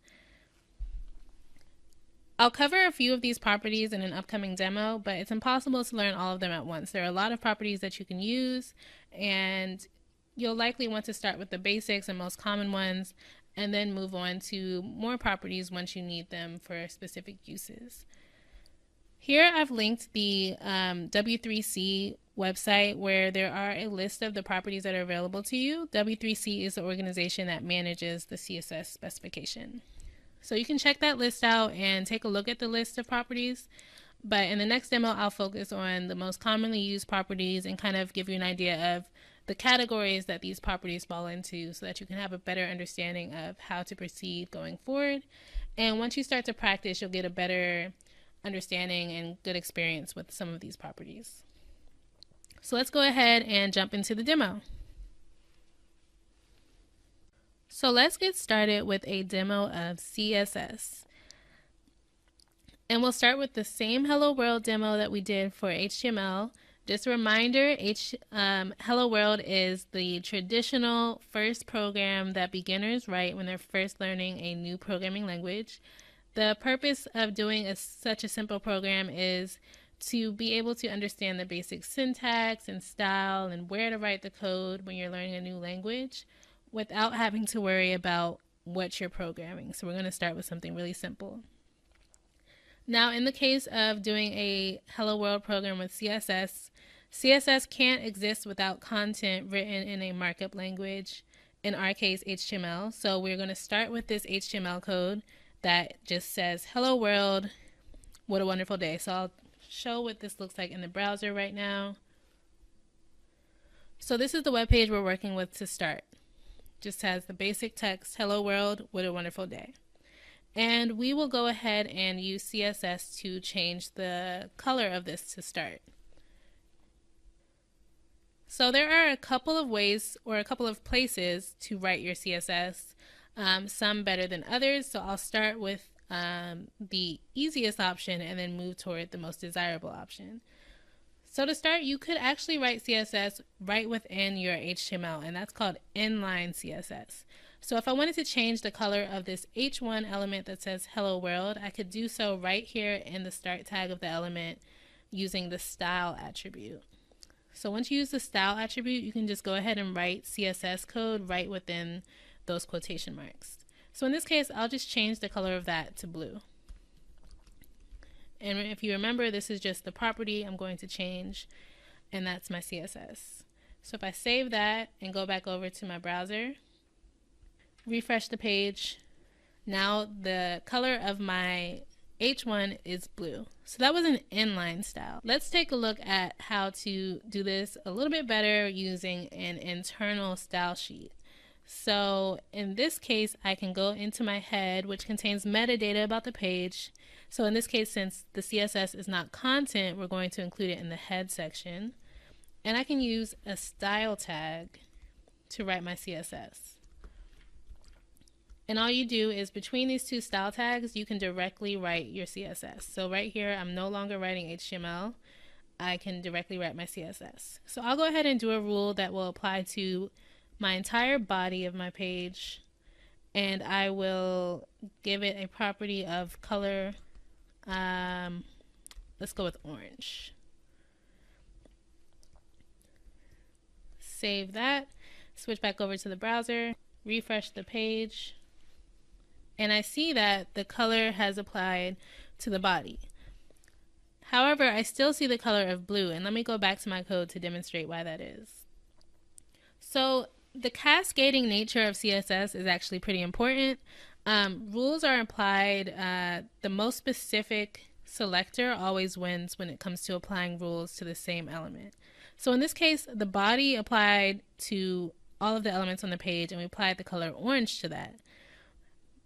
[SPEAKER 1] I'll cover a few of these properties in an upcoming demo, but it's impossible to learn all of them at once. There are a lot of properties that you can use, and you'll likely want to start with the basics and most common ones, and then move on to more properties once you need them for specific uses. Here I've linked the W3C website where there are a list of the properties that are available to you. W3C is the organization that manages the CSS specification. So you can check that list out and take a look at the list of properties. But in the next demo, I'll focus on the most commonly used properties and kind of give you an idea of the categories that these properties fall into so that you can have a better understanding of how to proceed going forward. And once you start to practice, you'll get a better understanding and good experience with some of these properties. So let's go ahead and jump into the demo. So let's get started with a demo of CSS. And we'll start with the same Hello World demo that we did for HTML. Just a reminder, Hello World is the traditional first program that beginners write when they're first learning a new programming language. The purpose of doing such a simple program is to be able to understand the basic syntax and style and where to write the code when you're learning a new language without having to worry about what you're programming. So we're going to start with something really simple. Now, in the case of doing a Hello World program with CSS, CSS can't exist without content written in a markup language, in our case HTML. So we're going to start with this HTML code that just says, "Hello World, what a wonderful day." So I'll show what this looks like in the browser right now. So this is the web page we're working with to start. Just has the basic text, "Hello World, what a wonderful day." And we will go ahead and use CSS to change the color of this to start. So there are a couple of ways or a couple of places to write your CSS, some better than others. So I'll start with the easiest option and then move toward the most desirable option. So to start, you could actually write CSS right within your HTML, and that's called inline CSS. So if I wanted to change the color of this H1 element that says Hello World, I could do so right here in the start tag of the element using the style attribute. So once you use the style attribute, you can just go ahead and write CSS code right within those quotation marks. So in this case, I'll just change the color of that to blue. And if you remember, this is just the property I'm going to change, and that's my CSS. So if I save that and go back over to my browser, refresh the page, now the color of my H1 is blue. So that was an inline style. Let's take a look at how to do this a little bit better using an internal style sheet. So in this case, I can go into my head, which contains metadata about the page. So in this case, since the CSS is not content, we're going to include it in the head section. And I can use a style tag to write my CSS. And all you do is between these two style tags, you can directly write your CSS. So right here, I'm no longer writing HTML. I can directly write my CSS. So I'll go ahead and do a rule that will apply to my entire body of my page, and I will give it a property of color. Let's go with orange. Save that, switch back over to the browser, refresh the page, and I see that the color has applied to the body. However, I still see the color of blue, and let me go back to my code to demonstrate why that is. So the cascading nature of CSS is actually pretty important. Rules are applied, the most specific selector always wins when it comes to applying rules to the same element. So in this case, the body applied to all of the elements on the page, and we applied the color orange to that.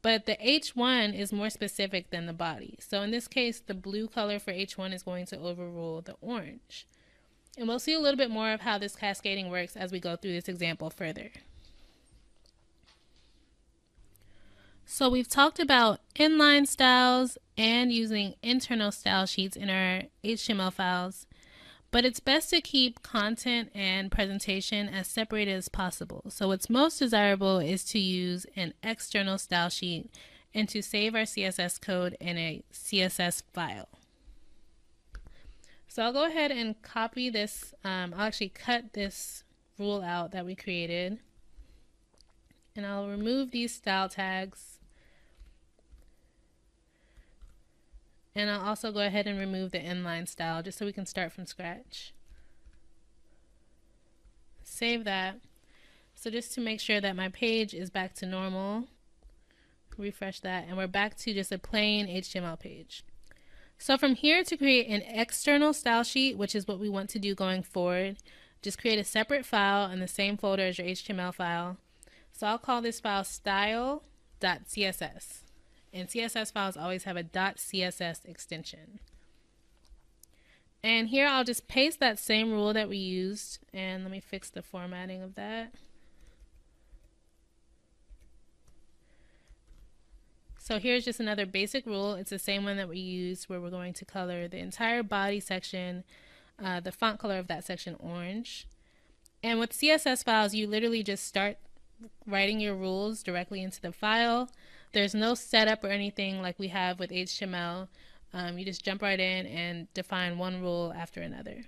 [SPEAKER 1] But the H1 is more specific than the body. So in this case, the blue color for H1 is going to overrule the orange. And we'll see a little bit more of how this cascading works as we go through this example further. So we've talked about inline styles and using internal style sheets in our HTML files, but it's best to keep content and presentation as separated as possible. So what's most desirable is to use an external style sheet and to save our CSS code in a CSS file. So I'll go ahead and copy this. I'll actually cut this rule out that we created, and I'll remove these style tags. And I'll also go ahead and remove the inline style just so we can start from scratch. Save that. So just to make sure that my page is back to normal, refresh that, and we're back to just a plain HTML page. So from here, to create an external style sheet, which is what we want to do going forward, just create a separate file in the same folder as your HTML file. So I'll call this file style.css. And CSS files always have a .css extension. And here I'll just paste that same rule that we used, and let me fix the formatting of that. So here's just another basic rule. It's the same one that we used, where we're going to color the entire body section, the font color of that section, orange. And with CSS files, you literally just start writing your rules directly into the file. There's no setup or anything like we have with HTML. You just jump right in and define one rule after another.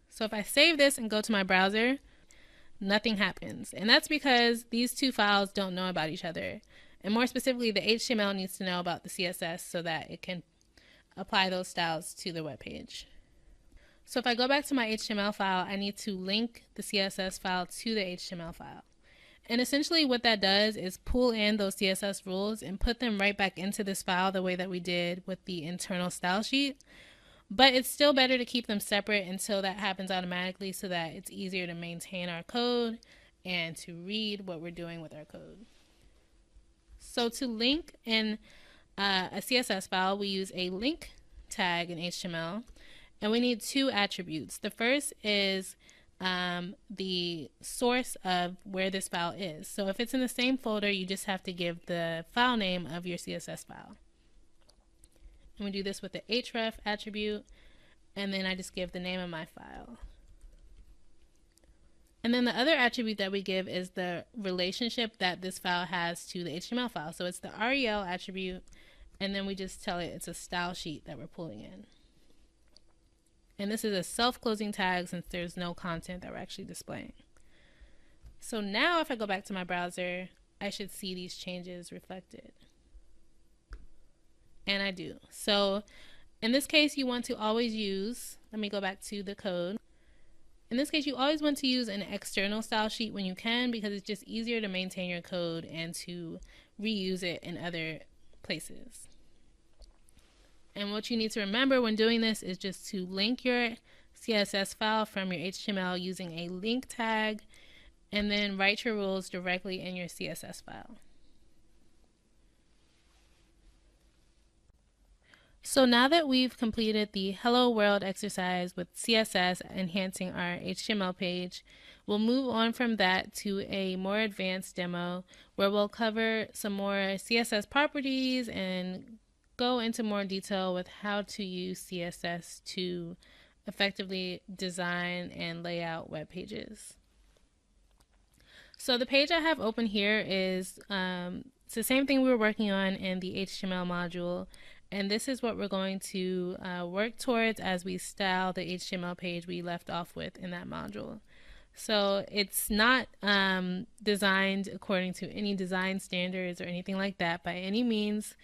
[SPEAKER 1] So if I save this and go to my browser, nothing happens. And that's because these two files don't know about each other. And more specifically, the HTML needs to know about the CSS so that it can apply those styles to the web page. So if I go back to my HTML file, I need to link the CSS file to the HTML file. And essentially what that does is pull in those CSS rules and put them right back into this file the way that we did with the internal style sheet. But it's still better to keep them separate until that happens automatically so that it's easier to maintain our code and to read what we're doing with our code. So to link in a CSS file, we use a link tag in HTML, and we need two attributes. The first is the source of where this file is. So if it's in the same folder, you just have to give the file name of your CSS file. And we do this with the href attribute, and then I just give the name of my file. And then the other attribute that we give is the relationship that this file has to the HTML file. So it's the rel attribute, and then we just tell it it's a style sheet that we're pulling in. And this is a self-closing tag since there's no content that we're actually displaying. So now if I go back to my browser, I should see these changes reflected. And I do. So in this case, you want to always use, let me go back to the code. In this case, you always want to use an external style sheet when you can, because it's just easier to maintain your code and to reuse it in other places. And what you need to remember when doing this is just to link your CSS file from your HTML using a link tag, and then write your rules directly in your CSS file. So now that we've completed the Hello World exercise with CSS enhancing our HTML page, we'll move on from that to a more advanced demo where we'll cover some more CSS properties and go into more detail with how to use CSS to effectively design and lay out web pages. So the page I have open here is it's the same thing we were working on in the HTML module, and this is what we're going to work towards as we style the HTML page we left off with in that module. So it's not designed according to any design standards or anything like that by any means.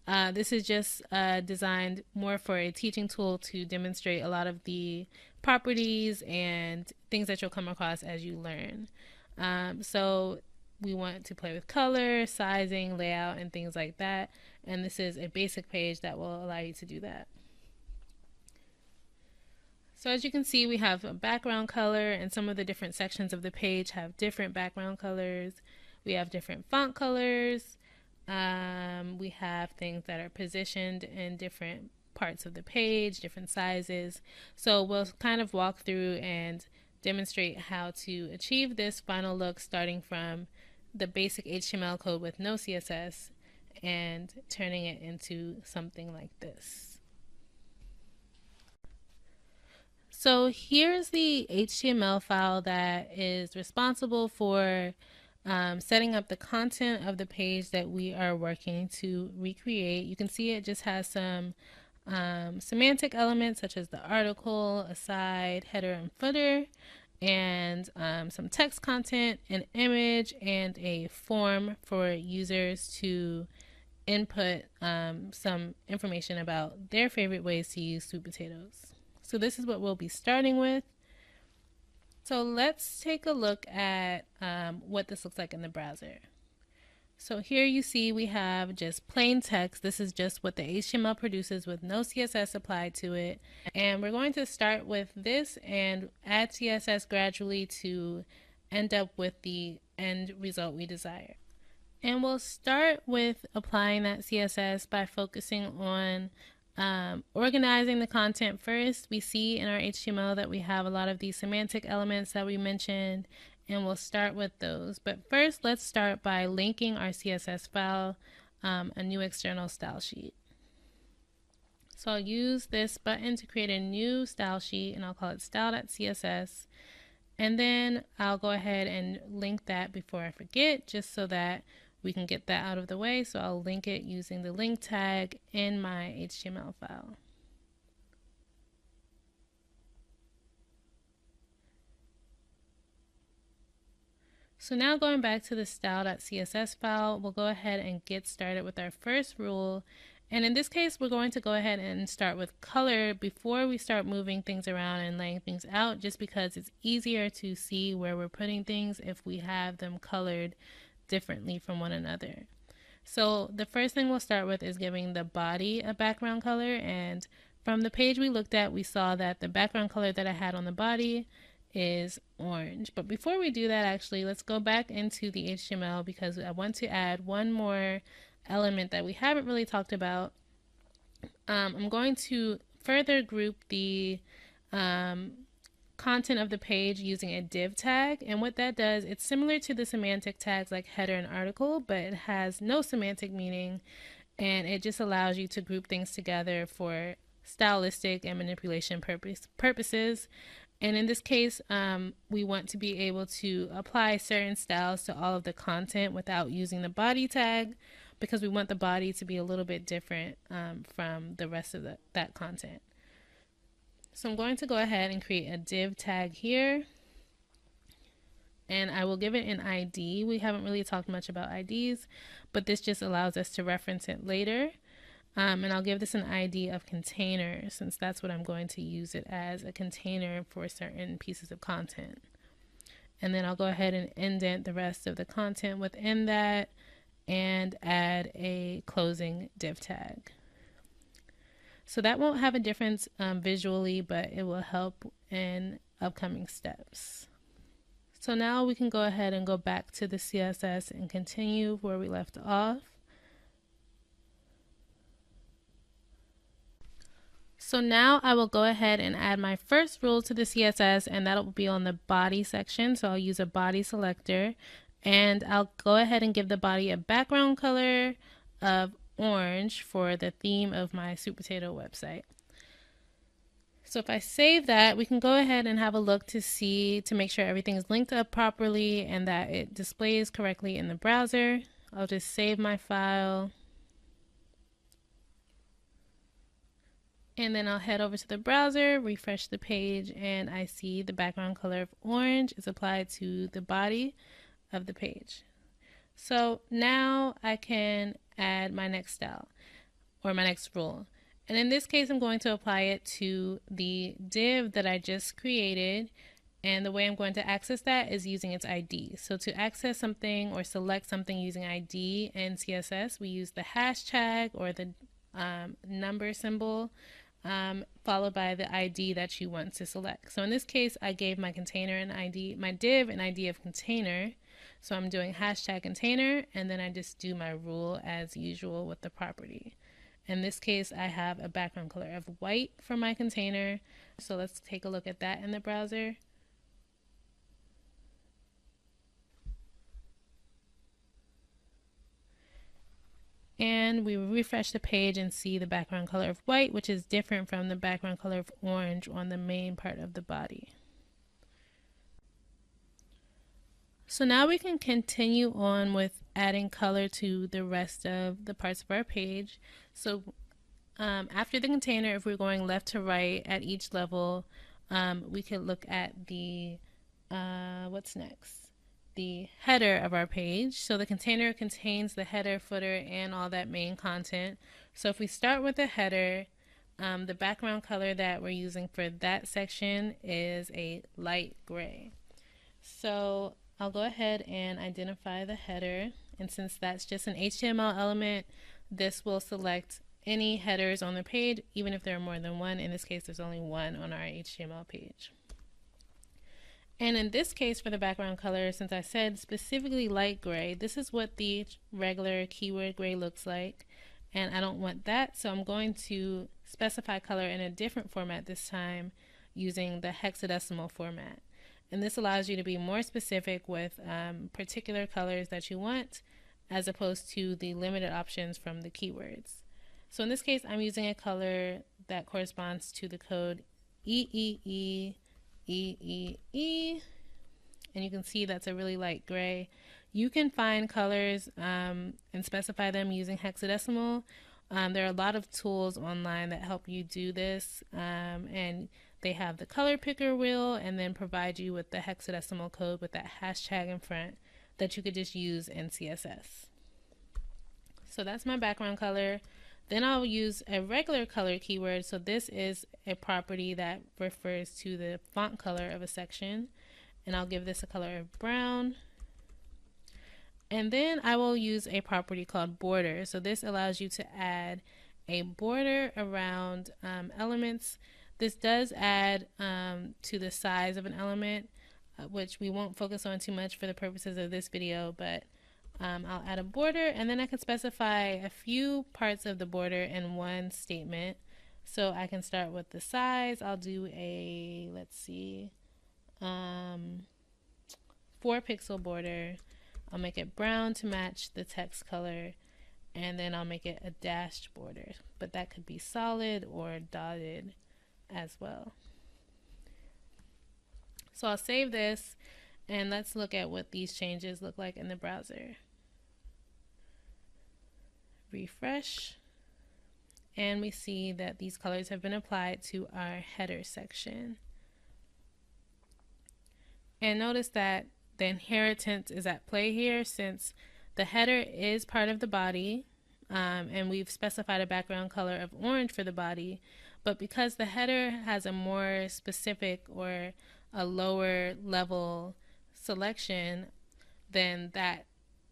[SPEAKER 1] This is just designed more for a teaching tool to demonstrate a lot of the properties and things that you'll come across as you learn. So we want to play with color, sizing, layout, and things like that. And this is a basic page that will allow you to do that. So as you can see, we have a background color, and some of the different sections of the page have different background colors. We have different font colors. We have things that are positioned in different parts of the page, different sizes. So we'll kind of walk through and demonstrate how to achieve this final look, starting from the basic HTML code with no CSS and turning it into something like this. So here's the HTML file that is responsible for setting up the content of the page that we are working to recreate. You can see it just has some semantic elements such as the article, aside, header, and footer, and some text content, an image, and a form for users to input some information about their favorite ways to use sweet potatoes. So this is what we'll be starting with. So let's take a look at what this looks like in the browser. So here you see we have just plain text. This is just what the HTML produces with no CSS applied to it. And we're going to start with this and add CSS gradually to end up with the end result we desire. And we'll start with applying that CSS by focusing on organizing the content first. We see in our HTML that we have a lot of these semantic elements that we mentioned, and we'll start with those. But first, let's start by linking our CSS file, a new external style sheet. So I'll use this button to create a new style sheet, and I'll call it style.css. And then I'll go ahead and link that before I forget, just so that we can get that out of the way. So I'll link it using the link tag in my HTML file. So now going back to the style.css file, we'll go ahead and get started with our first rule. And in this case, we're going to go ahead and start with color before we start moving things around and laying things out, just because it's easier to see where we're putting things if we have them colored differently from one another. So the first thing we'll start with is giving the body a background color, and from the page we looked at, we saw that the background color that I had on the body is orange. But before we do that, actually, let's go back into the HTML because I want to add one more element that we haven't really talked about. I'm going to further group the content of the page using a div tag, and what that does, it's similar to the semantic tags like header and article, but it has no semantic meaning, and it just allows you to group things together for stylistic and manipulation purposes. And in this case, we want to be able to apply certain styles to all of the content without using the body tag, because we want the body to be a little bit different from the rest of that content. So I'm going to go ahead and create a div tag here, and I will give it an ID. We haven't really talked much about IDs, but this just allows us to reference it later. And I'll give this an ID of container, since that's what I'm going to use it as, a container for certain pieces of content. And then I'll go ahead and indent the rest of the content within that and add a closing div tag. So that won't have a difference visually, but it will help in upcoming steps. So now we can go ahead and go back to the CSS and continue where we left off. So now I will go ahead and add my first rule to the CSS, and that'll be on the body section. So I'll use a body selector, and I'll go ahead and give the body a background color of orange for the theme of my sweet potato website. So if I save that, we can go ahead and have a look to make sure everything is linked up properly and that it displays correctly in the browser. I'll just save my file. And then I'll head over to the browser, refresh the page, and I see the background color of orange is applied to the body of the page. So now I can add my next style or my next rule. And in this case, I'm going to apply it to the div that I just created. And the way I'm going to access that is using its ID. So to access something or select something using ID in CSS, we use the hashtag or the number symbol followed by the ID that you want to select. So in this case, I gave my container an ID, my div an ID of container. So I'm doing hashtag container, and then I just do my rule as usual with the property. In this case, I have a background color of white for my container. So let's take a look at that in the browser. And we refresh the page and see the background color of white, which is different from the background color of orange on the main part of the body. So now we can continue on with adding color to the rest of the parts of our page. So after the container, if we're going left to right at each level, we could look at the, what's next? The header of our page. So the container contains the header, footer, and all that main content. So if we start with the header, the background color that we're using for that section is a light gray. So I'll go ahead and identify the header, and since that's just an HTML element, this will select any headers on the page, even if there are more than one. In this case, there's only one on our HTML page. And in this case, for the background color, since I said specifically light gray, this is what the regular keyword gray looks like, and I don't want that, so I'm going to specify color in a different format this time using the hexadecimal format. And this allows you to be more specific with particular colors that you want, as opposed to the limited options from the keywords. So in this case, I'm using a color that corresponds to the code EEE, and you can see that's a really light gray. You can find colors and specify them using hexadecimal. There are a lot of tools online that help you do this, and they have the color picker wheel and then provide you with the hexadecimal code with that hashtag in front that you could just use in CSS. So that's my background color. Then I'll use a regular color keyword. So this is a property that refers to the font color of a section, and I'll give this a color of brown. And then I will use a property called border. So this allows you to add a border around elements. This does add to the size of an element, which we won't focus on too much for the purposes of this video, but I'll add a border, and then I can specify a few parts of the border in one statement. So I can start with the size. I'll do a, let's see, 4-pixel border. I'll make it brown to match the text color, and then I'll make it a dashed border, but that could be solid or dotted as well. So I'll save this, and let's look at what these changes look like in the browser. Refresh, and we see that these colors have been applied to our header section. And notice that the inheritance is at play here, since the header is part of the body, and we've specified a background color of orange for the body, but because the header has a more specific or a lower level selection, then that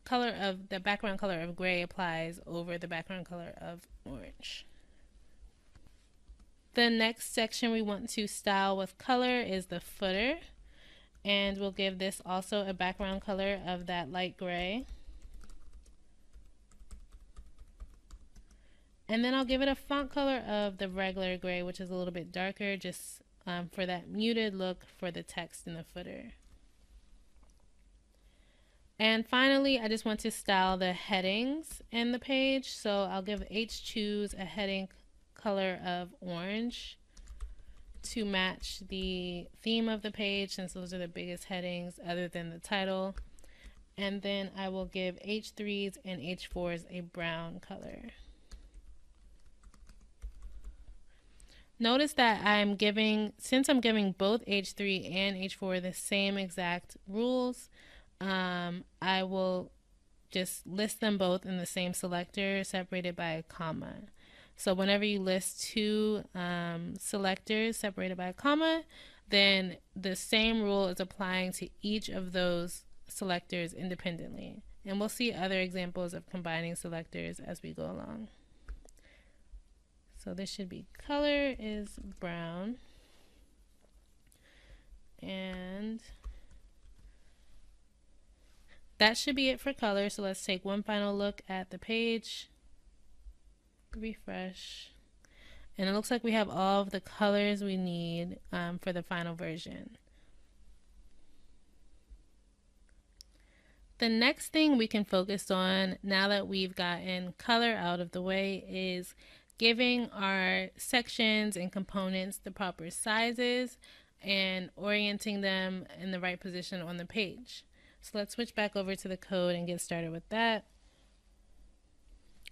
[SPEAKER 1] color of the background color of gray applies over the background color of orange. The next section we want to style with color is the footer, and we'll give this also a background color of that light gray. And then I'll give it a font color of the regular gray, which is a little bit darker, just for that muted look for the text in the footer. And finally, I just want to style the headings in the page. So I'll give hchoose a heading color of orange to match the theme of the page, since those are the biggest headings other than the title. And then I will give h3s and h4s a brown color. Notice that since I'm giving both h3 and h4 the same exact rules, I will just list them both in the same selector separated by a comma. So whenever you list two selectors separated by a comma, then the same rule is applying to each of those selectors independently. And we'll see other examples of combining selectors as we go along. So this should be color is brown, and that should be it for color. So let's take one final look at the page. refresh. And it looks like we have all of the colors we need for the final version. The next thing we can focus on now that we've gotten color out of the way is giving our sections and components the proper sizes and orienting them in the right position on the page. So let's switch back over to the code and get started with that.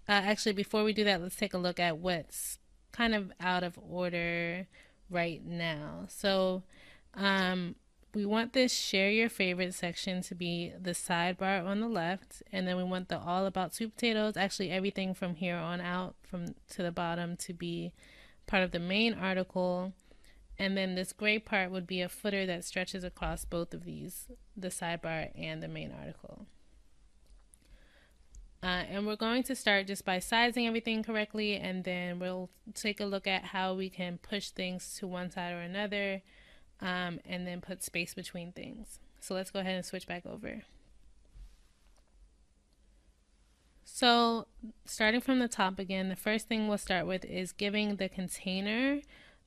[SPEAKER 1] Actually, before we do that, let's take a look at what's kind of out of order right now. So we want this share your favorite section to be the sidebar on the left, and then we want the all about sweet potatoes, actually everything from here on out to the bottom, to be part of the main article. And then this gray part would be a footer that stretches across both of these, the sidebar and the main article. And we're going to start just by sizing everything correctly, and then we'll take a look at how we can push things to one side or another, and then put space between things. So let's go ahead and switch back over. So starting from the top again, the first thing we'll start with is giving the container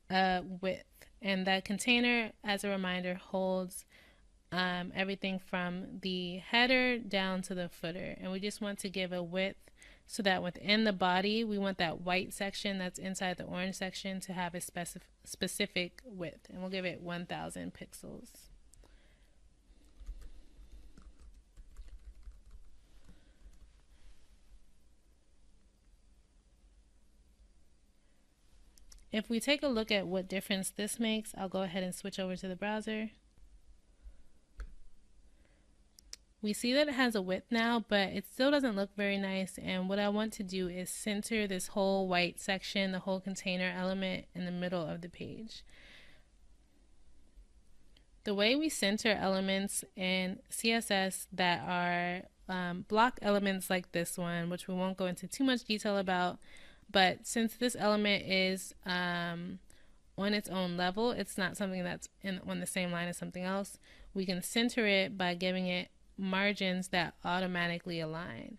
[SPEAKER 1] a width. And that container, as a reminder, holds everything from the header down to the footer. And we just want to give a width so that within the body, we want that white section that's inside the orange section to have a specific width. And we'll give it 1000 pixels. If we take a look at what difference this makes, I'll go ahead and switch over to the browser. We see that it has a width now, but it still doesn't look very nice. And what I want to do is center this whole white section, the whole container element, in the middle of the page. The way we center elements in CSS that are block elements like this one, which we won't go into too much detail about, but since this element is on its own level, it's not something that's on the same line as something else, we can center it by giving it margins that automatically align.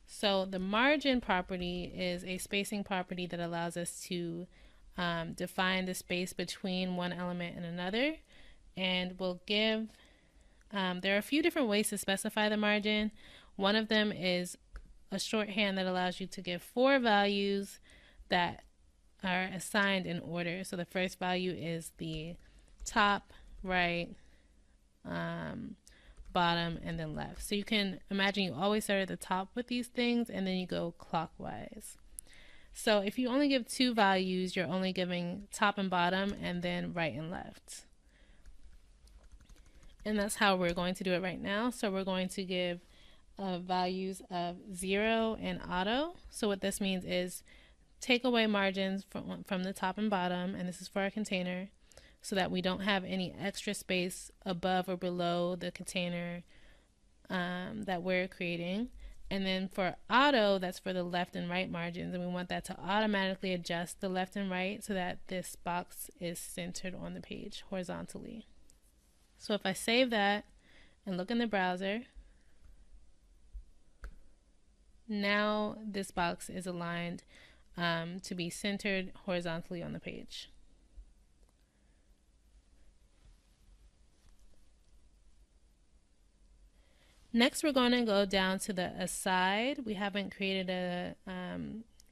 [SPEAKER 1] So the margin property is a spacing property that allows us to define the space between one element and another, and we'll give there are a few different ways to specify the margin. One of them is a shorthand that allows you to give 4 values that are assigned in order. So the first value is the top, right, bottom, and then left. So you can imagine you always start at the top with these things and then you go clockwise. So if you only give 2 values, you're only giving top and bottom and then right and left. And that's how we're going to do it right now. So we're going to give values of 0 and auto. So what this means is take away margins from the top and bottom, and this is for our container, so that we don't have any extra space above or below the container that we're creating. And then for auto, that's for the left and right margins, and we want that to automatically adjust the left and right so that this box is centered on the page horizontally. So if I save that and look in the browser, now this box is aligned to be centered horizontally on the page. Next, we're going to go down to the aside. We haven't created a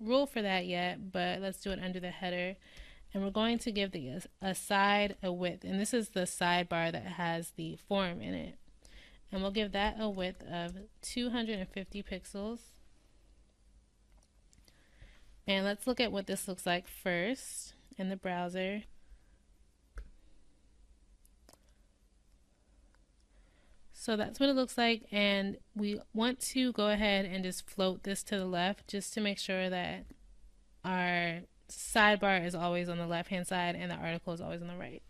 [SPEAKER 1] rule for that yet, but let's do it under the header. And we're going to give the aside a width. And this is the sidebar that has the form in it. And we'll give that a width of 250 pixels. And let's look at what this looks like first in the browser. So that's what it looks like, and we want to go ahead and just float this to the left just to make sure that our sidebar is always on the left hand side and the article is always on the right.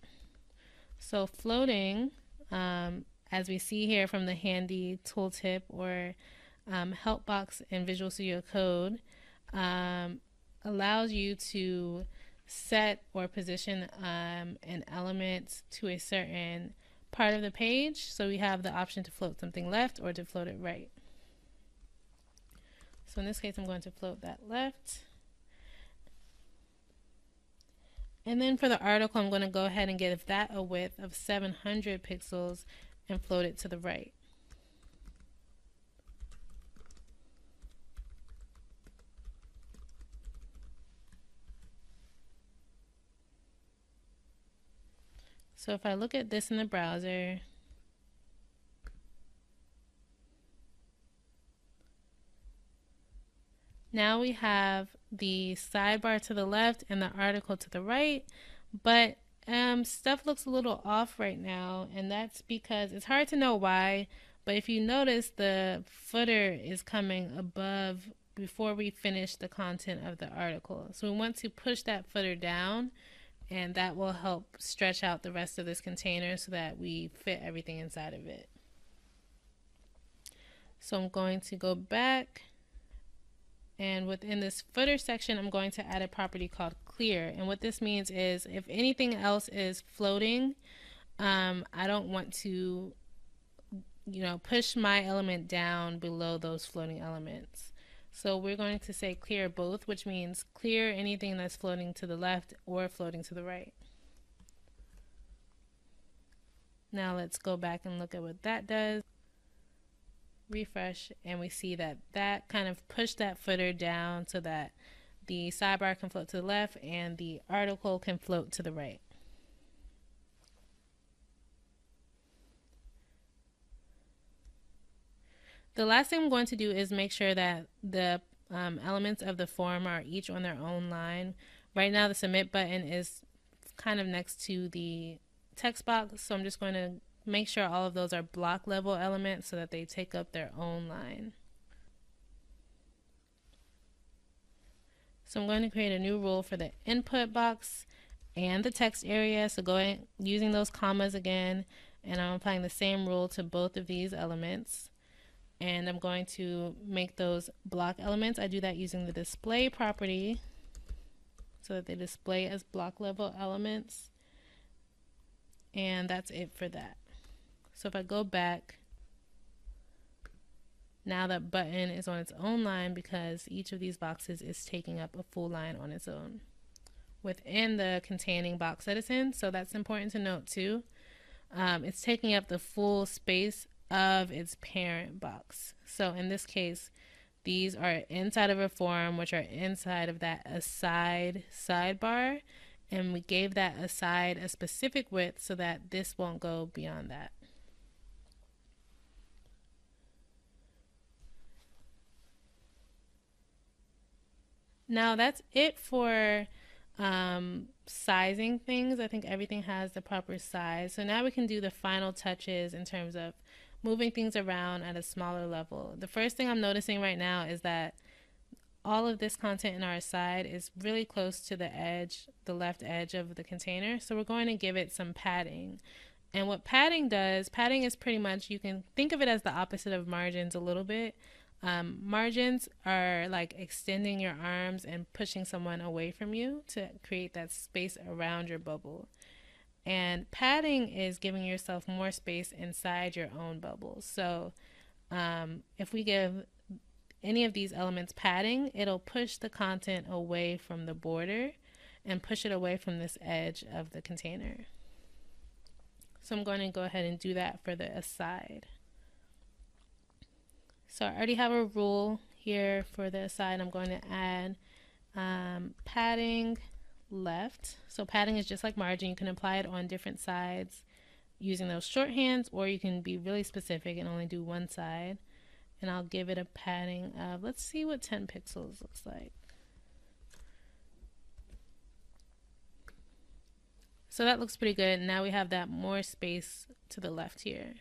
[SPEAKER 1] So floating, as we see here from the handy tooltip or help box in Visual Studio Code, allows you to set or position an element to a certain part of the page. So we have the option to float something left or to float it right. So in this case, I'm going to float that left. And then for the article, I'm going to go ahead and give that a width of 700 pixels and float it to the right. So if I look at this in the browser, now we have the sidebar to the left and the article to the right, but stuff looks a little off right now, and that's because it's hard to know why, but if you notice, the footer is coming above before we finish the content of the article. So we want to push that footer down, and that will help stretch out the rest of this container so that we fit everything inside of it. So I'm going to go back, and within this footer section, I'm going to add a property called clear. And what this means is if anything else is floating, I don't want to, push my element down below those floating elements. So we're going to say clear both, which means clear anything that's floating to the left or floating to the right. Now let's go back and look at what that does. Refresh, and we see that that kind of pushed that footer down so that the sidebar can float to the left and the article can float to the right. The last thing I'm going to do is make sure that the elements of the form are each on their own line. Right now the submit button is kind of next to the text box, so I'm just going to make sure all of those are block level elements so that they take up their own line. So I'm going to create a new rule for the input box and the text area. So going using those commas again, and I'm applying the same rule to both of these elements. And I'm going to make those block elements. I do that using the display property so that they display as block level elements. And that's it for that. So if I go back, now that button is on its own line because each of these boxes is taking up a full line on its own within the containing box that it's in. So that's important to note too. It's taking up the full space of its parent box. So in this case, these are inside of a form, which are inside of that aside sidebar, and we gave that aside a specific width so that this won't go beyond that. Now that's it for sizing things. I think everything has the proper size. So now we can do the final touches in terms of moving things around at a smaller level. The first thing I'm noticing right now is that all of this content in our aside is really close to the edge, the left edge of the container. So we're going to give it some padding. And what padding does, padding is pretty much, you can think of it as the opposite of margins a little bit. Margins are like extending your arms and pushing someone away from you to create that space around your bubble. And padding is giving yourself more space inside your own bubble. So if we give any of these elements padding, it'll push the content away from the border and push it away from this edge of the container. So I'm going to go ahead and do that for the aside. So I already have a rule here for the aside. I'm going to add padding left. So padding is just like margin. You can apply it on different sides using those shorthands, or you can be really specific and only do one side. And I'll give it a padding of, let's see what 10 pixels looks like. So that looks pretty good. Now we have that more space to the left here.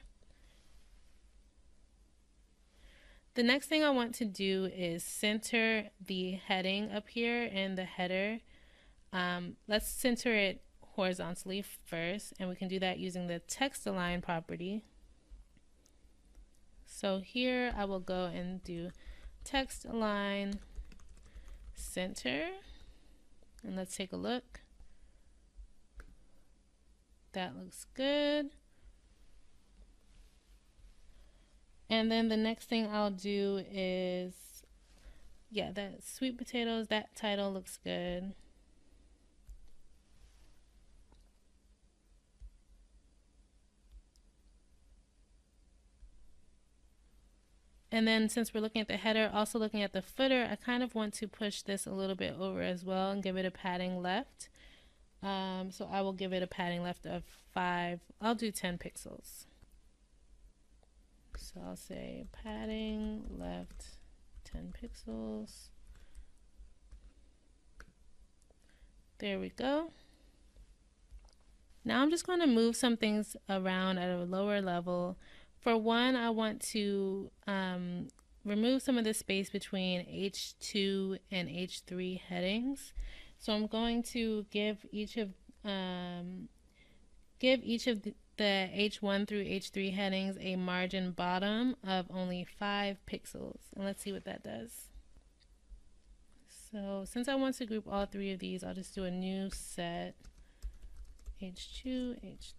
[SPEAKER 1] The next thing I want to do is center the heading up here in the header. Let's center it horizontally first, and we can do that using the text align property. So here I will go and do text align center, and let's take a look. That looks good. And then the next thing I'll do is, yeah, that sweet potatoes, that title looks good. And then since we're looking at the header, also looking at the footer, I kind of want to push this a little bit over as well and give it a padding left. So I will give it a padding left of 5. I'll do 10 pixels. So I'll say padding left 10 pixels. There we go. Now I'm just going to move some things around at a lower level. For one, I want to remove some of the space between H2 and H3 headings. So I'm going to give each of the H1 through H3 headings a margin bottom of only 5 pixels. And let's see what that does. So since I want to group all 3 of these, I'll just do a new set, H2,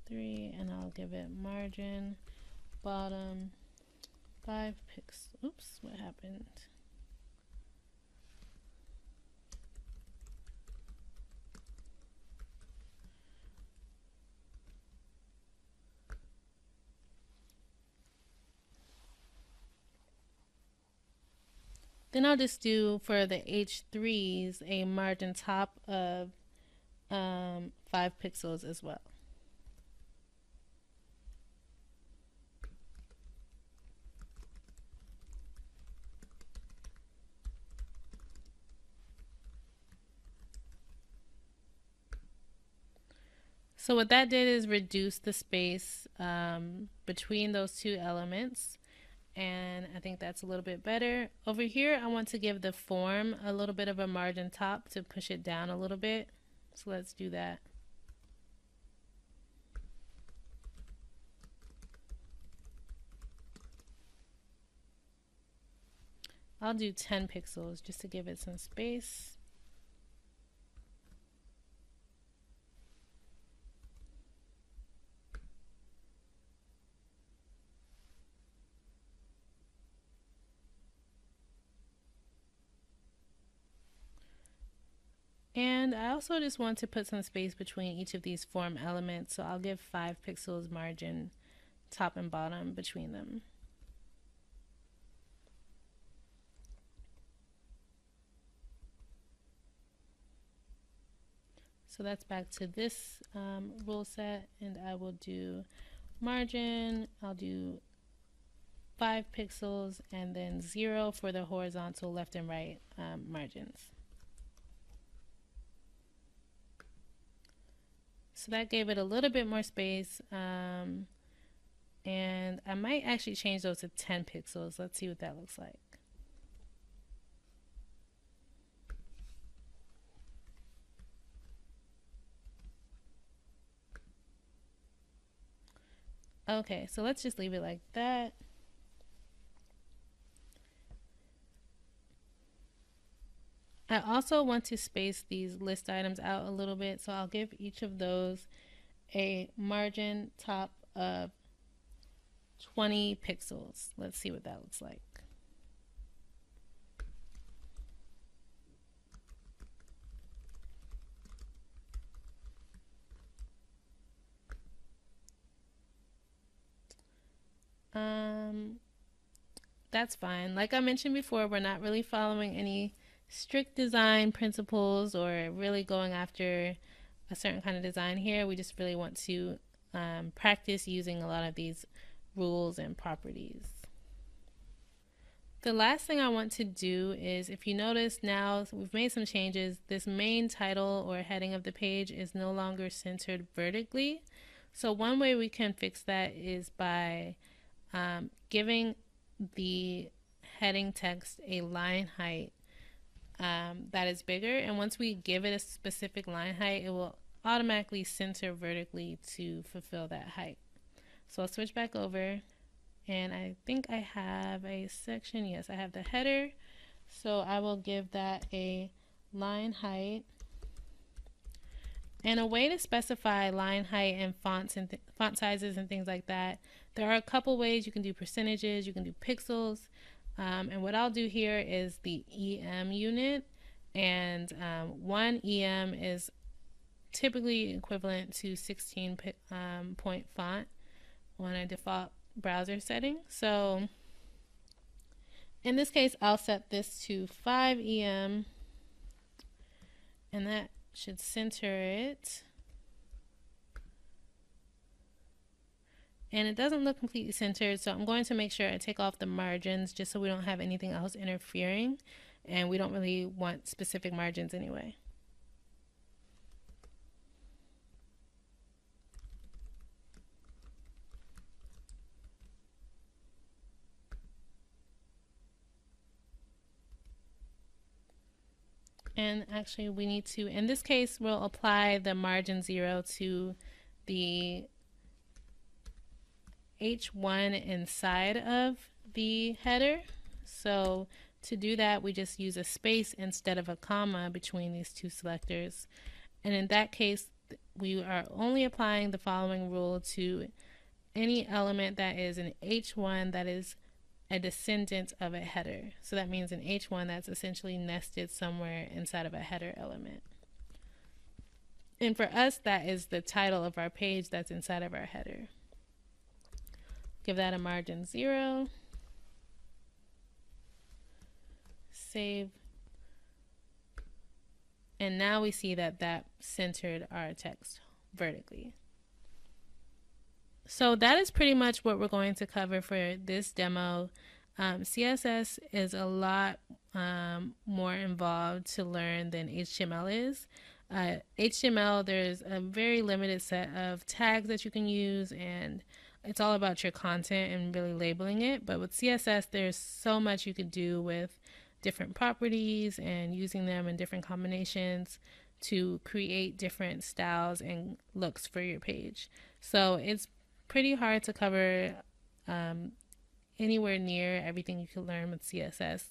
[SPEAKER 1] H3, and I'll give it margin bottom 5 pixels. Oops, what happened? Then I'll just do for the H3s a margin top of 5 pixels as well. So what that did is reduce the space between those 2 elements. And I think that's a little bit better. Over here, I want to give the form a little bit of a margin top to push it down a little bit. So let's do that. I'll do 10 pixels just to give it some space. And I also just want to put some space between each of these form elements, so I'll give 5 pixels margin top and bottom between them. So that's back to this rule set, and I will do margin, I'll do 5 pixels, and then 0 for the horizontal left and right margins. So that gave it a little bit more space, and I might actually change those to 10 pixels. Let's see what that looks like. Okay, so let's just leave it like that. I also want to space these list items out a little bit, so I'll give each of those a margin top of 20 pixels. Let's see what that looks like. That's fine. Like I mentioned before, we're not really following any strict design principles or really going after a certain kind of design here. We just really want to practice using a lot of these rules and properties. The last thing I want to do is, if you notice now, we've made some changes. This main title or heading of the page is no longer centered vertically. So one way we can fix that is by giving the heading text a line height that is bigger, and once we give it a specific line height, it will automatically center vertically to fulfill that height. So I'll switch back over, and I think I have a section. Yes, I have the header, so I will give that a line height. And a way to specify line height and fonts and font sizes and things like that, there are a couple ways. You can do percentages, you can do pixels, and what I'll do here is the EM unit, and 1 EM is typically equivalent to 16 point font on a default browser setting. So In this case, I'll set this to 5 EM, and that should center it. And it doesn't look completely centered, so I'm going to make sure I take off the margins just so we don't have anything else interfering, and we don't really want specific margins anyway. And actually we need to, in this case, we'll apply the margin 0 to the H1 inside of the header. So to do that, we just use a space instead of a comma between these two selectors. And in that case, we are only applying the following rule to any element that is an H1 that is a descendant of a header. So that means an H1 that's essentially nested somewhere inside of a header element. And for us, that is the title of our page that's inside of our header. Give that a margin 0. Save. And now we see that that centered our text vertically. So that is pretty much what we're going to cover for this demo. CSS is a lot more involved to learn than HTML is. HTML, there's a very limited set of tags that you can use, and it's all about your content and really labeling it. But with CSS, there's so much you could do with different properties and using them in different combinations to create different styles and looks for your page. So it's pretty hard to cover anywhere near everything you could learn with CSS.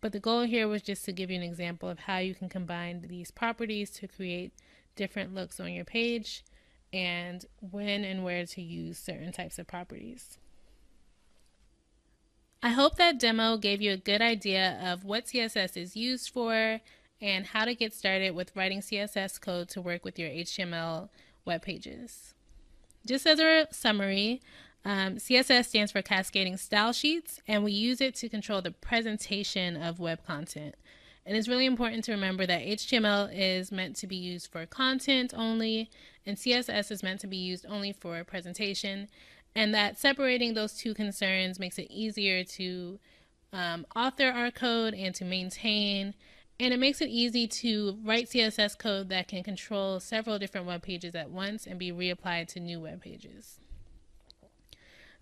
[SPEAKER 1] But the goal here was just to give you an example of how you can combine these properties to create different looks on your page and when and where to use certain types of properties. I hope that demo gave you a good idea of what CSS is used for and how to get started with writing CSS code to work with your HTML web pages. Just as a summary, CSS stands for Cascading Style Sheets, and we use it to control the presentation of web content. And it's really important to remember that HTML is meant to be used for content only, and CSS is meant to be used only for presentation, and that separating those two concerns makes it easier to author our code and to maintain, and it makes it easy to write CSS code that can control several different web pages at once and be reapplied to new web pages.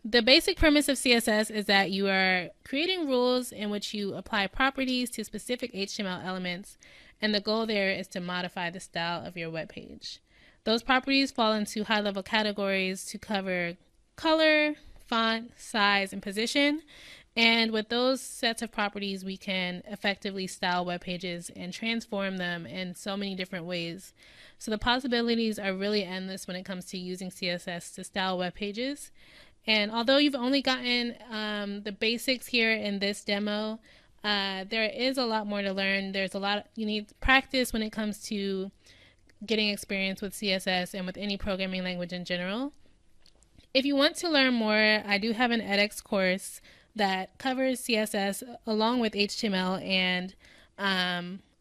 [SPEAKER 1] The basic premise of CSS is that you are creating rules in which you apply properties to specific HTML elements, and the goal there is to modify the style of your web page. Those properties fall into high-level categories to cover color, font, size, and position. And with those sets of properties, we can effectively style web pages and transform them in so many different ways. So the possibilities are really endless when it comes to using CSS to style web pages. And although you've only gotten the basics here in this demo, there is a lot more to learn. There's a lot you need practice when it comes to getting experience with CSS and with any programming language in general. If you want to learn more, I do have an edX course that covers CSS along with HTML and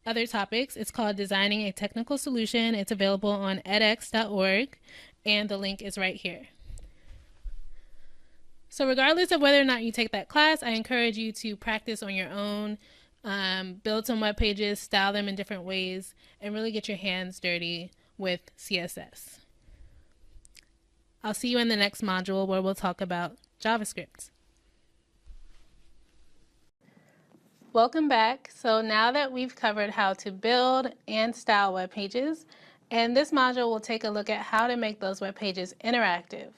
[SPEAKER 1] other topics. It's called Designing a Technical Solution. It's available on edX.org, and the link is right here. So regardless of whether or not you take that class, I encourage you to practice on your own, build some web pages, style them in different ways, and really get your hands dirty with CSS. I'll see you in the next module where we'll talk about JavaScript. Welcome back. So now that we've covered how to build and style web pages, in this module we'll take a look at how to make those web pages interactive.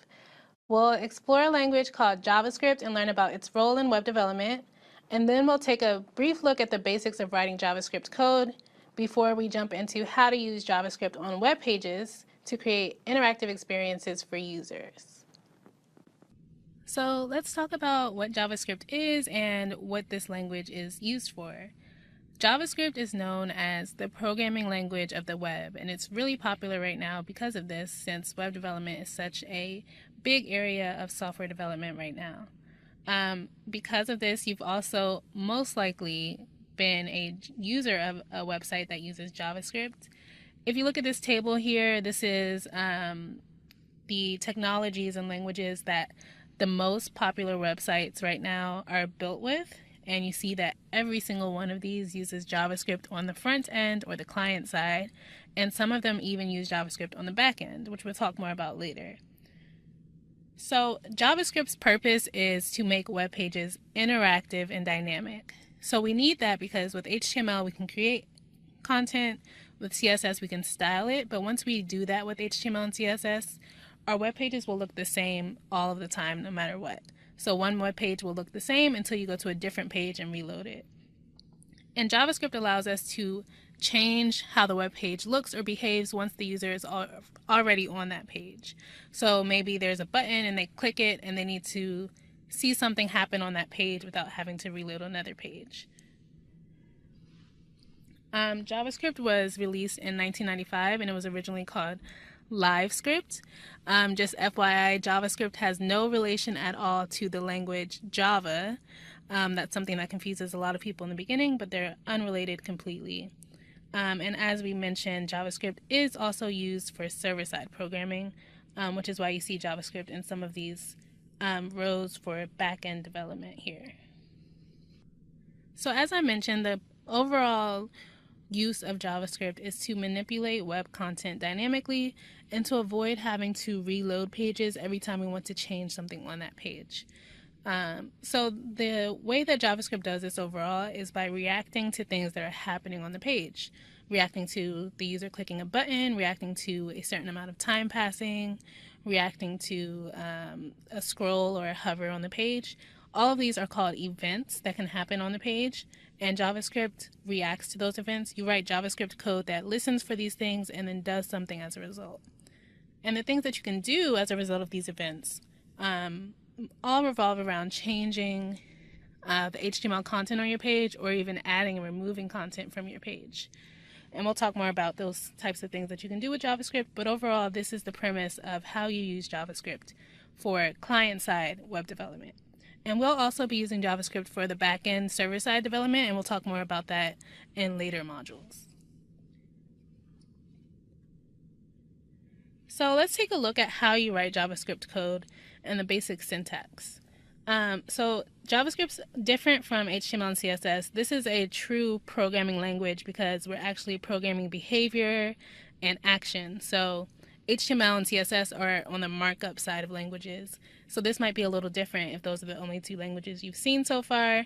[SPEAKER 1] We'll explore a language called JavaScript and learn about its role in web development, and then we'll take a brief look at the basics of writing JavaScript code before we jump into how to use JavaScript on web pages to create interactive experiences for users. So let's talk about what JavaScript is and what this language is used for. JavaScript is known as the programming language of the web, and it's really popular right now because of this, since web development is such a big area of software development right now. Because of this, you've also most likely been a user of a website that uses JavaScript. If you look at this table here, this is the technologies and languages that the most popular websites right now are built with. And you see that every single one of these uses JavaScript on the front end or the client side. And some of them even use JavaScript on the back end, which we'll talk more about later. So JavaScript's purpose is to make web pages interactive and dynamic. So we need that because with HTML we can create content, with CSS we can style it, but once we do that with HTML and CSS, our web pages will look the same all of the time, no matter what. So one web page will look the same until you go to a different page and reload it. And JavaScript allows us to change how the web page looks or behaves once the user is already on that page. So maybe there's a button and they click it and they need to see something happen on that page without having to reload another page. JavaScript was released in 1995 and it was originally called LiveScript. Just FYI, JavaScript has no relation at all to the language Java. That's something that confuses a lot of people in the beginning, but they're unrelated completely. And as we mentioned, JavaScript is also used for server-side programming, which is why you see JavaScript in some of these rows for back-end development here. So as I mentioned, the overall use of JavaScript is to manipulate web content dynamically and to avoid having to reload pages every time we want to change something on that page. So the way that JavaScript does this overall is by reacting to things that are happening on the page, reacting to the user clicking a button, reacting to a certain amount of time passing, reacting to a scroll or a hover on the page. All of these are called events that can happen on the page, and JavaScript reacts to those events. You write JavaScript code that listens for these things and then does something as a result. And the things that you can do as a result of these events all revolve around changing the HTML content on your page or even adding and removing content from your page. And we'll talk more about those types of things that you can do with JavaScript, but overall this is the premise of how you use JavaScript for client-side web development. And we'll also be using JavaScript for the back-end server-side development, and we'll talk more about that in later modules. So let's take a look at how you write JavaScript code and the basic syntax. So JavaScript's different from HTML and CSS. This is a true programming language because we're actually programming behavior and action. So HTML and CSS are on the markup side of languages. So this might be a little different if those are the only two languages you've seen so far.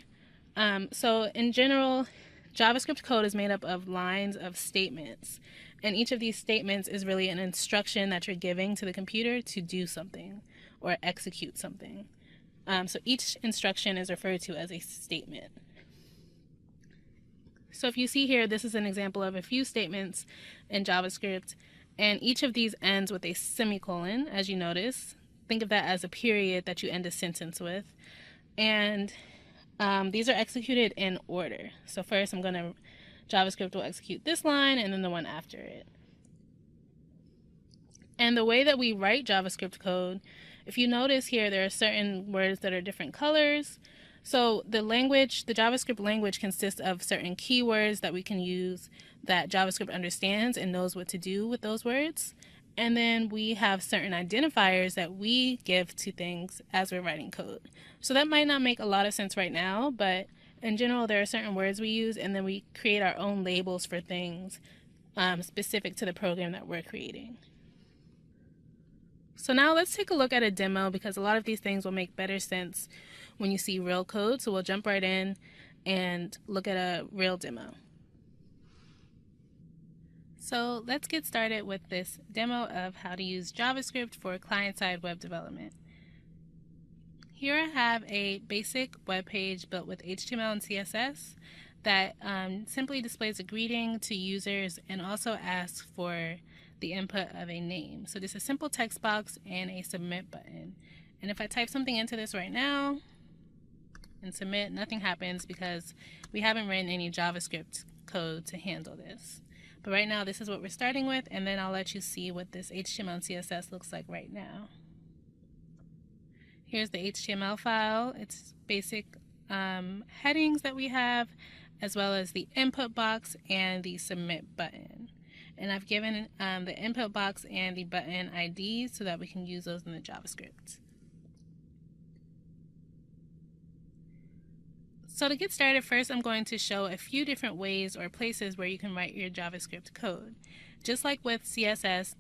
[SPEAKER 1] So in general, JavaScript code is made up of lines of statements. And each of these statements is really an instruction that you're giving to the computer to do something or execute something. So each instruction is referred to as a statement. So if you see here, this is an example of a few statements in JavaScript, and each of these ends with a semicolon, as you notice. Think of that as a period that you end a sentence with. And these are executed in order. So first JavaScript will execute this line and then the one after it. And the way that we write JavaScript code, if you notice here, there are certain words that are different colors. So the JavaScript language consists of certain keywords that we can use that JavaScript understands and knows what to do with those words. And then we have certain identifiers that we give to things as we're writing code. So that might not make a lot of sense right now, but in general, there are certain words we use, and then we create our own labels for things specific to the program that we're creating. So now let's take a look at a demo because a lot of these things will make better sense when you see real code. So we'll jump right in and look at a real demo. So let's get started with this demo of how to use JavaScript for client-side web development. Here I have a basic web page built with HTML and CSS that simply displays a greeting to users and also asks for the input of a name. So just a simple text box and a submit button. And if I type something into this right now and submit, nothing happens because we haven't written any JavaScript code to handle this. But right now this is what we're starting with, and then I'll let you see what this HTML and CSS looks like right now. Here's the HTML file. It's basic headings that we have, as well as the input box and the submit button. And I've given the input box and the button IDs so that we can use those in the JavaScript. So to get started, first I'm going to show a few different ways or places where you can write your JavaScript code. Just like with CSS,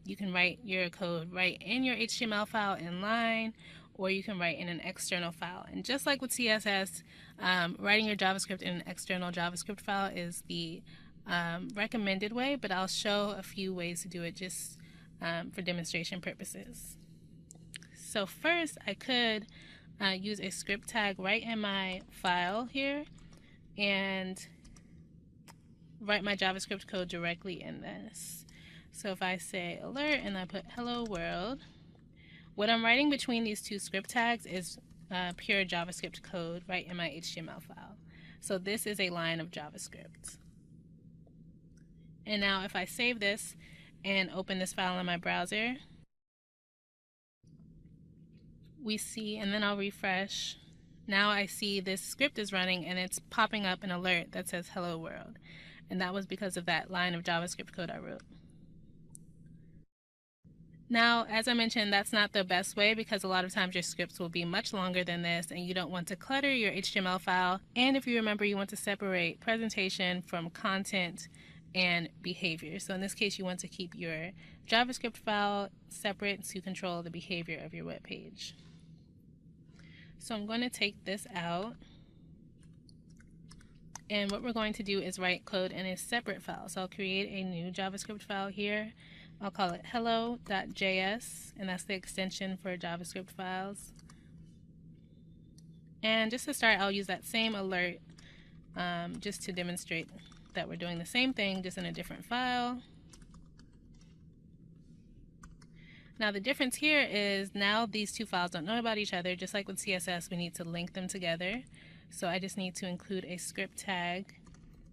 [SPEAKER 1] you can write your code right in your HTML file in line, or you can write in an external file. And just like with CSS, writing your JavaScript in an external JavaScript file is the recommended way, but I'll show a few ways to do it just for demonstration purposes. So first, I could use a script tag right in my file here and write my JavaScript code directly in this. So if I say alert and I put hello world, what I'm writing between these two script tags is pure JavaScript code right in my HTML file. So this is a line of JavaScript. And now if I save this and open this file in my browser, we see, and then I'll refresh. Now I see this script is running and it's popping up an alert that says hello world. And that was because of that line of JavaScript code I wrote. Now, as I mentioned, that's not the best way because a lot of times your scripts will be much longer than this and you don't want to clutter your HTML file. And if you remember, you want to separate presentation from content and behavior. So in this case, you want to keep your JavaScript file separate to control the behavior of your web page. So I'm going to take this out. And what we're going to do is write code in a separate file. So I'll create a new JavaScript file here. I'll call it hello.js, and that's the extension for JavaScript files. And just to start, I'll use that same alert just to demonstrate that we're doing the same thing, just in a different file. Now the difference here is now these two files don't know about each other. Just like with CSS, we need to link them together. So I just need to include a script tag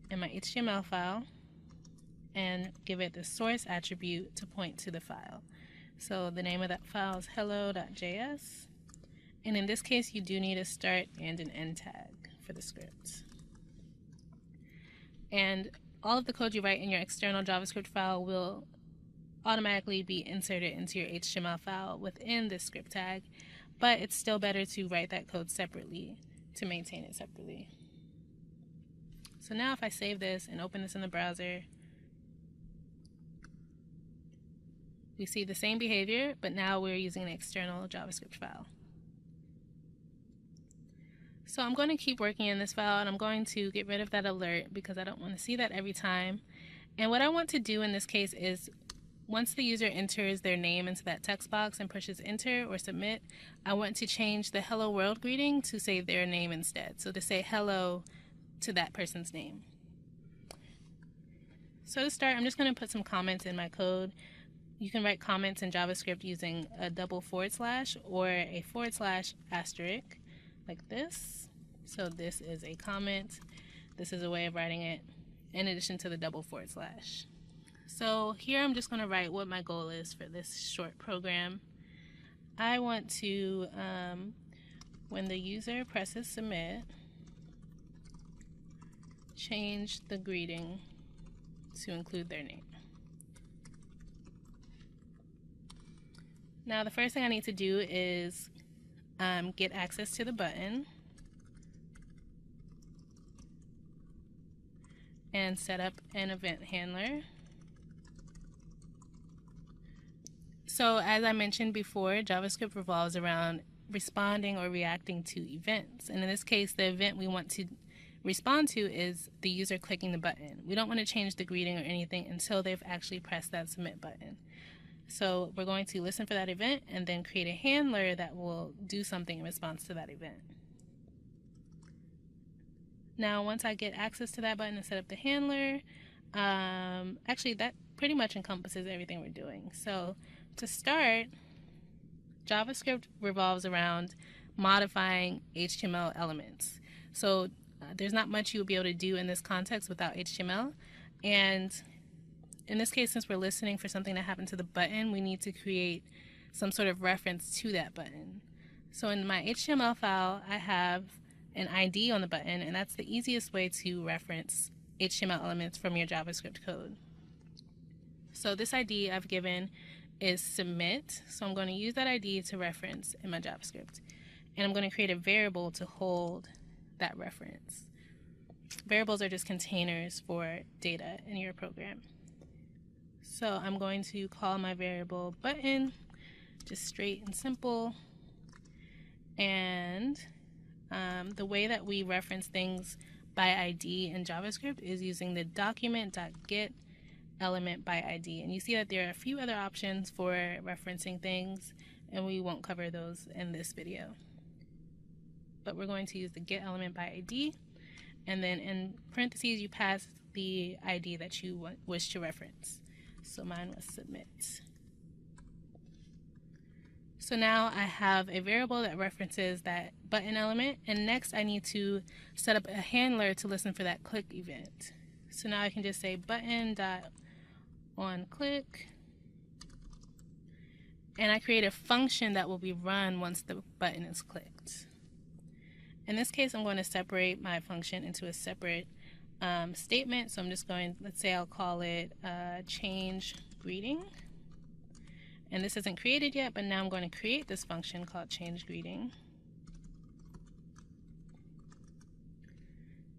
[SPEAKER 1] in my HTML file and give it the source attribute to point to the file. So the name of that file is hello.js. And in this case, you do need a start and an end tag for the script. And all of the code you write in your external JavaScript file will automatically be inserted into your HTML file within this script tag, but it's still better to write that code separately to maintain it separately. So now if I save this and open this in the browser, we see the same behavior, but now we're using an external JavaScript file. So I'm going to keep working in this file and I'm going to get rid of that alert because I don't want to see that every time. And what I want to do in this case is once the user enters their name into that text box and pushes enter or submit, I want to change the hello world greeting to say their name instead. So to say hello to that person's name. So to start, I'm just going to put some comments in my code. You can write comments in JavaScript using a double / or a / asterisk like this. So this is a comment. This is a way of writing it in addition to the double /. So here I'm just going to write what my goal is for this short program. I want to, when the user presses submit, change the greeting to include their name. Now the first thing I need to do is get access to the button and set up an event handler. So as I mentioned before, JavaScript revolves around responding or reacting to events. And in this case, the event we want to respond to is the user clicking the button. We don't want to change the greeting or anything until they've actually pressed that submit button. So we're going to listen for that event and then create a handler that will do something in response to that event. Now, once I get access to that button and set up the handler, actually that pretty much encompasses everything we're doing. So to start, JavaScript revolves around modifying HTML elements. So there's not much you'll be able to do in this context without HTML. And in this case, since we're listening for something to happen to the button, we need to create some sort of reference to that button. So in my HTML file, I have an ID on the button, and that's the easiest way to reference HTML elements from your JavaScript code. So this ID I've given is submit, so I'm going to use that ID to reference in my JavaScript. And I'm going to create a variable to hold that reference. Variables are just containers for data in your program. So I'm going to call my variable button, just straight and simple. And the way that we reference things by ID in JavaScript is using the document.get element by ID. And you see that there are a few other options for referencing things, and we won't cover those in this video. But we're going to use the get element by ID, and then in parentheses you pass the ID that you wish to reference. So mine was submit. So now I have a variable that references that button element, and next I need to set up a handler to listen for that click event. So now I can just say button.onClick, and I create a function that will be run once the button is clicked. In this case, I'm going to separate my function into a separate statement. So I'm just going, let's say I'll call it change greeting. And this isn't created yet, but now I'm going to create this function called change greeting.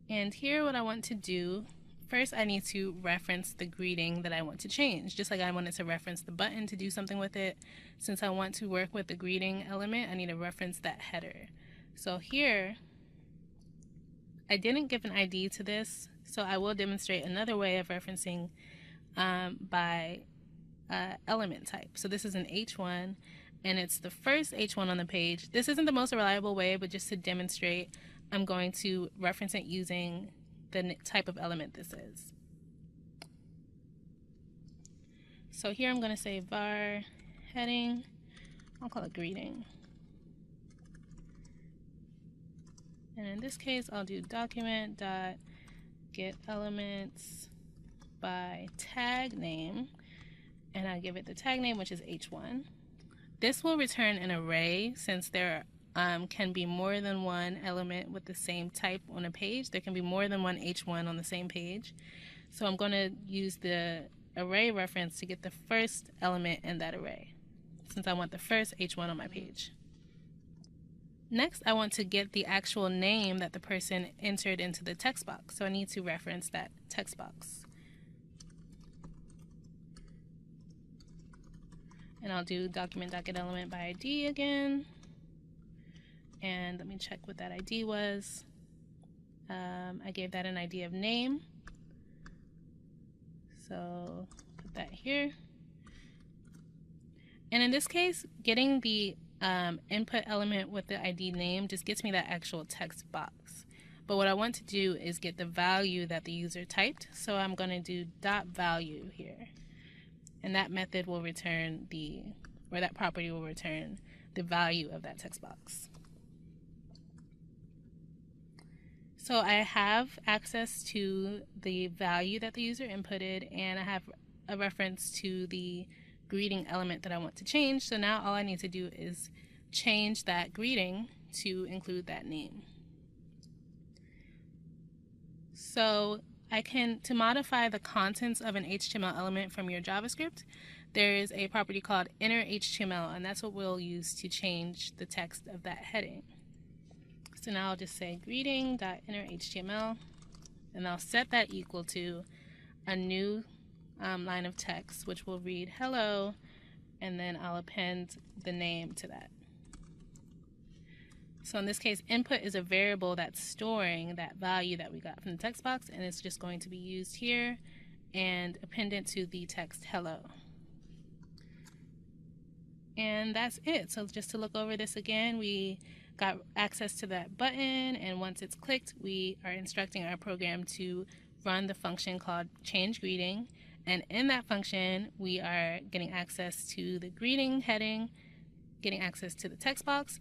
[SPEAKER 1] And here what I want to do, first I need to reference the greeting that I want to change. Just like I wanted to reference the button to do something with it, since I want to work with the greeting element, I need to reference that header. So here, I didn't give an ID to this, so I will demonstrate another way of referencing by element type. So this is an H1, and it's the first H1 on the page. This isn't the most reliable way, but just to demonstrate, I'm going to reference it using the type of element this is. So here I'm going to say var heading, I'll call it greeting. And in this case, I'll do document.get elements by tag name, and I'll give it the tag name, which is H1. This will return an array, since there can be more than one element with the same type on a page. There can be more than one H1 on the same page. So I'm going to use the array reference to get the first element in that array, since I want the first H1 on my page. Next, I want to get the actual name that the person entered into the text box. So I need to reference that text box. And I'll do document.getElement by ID again. And let me check what that ID was. I gave that an ID of name. So put that here. And in this case, getting the input element with the ID name just gets me that actual text box. But what I want to do is get the value that the user typed. So I'm going to do .value here. And that method will return that property will return the value of that text box. So I have access to the value that the user inputted, and I have a reference to the greeting element that I want to change. So now all I need to do is change that greeting to include that name. So to modify the contents of an HTML element from your JavaScript, there is a property called inner HTML, and that's what we'll use to change the text of that heading. So now I'll just say greeting.innerHTML, and I'll set that equal to a new line of text, which will read hello, and then I'll append the name to that. So in this case, input is a variable that's storing that value that we got from the text box, and it's just going to be used here and appended to the text hello. And that's it. So just to look over this again, we got access to that button, and once it's clicked, we are instructing our program to run the function called change greeting. And in that function, we are getting access to the greeting heading, getting access to the text box,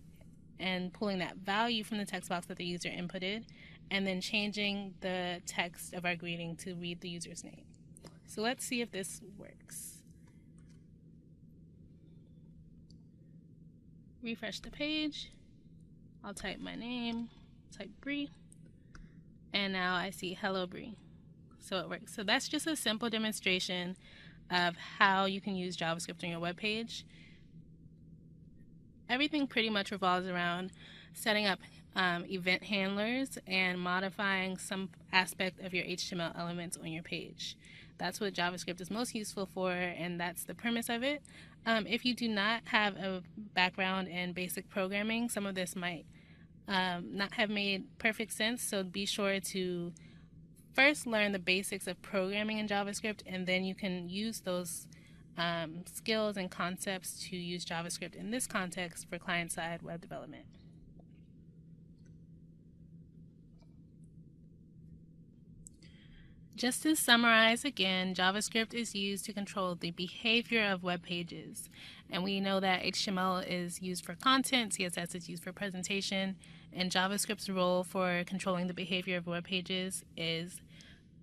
[SPEAKER 1] and pulling that value from the text box that the user inputted, and then changing the text of our greeting to read the user's name. So let's see if this works. Refresh the page. I'll type my name, type Bree, and now I see hello Bree. So it works. So that's just a simple demonstration of how you can use JavaScript on your web page. Everything pretty much revolves around setting up event handlers and modifying some aspect of your HTML elements on your page. That's what JavaScript is most useful for, and that's the premise of it. If you do not have a background in basic programming, some of this might not have made perfect sense, so be sure to first learn the basics of programming in JavaScript, and then you can use those skills and concepts to use JavaScript in this context for client-side web development. Just to summarize again, JavaScript is used to control the behavior of web pages. And we know that HTML is used for content, CSS is used for presentation, and JavaScript's role for controlling the behavior of web pages is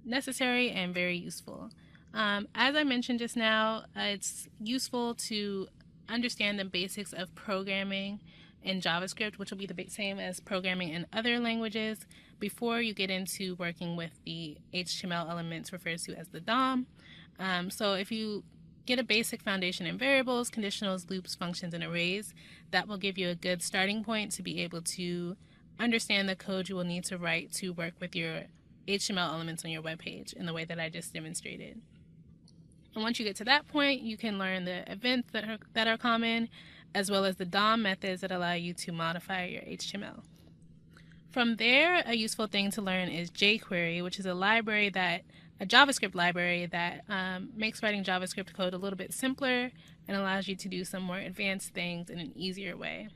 [SPEAKER 1] necessary and very useful. As I mentioned just now, it's useful to understand the basics of programming in JavaScript, which will be the same as programming in other languages, before you get into working with the HTML elements referred to as the DOM. So if you get a basic foundation in variables, conditionals, loops, functions, and arrays, that will give you a good starting point to be able to understand the code you will need to write to work with your HTML elements on your web page in the way that I just demonstrated. And once you get to that point, you can learn the events that are common, as well as the DOM methods that allow you to modify your HTML. From there, a useful thing to learn is jQuery, which is a JavaScript library that makes writing JavaScript code a little bit simpler and allows you to do some more advanced things in an easier way.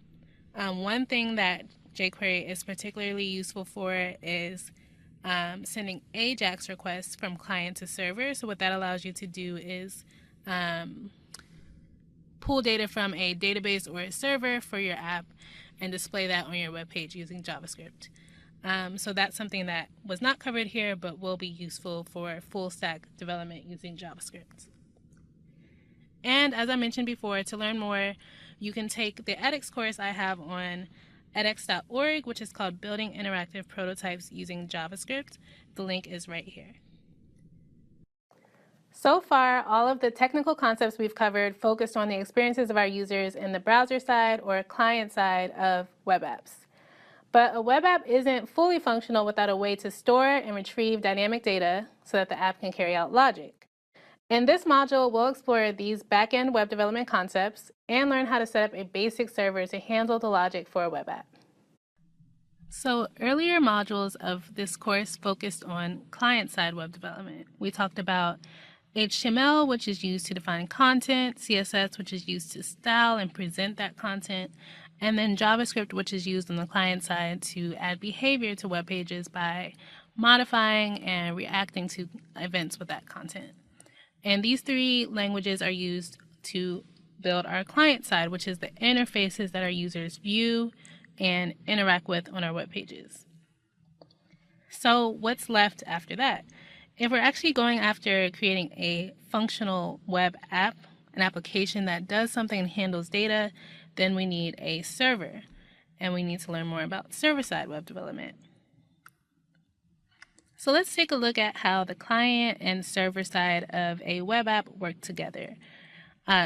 [SPEAKER 1] One thing that jQuery is particularly useful for is sending AJAX requests from client to server. So what that allows you to do is pull data from a database or a server for your app and display that on your web page using JavaScript. So that's something that was not covered here, but will be useful for full stack development using JavaScript. And as I mentioned before, to learn more, you can take the edX course I have on edX.org, which is called Building Interactive Prototypes Using JavaScript. The link is right here. So far, all of the technical concepts we've covered focused on the experiences of our users in the browser side or client side of web apps. But a web app isn't fully functional without a way to store and retrieve dynamic data so that the app can carry out logic. In this module, we'll explore these back-end web development concepts and learn how to set up a basic server to handle the logic for a web app. So earlier modules of this course focused on client-side web development. We talked about HTML, which is used to define content, CSS, which is used to style and present that content, and then JavaScript, which is used on the client side to add behavior to web pages by modifying and reacting to events with that content. And these three languages are used to build our client side, which is the interfaces that our users view and interact with on our web pages. So what's left after that? If we're actually going after creating a functional web app, an application that does something and handles data, then we need a server, and we need to learn more about server-side web development. So let's take a look at how the client and server side of a web app work together.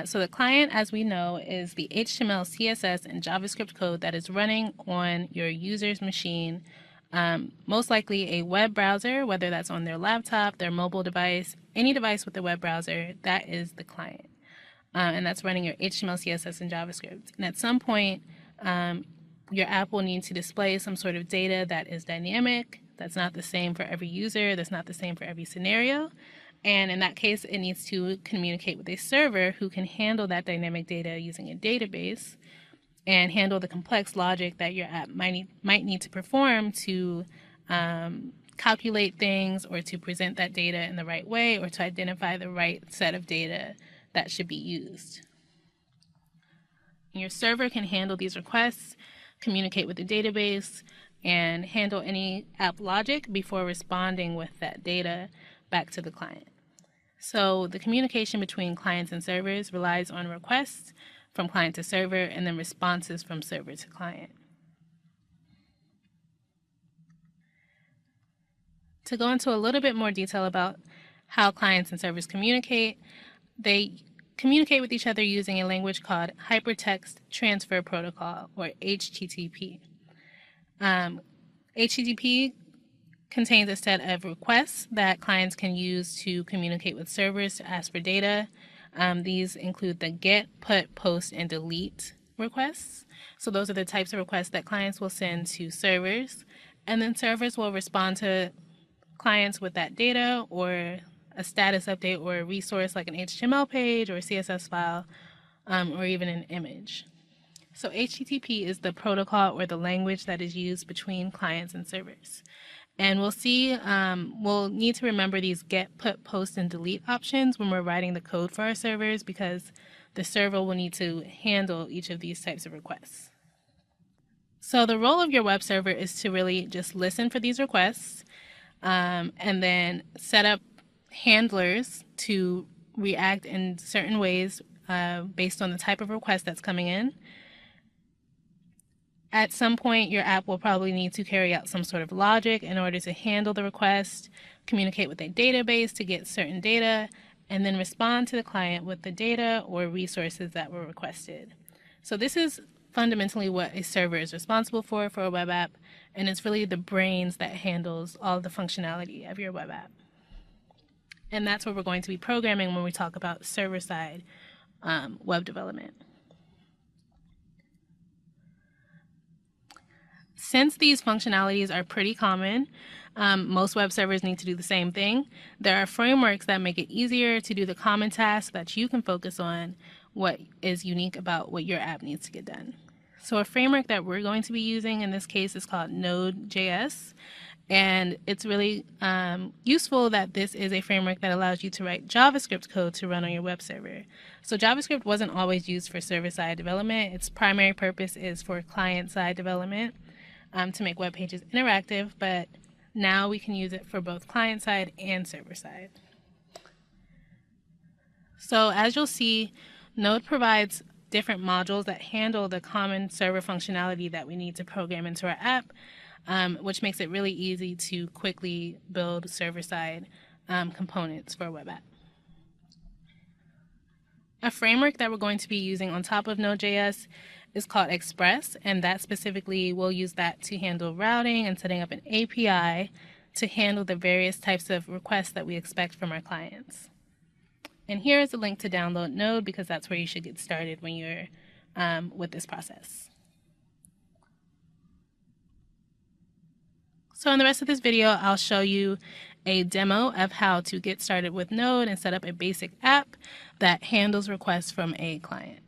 [SPEAKER 1] So the client, as we know, is the HTML, CSS, and JavaScript code that is running on your user's machine, most likely a web browser, whether that's on their laptop, their mobile device, any device with a web browser, that is the client. And that's running your HTML, CSS, and JavaScript. And at some point, your app will need to display some sort of data that is dynamic, that's not the same for every user, that's not the same for every scenario. And in that case, it needs to communicate with a server who can handle that dynamic data using a database and handle the complex logic that your app might need to perform to calculate things or to present that data in the right way or to identify the right set of data that should be used. Your server can handle these requests, communicate with the database, and handle any app logic before responding with that data back to the client. So the communication between clients and servers relies on requests from client to server and then responses from server to client. To go into a little bit more detail about how clients and servers communicate, they communicate with each other using a language called Hypertext Transfer Protocol, or HTTP. HTTP contains a set of requests that clients can use to communicate with servers to ask for data. These include the get, put, post, and delete requests. So those are the types of requests that clients will send to servers, and then servers will respond to clients with that data or a status update or a resource like an HTML page or a CSS file, or even an image. So HTTP is the protocol or the language that is used between clients and servers. And we'll see, we'll need to remember these get, put, post, and delete options when we're writing the code for our servers, because the server will need to handle each of these types of requests. So the role of your web server is to really just listen for these requests, and then set up handlers to react in certain ways based on the type of request that's coming in. At some point, your app will probably need to carry out some sort of logic in order to handle the request, communicate with a database to get certain data, and then respond to the client with the data or resources that were requested. So this is fundamentally what a server is responsible for a web app, and it's really the brains that handles all the functionality of your web app. And that's what we're going to be programming when we talk about server-side web development. Since these functionalities are pretty common, most web servers need to do the same thing. There are frameworks that make it easier to do the common tasks so that you can focus on what is unique about what your app needs to get done. So a framework that we're going to be using in this case is called Node.js. And it's really useful that this is a framework that allows you to write JavaScript code to run on your web server. So JavaScript wasn't always used for server-side development. Its primary purpose is for client-side development to make web pages interactive, but now we can use it for both client-side and server-side. So as you'll see, Node provides different modules that handle the common server functionality that we need to program into our app, which makes it really easy to quickly build server-side components for a web app. A framework that we're going to be using on top of Node.js is called Express, and that specifically, we'll use that to handle routing and setting up an API to handle the various types of requests that we expect from our clients. And here is a link to download Node, because that's where you should get started when you're with this process. So in the rest of this video, I'll show you a demo of how to get started with Node and set up a basic app that handles requests from a client.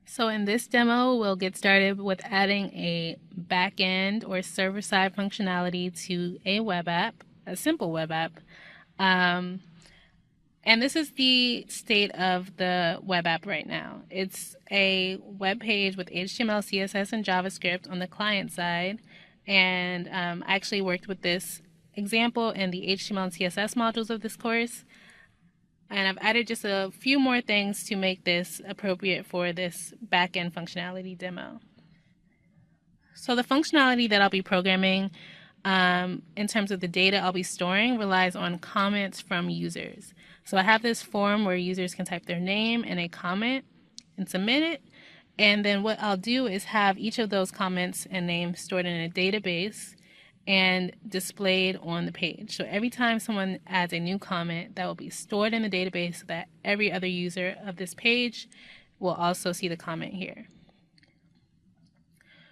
[SPEAKER 1] So in this demo, we'll get started with adding a backend or server-side functionality to a web app, a simple web app. And this is the state of the web app right now. It's a web page with HTML, CSS, and JavaScript on the client side. And I actually worked with this example in the HTML and CSS modules of this course. And I've added just a few more things to make this appropriate for this backend functionality demo. So the functionality that I'll be programming in terms of the data I'll be storing relies on comments from users. So I have this form where users can type their name and a comment and submit it. And then what I'll do is have each of those comments and names stored in a database and displayed on the page. So every time someone adds a new comment, that will be stored in the database so that every other user of this page will also see the comment here.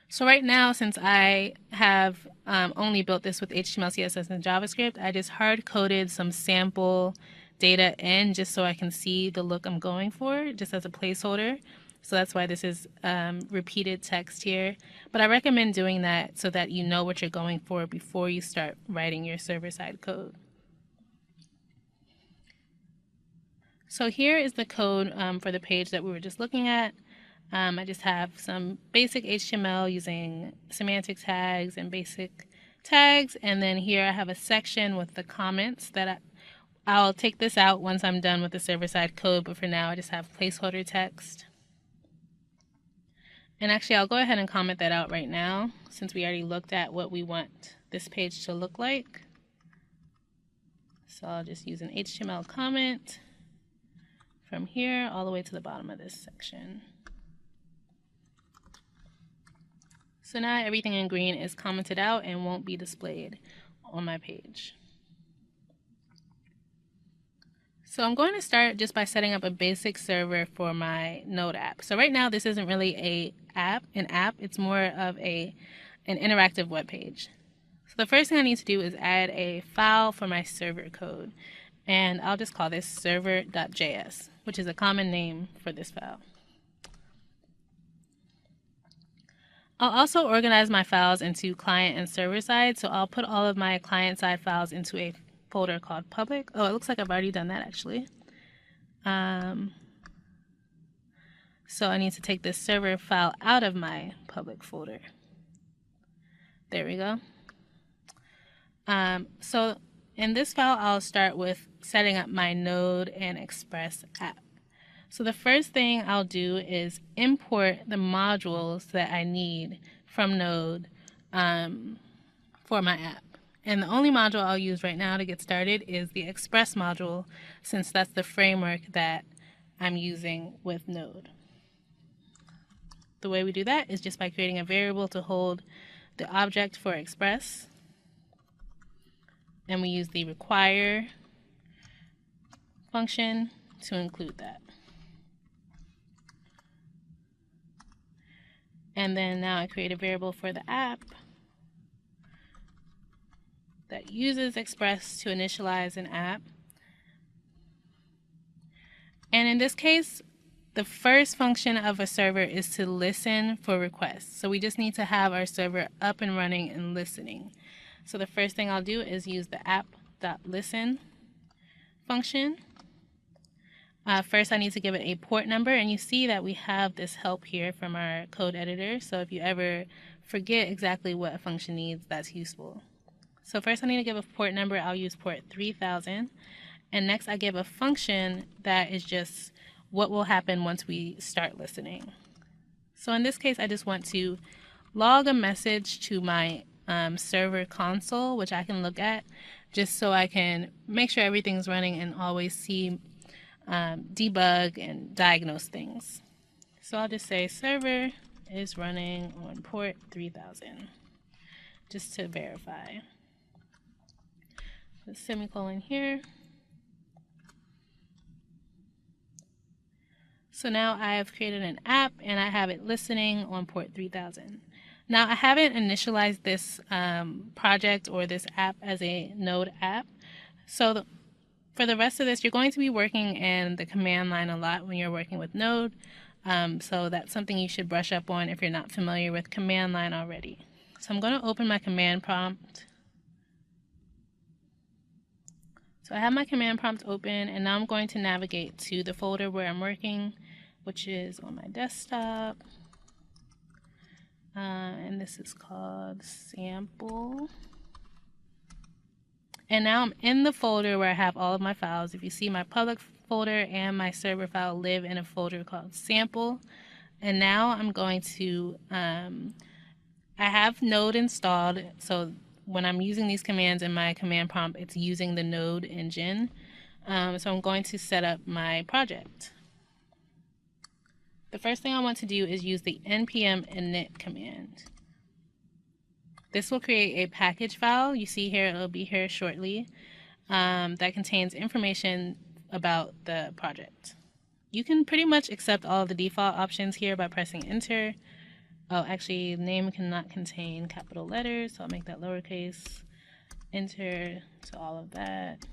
[SPEAKER 1] So right now, since I have only built this with HTML, CSS, and JavaScript, I just hard-coded some sample data in just so I can see the look I'm going for, just as a placeholder. So that's why this is repeated text here. But I recommend doing that so that you know what you're going for before you start writing your server-side code. So here is the code for the page that we were just looking at. I just have some basic HTML using semantic tags and basic tags. And then here I have a section with the comments that I'll take this out once I'm done with the server-side code. But for now, I just have placeholder text. And actually, I'll go ahead and comment that out right now, since we already looked at what we want this page to look like. So I'll just use an HTML comment from here all the way to the bottom of this section. So now everything in green is commented out and won't be displayed on my page. So I'm going to start just by setting up a basic server for my Node app. So right now this isn't really an app, it's more of an interactive web page. So the first thing I need to do is add a file for my server code. And I'll just call this server.js, which is a common name for this file. I'll also organize my files into client and server side. So I'll put all of my client side files into a folder called public. Oh, it looks like I've already done that actually. So I need to take this server file out of my public folder. There we go. So in this file, I'll start with setting up my Node and Express app. So the first thing I'll do is import the modules that I need from Node for my app. And the only module I'll use right now to get started is the Express module, since that's the framework that I'm using with Node. The way we do that is just by creating a variable to hold the object for Express. And we use the require function to include that. And then now I create a variable for the app that uses Express to initialize an app. And in this case, the first function of a server is to listen for requests. So we just need to have our server up and running and listening. So the first thing I'll do is use the app.listen function. First, I need to give it a port number, and you see that we have this help here from our code editor. So if you ever forget exactly what a function needs, that's useful. So first I need to give a port number. I'll use port 3000. And next I give a function that is just what will happen once we start listening. So in this case, I just want to log a message to my server console, which I can look at just so I can make sure everything's running and always see, debug and diagnose things. So I'll just say server is running on port 3000 just to verify. Put a semicolon here. So now I have created an app and I have it listening on port 3000. Now I haven't initialized this project or this app as a Node app. So for the rest of this, you're going to be working in the command line a lot when you're working with Node. So that's something you should brush up on if you're not familiar with command line already. So I'm going to open my command prompt. So I have my command prompt open, and now I'm going to navigate to the folder where I'm working, which is on my desktop. And this is called sample. And now I'm in the folder where I have all of my files. If you see, my public folder and my server file live in a folder called sample. And now I'm going to, I have Node installed, so when I'm using these commands in my command prompt, it's using the Node engine. So I'm going to set up my project. The first thing I want to do is use the npm init command. This will create a package file. You see here, it'll be here shortly, that contains information about the project. You can pretty much accept all of the default options here by pressing enter. Oh, actually, name cannot contain capital letters, so I'll make that lowercase. Enter to all of that.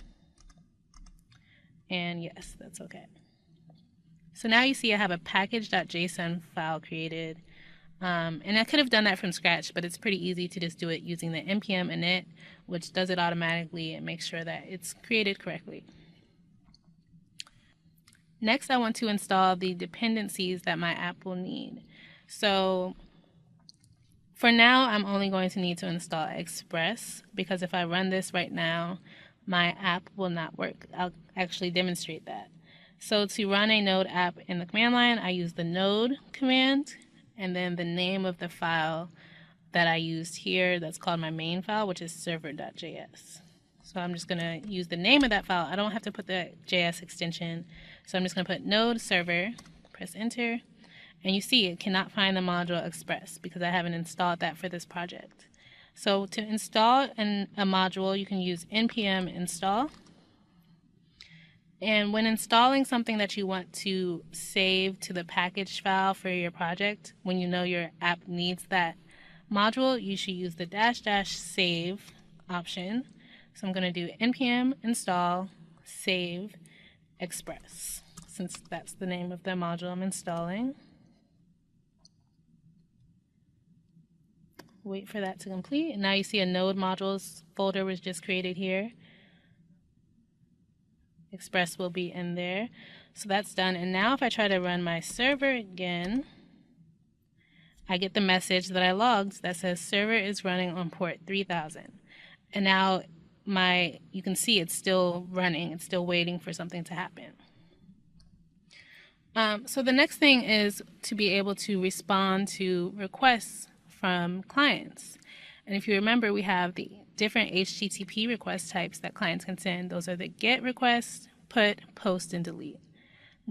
[SPEAKER 1] And yes, that's okay. So now you see I have a package.json file created. And I could have done that from scratch, but it's pretty easy to just do it using the npm init, which does it automatically and makes sure that it's created correctly. Next, I want to install the dependencies that my app will need. So for now, I'm only going to need to install Express, because if I run this right now, my app will not work. I'll actually demonstrate that. So to run a Node app in the command line, I use the node command, and then the name of the file that I used here that's called my main file, which is server.js. So I'm just going to use the name of that file. I don't have to put the JS extension. So I'm just going to put node server, press enter, and you see it cannot find the module express because I haven't installed that for this project. So to install a module, you can use npm install. And when installing something that you want to save to the package file for your project, when you know your app needs that module, you should use the -- save option. So I'm going to do npm install save express, since that's the name of the module I'm installing. Wait for that to complete. And now you see a node modules folder was just created here. Express will be in there. So that's done. And now if I try to run my server again, I get the message that I logged that says server is running on port 3000. And now you can see it's still running. It's still waiting for something to happen. So the next thing is to be able to respond to requests from clients. And if you remember, we have the different HTTP request types that clients can send. Those are the GET request, PUT, POST, and DELETE.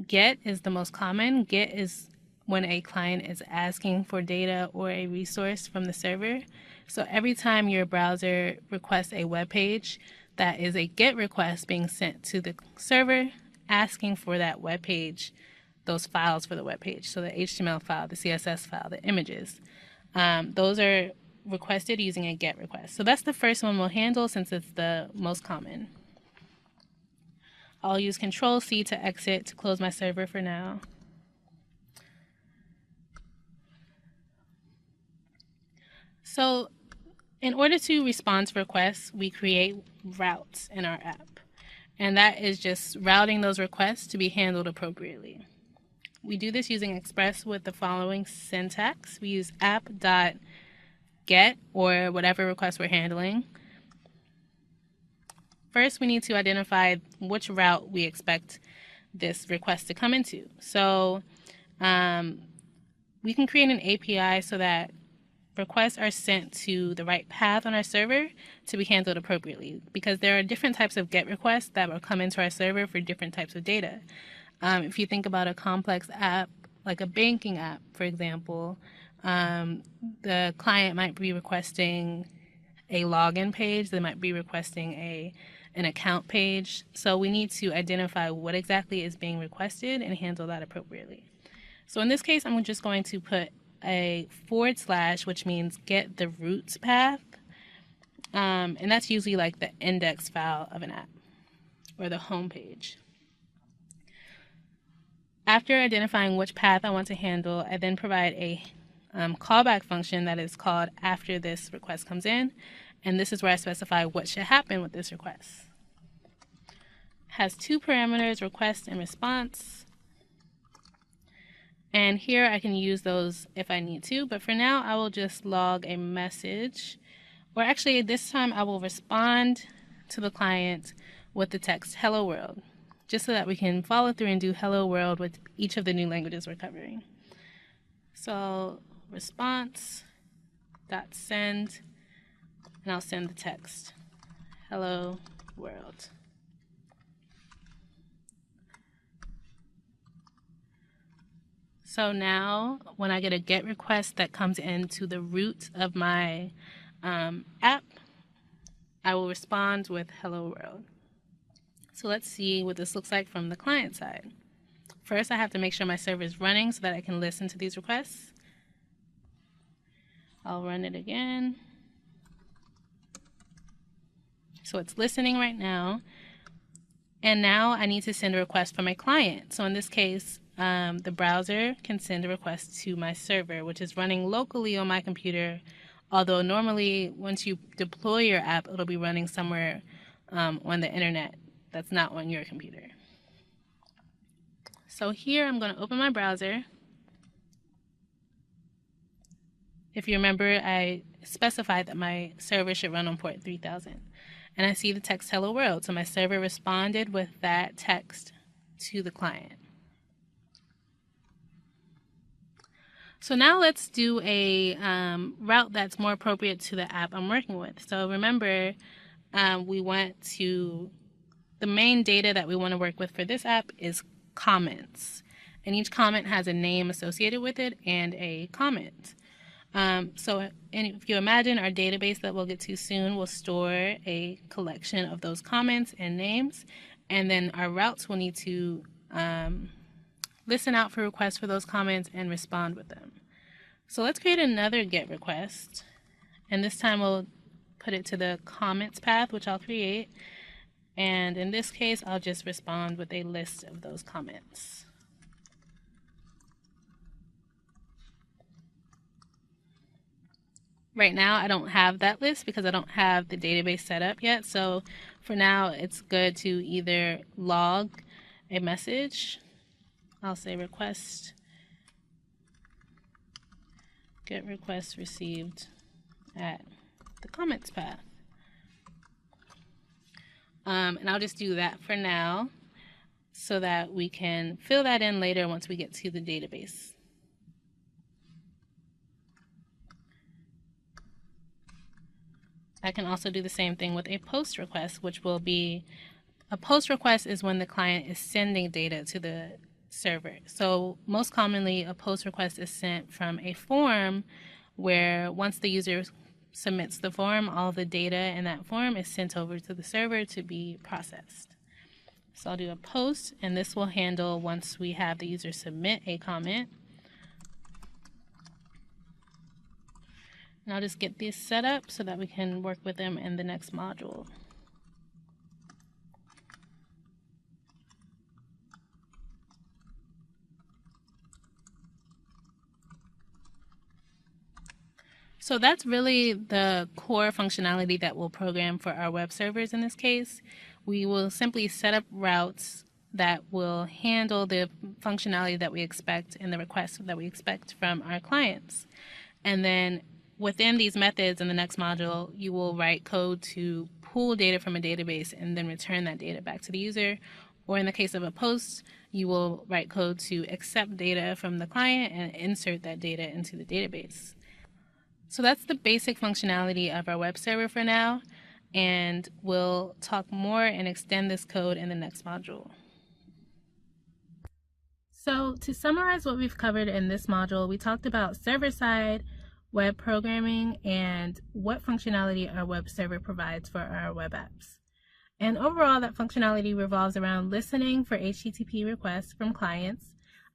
[SPEAKER 1] GET is the most common. GET is when a client is asking for data or a resource from the server. So every time your browser requests a web page, that is a GET request being sent to the server asking for that web page, those files for the web page. So the HTML file, the CSS file, the images. Those are requested using a GET request. So that's the first one we'll handle since it's the most common. I'll use Control-C to exit to close my server for now. So in order to respond to requests, we create routes in our app. And that is just routing those requests to be handled appropriately. We do this using Express with the following syntax. We use app.get or whatever request we're handling. First, we need to identify which route we expect this request to come into. So we can create an API so that requests are sent to the right path on our server to be handled appropriately, because there are different types of GET requests that will come into our server for different types of data. If you think about a complex app, like a banking app, for example, the client might be requesting a login page. They might be requesting an account page. So we need to identify what exactly is being requested and handle that appropriately. So in this case, I'm just going to put a /, which means get the roots path. And that's usually like the index file of an app or the home page. After identifying which path I want to handle, I then provide a callback function that is called after this request comes in. And this is where I specify what should happen with this request. It has two parameters, request and response. And here I can use those if I need to, but for now I will just log a message. Or actually this time I will respond to the client with the text hello world, just so that we can follow through and do hello world with each of the new languages we're covering. So response.send, and I'll send the text hello world. So now when I get a GET request that comes into the root of my app, I will respond with hello world. So let's see what this looks like from the client side. First, I have to make sure my server is running so that I can listen to these requests. I'll run it again. So it's listening right now. And now I need to send a request from my client. So in this case, the browser can send a request to my server, which is running locally on my computer. Although normally, once you deploy your app, it'll be running somewhere on the internet that's not on your computer. So here I'm going to open my browser. If you remember, I specified that my server should run on port 3000. And I see the text hello world. So my server responded with that text to the client. So now let's do a route that's more appropriate to the app I'm working with. So remember, the main data that we want to work with for this app is comments. And each comment has a name associated with it and a comment. So if you imagine, our database that we'll get to soon will store a collection of those comments and names, and then our routes will need to listen out for requests for those comments and respond with them. So let's create another GET request, and this time we'll put it to the comments path, which I'll create, and in this case I'll just respond with a list of those comments. Right now I don't have that list because I don't have the database set up yet, so for now it's good to either log a message. I'll say request, get request received at the comments path. And I'll just do that for now so that we can fill that in later once we get to the database. I can also do the same thing with a post request, which will be, a post request is when the client is sending data to the server. So most commonly a post request is sent from a form where once the user submits the form, all the data in that form is sent over to the server to be processed. So I'll do a post, and this will handle once we have the user submit a comment. And I'll just get these set up so that we can work with them in the next module. So that's really the core functionality that we'll program for our web servers in this case. We will simply set up routes that will handle the functionality that we expect and the requests that we expect from our clients. And then within these methods in the next module, you will write code to pull data from a database and then return that data back to the user. Or in the case of a post, you will write code to accept data from the client and insert that data into the database. So that's the basic functionality of our web server for now, and we'll talk more and extend this code in the next module. So to summarize what we've covered in this module, we talked about server-side web programming and what functionality our web server provides for our web apps. And overall, that functionality revolves around listening for HTTP requests from clients,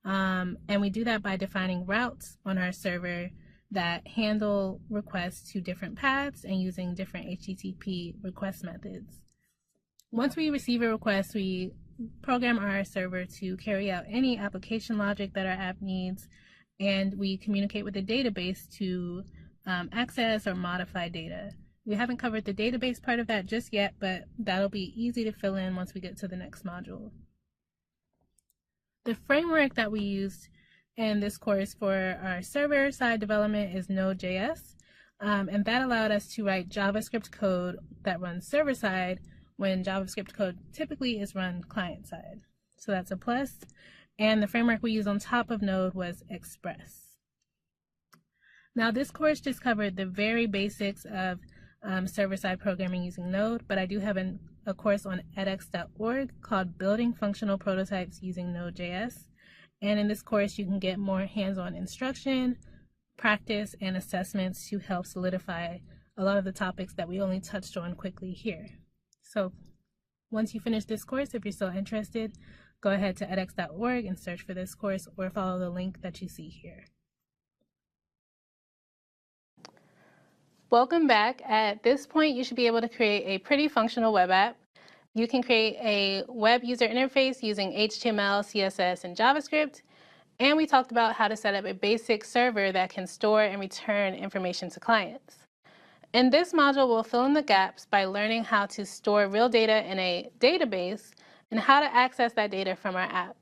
[SPEAKER 1] and we do that by defining routes on our server that handle requests to different paths and using different HTTP request methods. Once we receive a request, we program our server to carry out any application logic that our app needs, and we communicate with the database to access or modify data. We haven't covered the database part of that just yet, but that'll be easy to fill in once we get to the next module. The framework that we used in this course for our server-side development is Node.js, and that allowed us to write JavaScript code that runs server-side when JavaScript code typically is run client-side. So that's a plus. And the framework we used on top of Node was Express. Now this course just covered the very basics of server-side programming using Node, but I do have a course on edX.org called Building Functional Prototypes Using Node.js. And in this course you can get more hands-on instruction, practice, and assessments to help solidify a lot of the topics that we only touched on quickly here. So once you finish this course, if you're still interested, go ahead to edX.org and search for this course or follow the link that you see here. Welcome back. At this point, you should be able to create a pretty functional web app. You can create a web user interface using HTML, CSS, and JavaScript. And we talked about how to set up a basic server that can store and return information to clients. In this module, we'll fill in the gaps by learning how to store real data in a database and how to access that data from our app.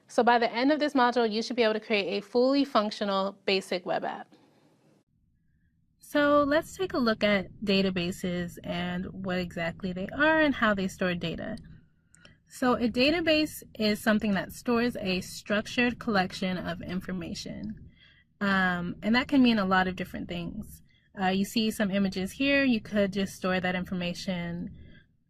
[SPEAKER 1] So by the end of this module, you should be able to create a fully functional basic web app. So let's take a look at databases and what exactly they are and how they store data. So a database is something that stores a structured collection of information. And that can mean a lot of different things. You see some images here. You could just store that information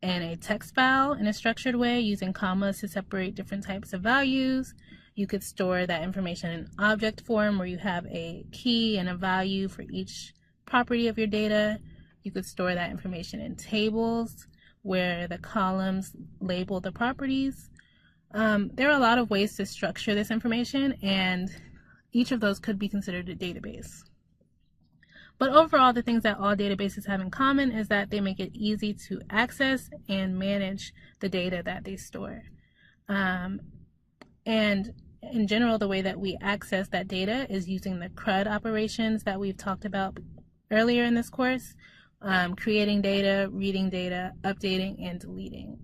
[SPEAKER 1] in a text file in a structured way using commas to separate different types of values. You could store that information in object form where you have a key and a value for each property of your data. You could store that information in tables where the columns label the properties. There are a lot of ways to structure this information, and each of those could be considered a database. But overall, the things that all databases have in common is that they make it easy to access and manage the data that they store. And in general, the way that we access that data is using the CRUD operations that we've talked about earlier in this course, creating data, reading data, updating, and deleting.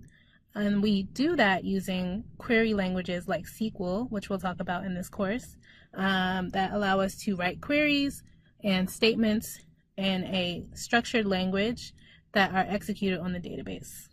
[SPEAKER 1] And we do that using query languages like SQL, which we'll talk about in this course, that allow us to write queries and statements in a structured language that are executed on the database.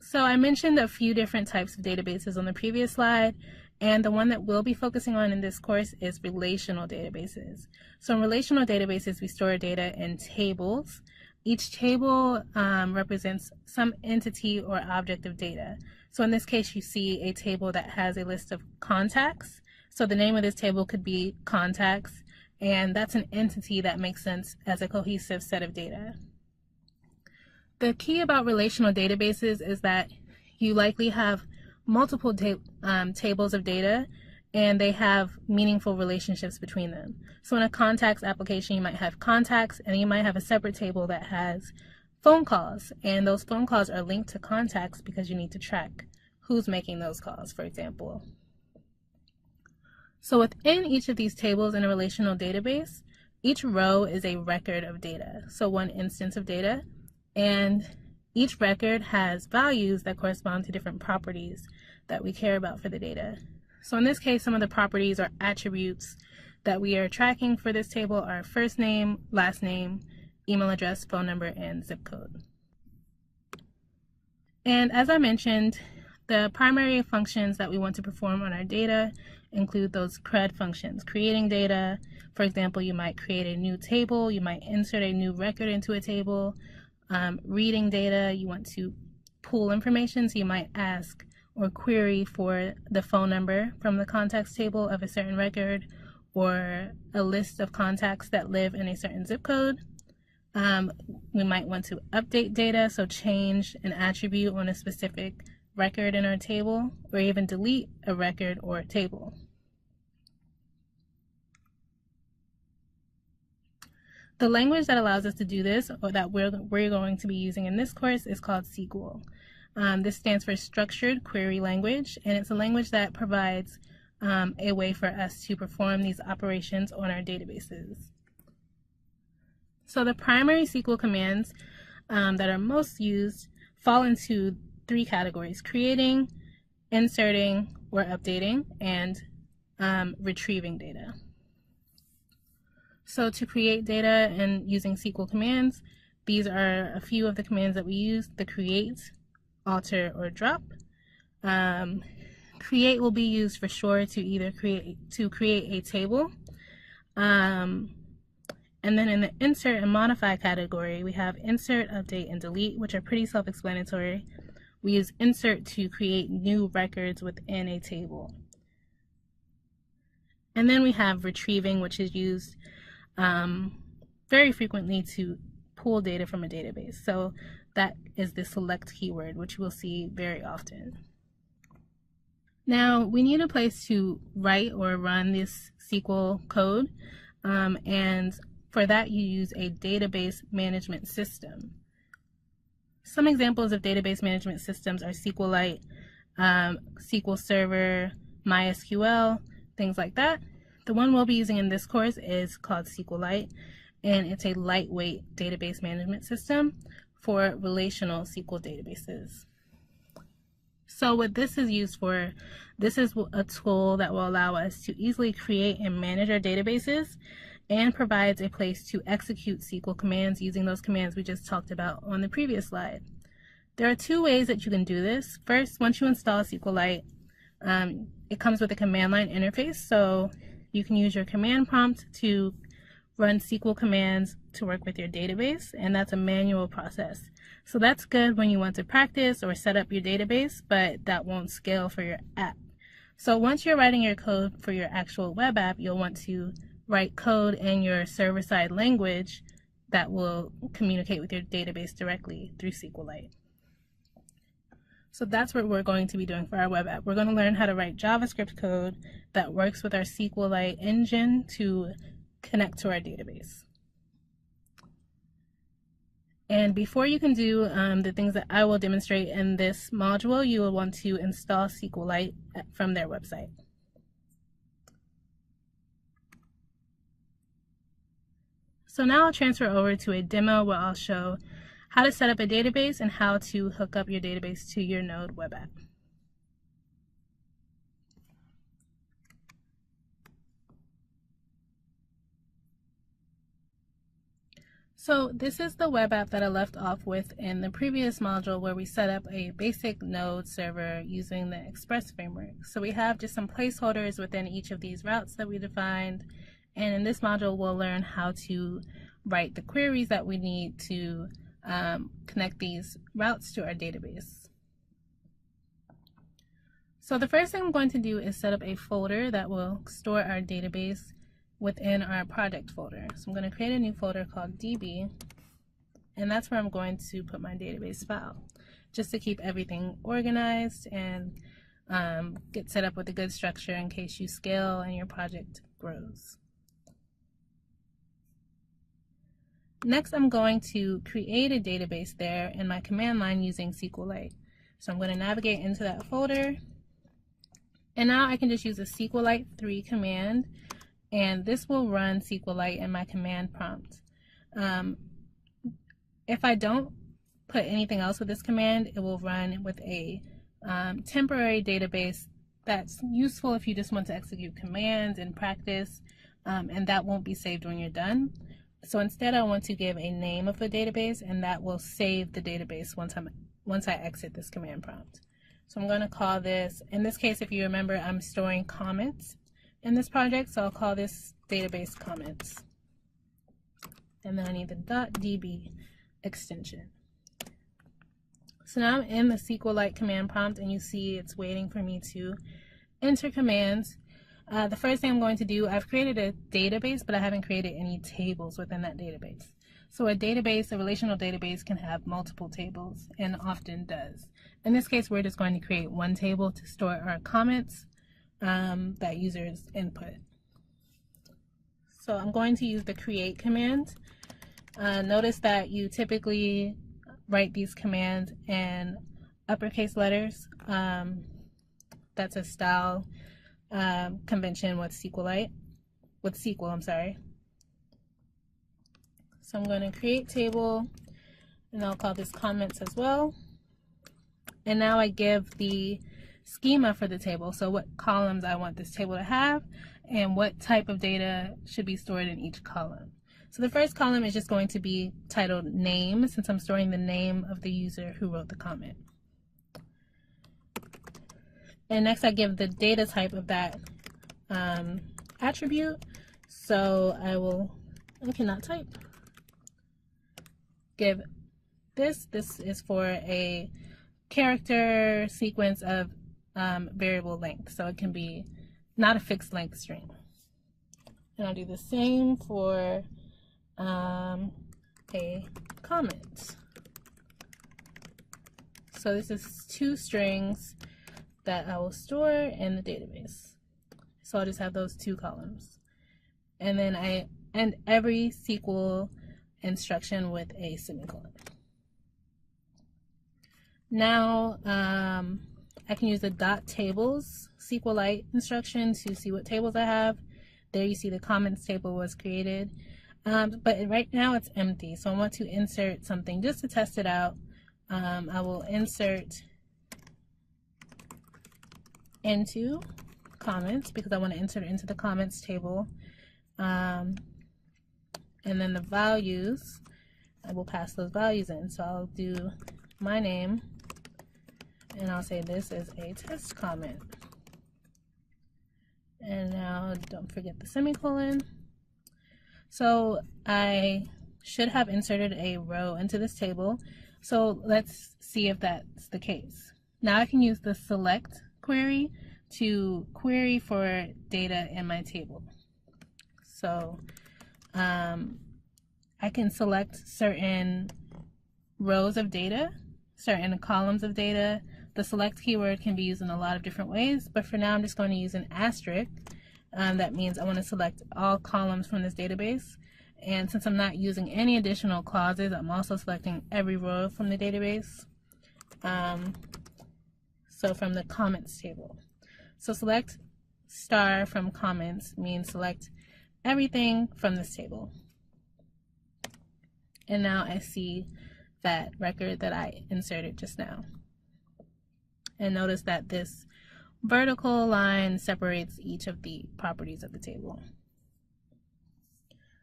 [SPEAKER 1] So I mentioned a few different types of databases on the previous slide, and the one that we'll be focusing on in this course is relational databases. So in relational databases, we store data in tables. Each table represents some entity or object of data. So in this case, you see a table that has a list of contacts. So the name of this table could be contacts, and that's an entity that makes sense as a cohesive set of data. The key about relational databases is that you likely have multiple tables of data, and they have meaningful relationships between them. So in a contacts application, you might have contacts, and you might have a separate table that has phone calls, and those phone calls are linked to contacts because you need to track who's making those calls, for example. So within each of these tables in a relational database, each row is a record of data, so one instance of data, and each record has values that correspond to different properties that we care about for the data. So in this case, some of the properties or attributes that we are tracking for this table are first name, last name, email address, phone number, and zip code. And as I mentioned, the primary functions that we want to perform on our data include those CRUD functions, creating data. For example, you might create a new table, you might insert a new record into a table. Reading data, you want to pull information, so you might ask or query for the phone number from the contacts table of a certain record, or a list of contacts that live in a certain zip code. We might want to update data, so change an attribute on a specific record in our table, or even delete a record or a table. The language that allows us to do this, or that we're going to be using in this course, is called SQL. This stands for Structured Query Language, and it's a language that provides a way for us to perform these operations on our databases. So the primary SQL commands that are most used fall into three categories: creating, inserting or updating, and retrieving data. So to create data and using SQL commands, these are a few of the commands that we use: the create, alter, or drop. Create will be used for sure to either create a table. And then in the insert and modify category, we have insert, update, and delete, which are pretty self-explanatory. We use insert to create new records within a table. And then we have retrieving, which is used very frequently to pull data from a database. So that is the select keyword, which we'll see very often. Now, we need a place to write or run this SQL code, and for that you use a database management system. Some examples of database management systems are SQLite, SQL Server, MySQL, things like that. The one we'll be using in this course is called SQLite, and it's a lightweight database management system for relational SQL databases. So what this is used for, this is a tool that will allow us to easily create and manage our databases, and provides a place to execute SQL commands using those commands we just talked about on the previous slide. There are two ways that you can do this. First, once you install SQLite, it comes with a command line interface, so you can use your command prompt to run SQL commands to work with your database, and that's a manual process. So that's good when you want to practice or set up your database, but that won't scale for your app. So once you're writing your code for your actual web app, you'll want to write code in your server-side language that will communicate with your database directly through SQLite. So that's what we're going to be doing for our web app. We're going to learn how to write JavaScript code that works with our SQLite engine to connect to our database. And before you can do the things that I will demonstrate in this module, you will want to install SQLite from their website. So now I'll transfer over to a demo where I'll show how to set up a database and how to hook up your database to your Node web app. So this is the web app that I left off with in the previous module where we set up a basic Node server using the Express framework. So we have just some placeholders within each of these routes that we defined, and in this module we'll learn how to write the queries that we need to connect these routes to our database. So the first thing I'm going to do is set up a folder that will store our database within our project folder. So I'm going to create a new folder called DB, and that's where I'm going to put my database file, just to keep everything organized and get set up with a good structure in case you scale and your project grows. Next, I'm going to create a database there in my command line using SQLite. So I'm going to navigate into that folder, and now I can just use a SQLite 3 command, and this will run SQLite in my command prompt. If I don't put anything else with this command, it will run with a temporary database that's useful if you just want to execute commands and practice, and that won't be saved when you're done. So instead I want to give a name of the database, and that will save the database once I exit this command prompt. So I'm going to call this, in this case, if you remember, I'm storing comments in this project, so I'll call this database comments. And then I need the .db extension. So now I'm in the SQLite command prompt, and you see it's waiting for me to enter commands. The first thing I'm going to do, I've created a database, but I haven't created any tables within that database. So a database, a relational database, can have multiple tables, and often does. In this case, we're just going to create one table to store our comments that users input. So I'm going to use the create command. Notice that you typically write these commands in uppercase letters. That's a style convention with SQLite, with SQL, I'm sorry. So I'm going to create table, and I'll call this comments as well. And now I give the schema for the table, so what columns I want this table to have, and what type of data should be stored in each column. So the first column is just going to be titled name, since I'm storing the name of the user who wrote the comment. And next I give the data type of that attribute. So I cannot type. Give this is for a character sequence of variable length. So it can be not a fixed length string. And I'll do the same for a comment. So this is 2 strings that I will store in the database. So I'll just have those 2 columns. And then I end every SQL instruction with a semicolon. Now I can use the .tables SQLite instruction to see what tables I have. There you see the comments table was created. But right now it's empty, so I want to insert something just to test it out. I will insert into comments because I want to insert it into the comments table. And then the values, I will pass those values in. So I'll do my name, and I'll say this is a test comment. And now don't forget the semicolon. So I should have inserted a row into this table. So let's see if that's the case. Now I can use the select query to query for data in my table. So I can select certain rows of data, certain columns of data. The select keyword can be used in a lot of different ways, but for now I'm just going to use an asterisk. That means I want to select all columns from this database. And since I'm not using any additional clauses, I'm also selecting every row from the database. So from the comments table. So select star from comments means select everything from this table. And now I see that record that I inserted just now. And notice that this vertical line separates each of the properties of the table.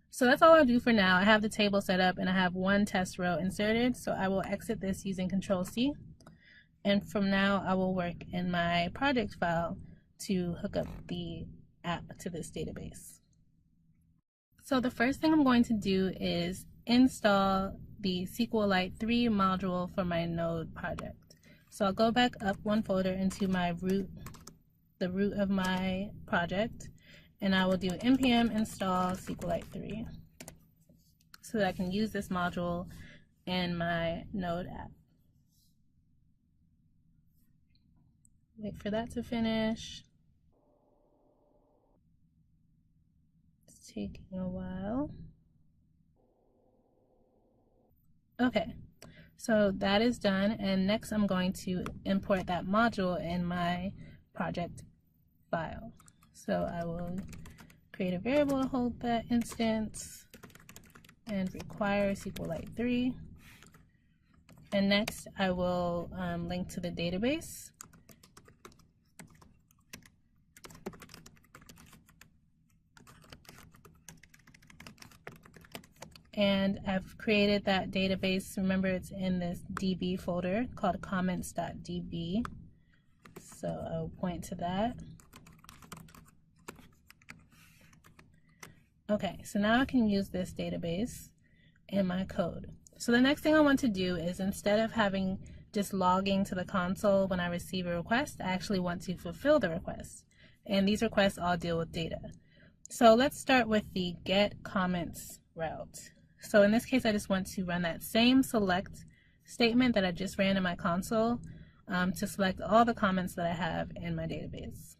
[SPEAKER 1] So that's all I'll do for now. I have the table set up and I have one test row inserted, so I will exit this using Control-C. And from now I will work in my project file to hook up the app to this database. So the first thing I'm going to do is install the SQLite 3 module for my Node project. So I'll go back up one folder into my root, the root of my project, and I will do npm install SQLite 3 so that I can use this module in my Node app. Wait for that to finish. It's taking a while. Okay, so that is done, and next I'm going to import that module in my project file. So I will create a variable to hold that instance and require SQLite 3. And next I will link to the database. And I've created that database. Remember, it's in this DB folder called comments.db. So I'll point to that. Okay, so now I can use this database in my code. So the next thing I want to do is, instead of having just logging to the console when I receive a request, I actually want to fulfill the request. And these requests all deal with data. So let's start with the get comments route. So in this case, I just want to run that same select statement that I just ran in my console to select all the comments that I have in my database.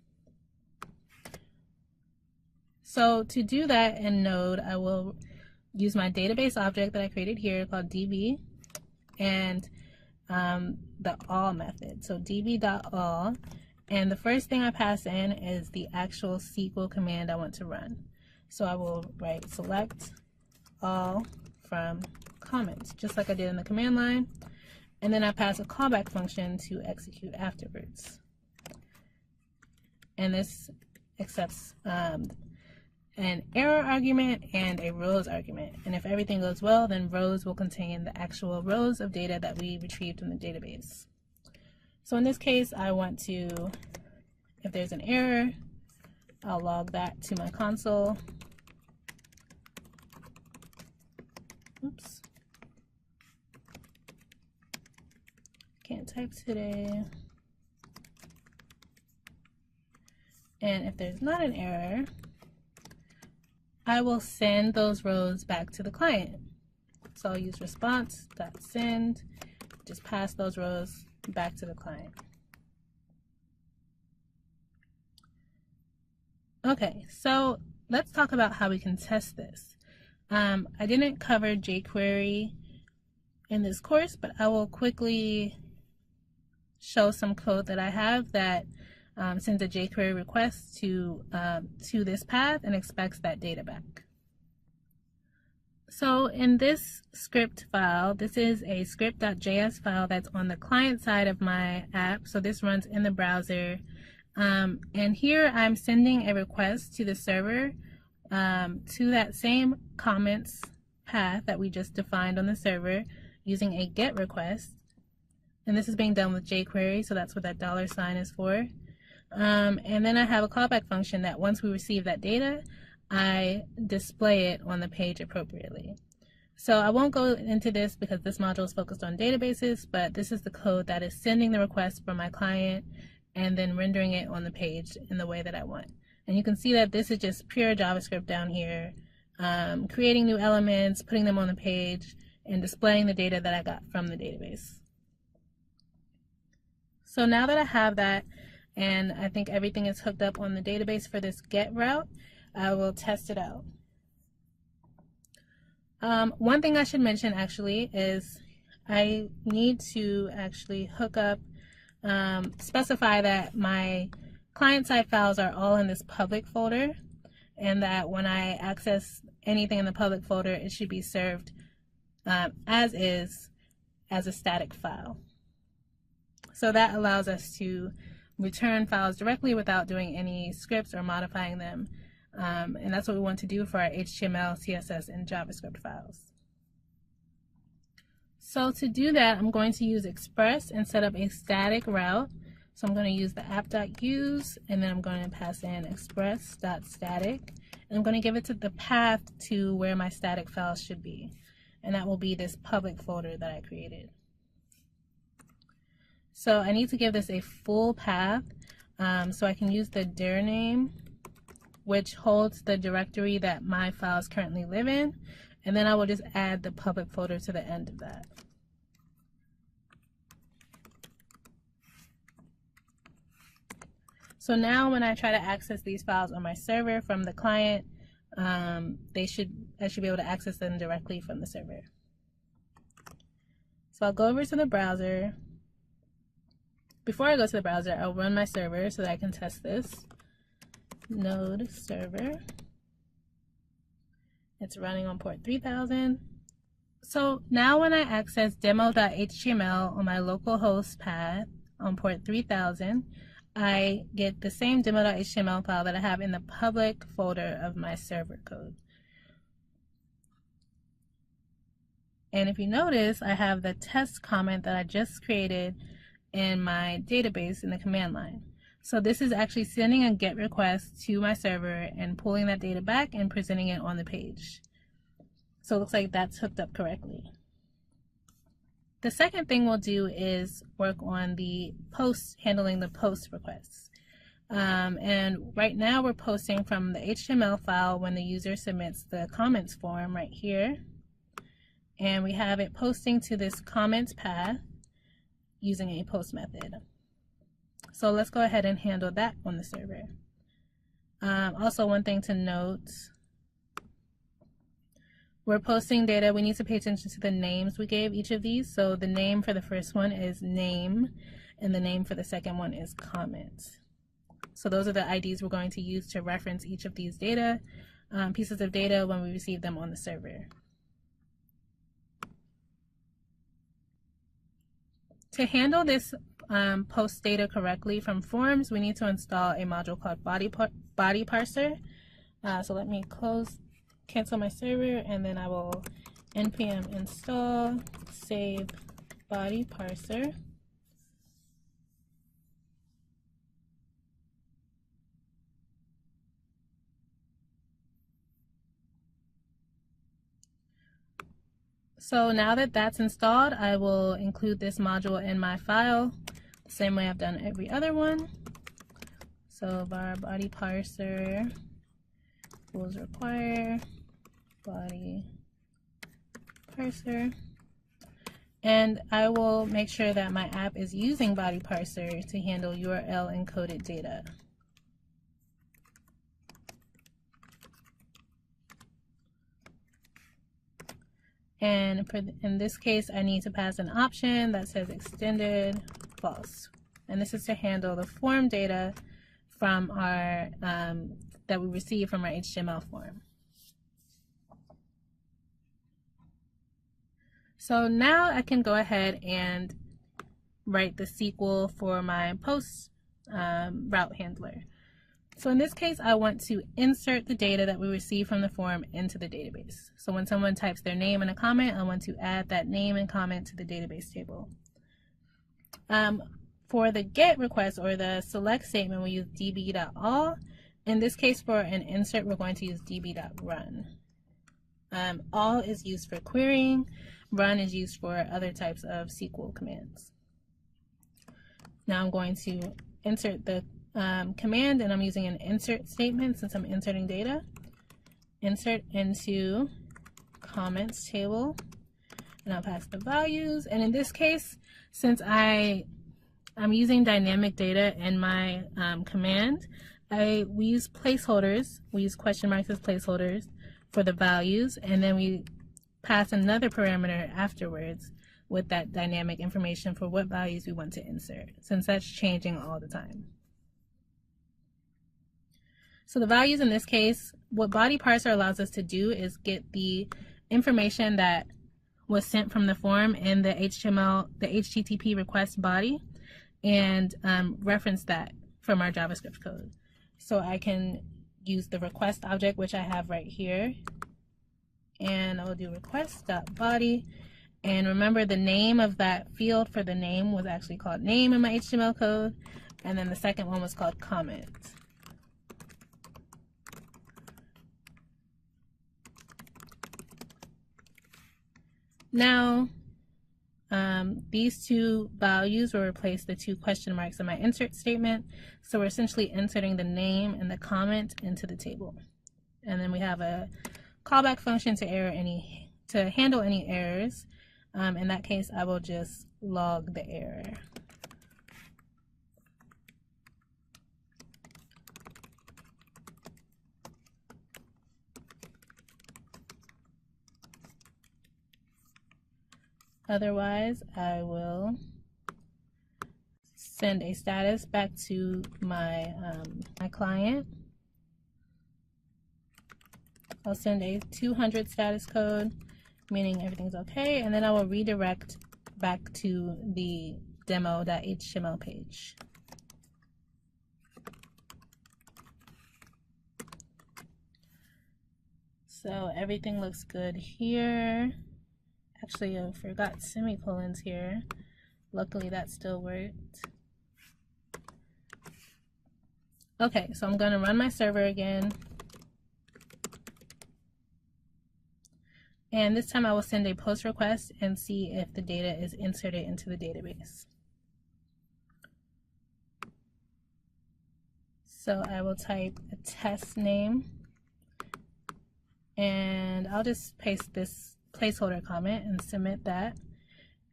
[SPEAKER 1] So to do that in Node, I will use my database object that I created here called db and the all method. So db.all, and the first thing I pass in is the actual SQL command I want to run. So I will write select all from comments, just like I did in the command line, and then I pass a callback function to execute afterwards. And this accepts an error argument and a rows argument. And if everything goes well, then rows will contain the actual rows of data that we retrieved from the database. So in this case, I want to, if there's an error, I'll log that to my console. Oops. Can't type today. And if there's not an error, I will send those rows back to the client. So I'll use response.send, just pass those rows back to the client. Okay, so let's talk about how we can test this. I didn't cover jQuery in this course, but I will quickly show some code that I have that sends a jQuery request to this path and expects that data back. So in this script file, this is a script.js file that's on the client side of my app. So this runs in the browser. And here I'm sending a request to the server to that same comments path that we just defined on the server using a GET request. And this is being done with jQuery, so that's what that $sign is for. And then I have a callback function that once we receive that data, I display it on the page appropriately. So I won't go into this because this module is focused on databases, but this is the code that is sending the request from my client and then rendering it on the page in the way that I want. And you can see that this is just pure JavaScript down here, creating new elements, putting them on the page, and displaying the data that I got from the database. So now that I have that, and I think everything is hooked up on the database for this GET route, I will test it out. One thing I should mention actually is I need to actually hook up, specify that my client-side files are all in this public folder, and that when I access anything in the public folder, it should be served as is, as a static file. So that allows us to return files directly without doing any scripts or modifying them. And that's what we want to do for our HTML, CSS, and JavaScript files. So to do that, I'm going to use Express and set up a static route. So I'm going to use the app.use, and then I'm going to pass in express.static, and I'm going to give it to the path to where my static files should be. And that will be this public folder that I created. So I need to give this a full path, so I can use the dir name, which holds the directory that my files currently live in, and then I will just add the public folder to the end of that. So now when I try to access these files on my server from the client, I should be able to access them directly from the server. So I'll go over to the browser. Before I go to the browser, I'll run my server so that I can test this. Node server. It's running on port 3000. So now when I access demo.html on my localhost path on port 3000, I get the same demo.html file that I have in the public folder of my server code. And if you notice, I have the test comment that I just created in my database in the command line. So this is actually sending a GET request to my server and pulling that data back and presenting it on the page. So it looks like that's hooked up correctly. The second thing we'll do is work on the post, handling the post requests. And right now we're posting from the HTML file when the user submits the comments form right here. And we have it posting to this comments path using a post method. So let's go ahead and handle that on the server. Also, one thing to note, we're posting data. We need to pay attention to the names we gave each of these. So the name for the first one is name, and the name for the second one is comment. So those are the IDs we're going to use to reference each of these data, pieces of data when we receive them on the server. To handle this post data correctly from forms, we need to install a module called body parser. So let me cancel my server, and then I will npm install save body parser. So now that that's installed, I will include this module in my file, the same way I've done every other one. So var body parser equals require body parser. And I will make sure that my app is using body parser to handle URL encoded data. And in this case, I need to pass an option that says extended false. And this is to handle the form data from our that we receive from our HTML form. So now I can go ahead and write the SQL for my post route handler. So in this case, I want to insert the data that we receive from the form into the database. So when someone types their name in a comment, I want to add that name and comment to the database table. For the get request or the select statement, we use db.all. In this case, for an insert, we're going to use db.run. All is used for querying. Run is used for other types of SQL commands. Now I'm going to insert the command, and I'm using an insert statement since I'm inserting data. Insert into comments table, and I'll pass the values. And in this case, since I'm using dynamic data in my command, we use placeholders. We use question marks as placeholders for the values, and then we pass another parameter afterwards with that dynamic information for what values we want to insert, since that's changing all the time. So the values in this case, what body parser allows us to do is get the information that was sent from the form in the HTML, the HTTP request body, and reference that from our JavaScript code. So I can use the request object, which I have right here, and I'll do request.body. And remember, the name of that field for the name was actually called name in my HTML code, and then the second one was called comment. Now, these two values will replace the two question marks in my insert statement. So we're essentially inserting the name and the comment into the table. And then we have a callback function to handle any errors. In that case, I will just log the error. Otherwise, I will send a status back to my client. I'll send a 200 status code, meaning everything's okay, and then I will redirect back to the demo.html page. So everything looks good here. Actually, I forgot semicolons here. Luckily, that still worked. Okay, so I'm going to run my server again. And this time I will send a post request and see if the data is inserted into the database. So I will type a test name, and I'll just paste this placeholder comment and submit that.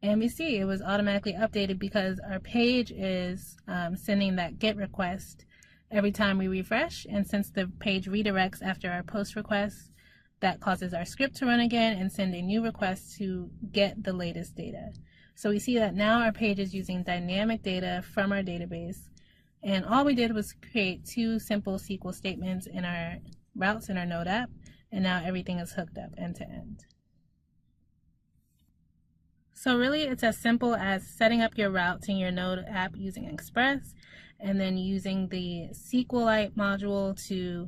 [SPEAKER 1] And we see it was automatically updated because our page is sending that GET request every time we refresh. And since the page redirects after our post request, that causes our script to run again and send a new request to get the latest data. So we see that now our page is using dynamic data from our database. And all we did was create two simple SQL statements in our routes in our Node app. And now everything is hooked up end to end. So really, it's as simple as setting up your routes in your Node app using Express, and then using the SQLite module to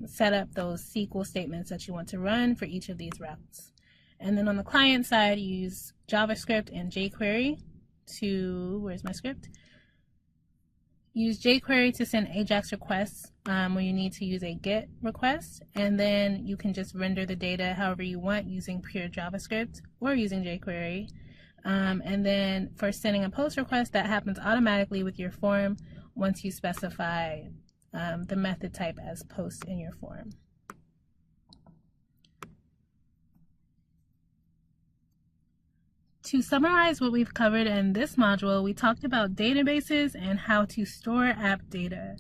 [SPEAKER 1] set up those SQL statements that you want to run for each of these routes. And then on the client side, use JavaScript and jQuery to, where's my script? Use jQuery to send AJAX requests when you need to use a GET request, and then you can just render the data however you want using pure JavaScript or using jQuery. And then for sending a post request, that happens automatically with your form once you specify the method type as post in your form. To summarize what we've covered in this module, we talked about databases and how to store app data.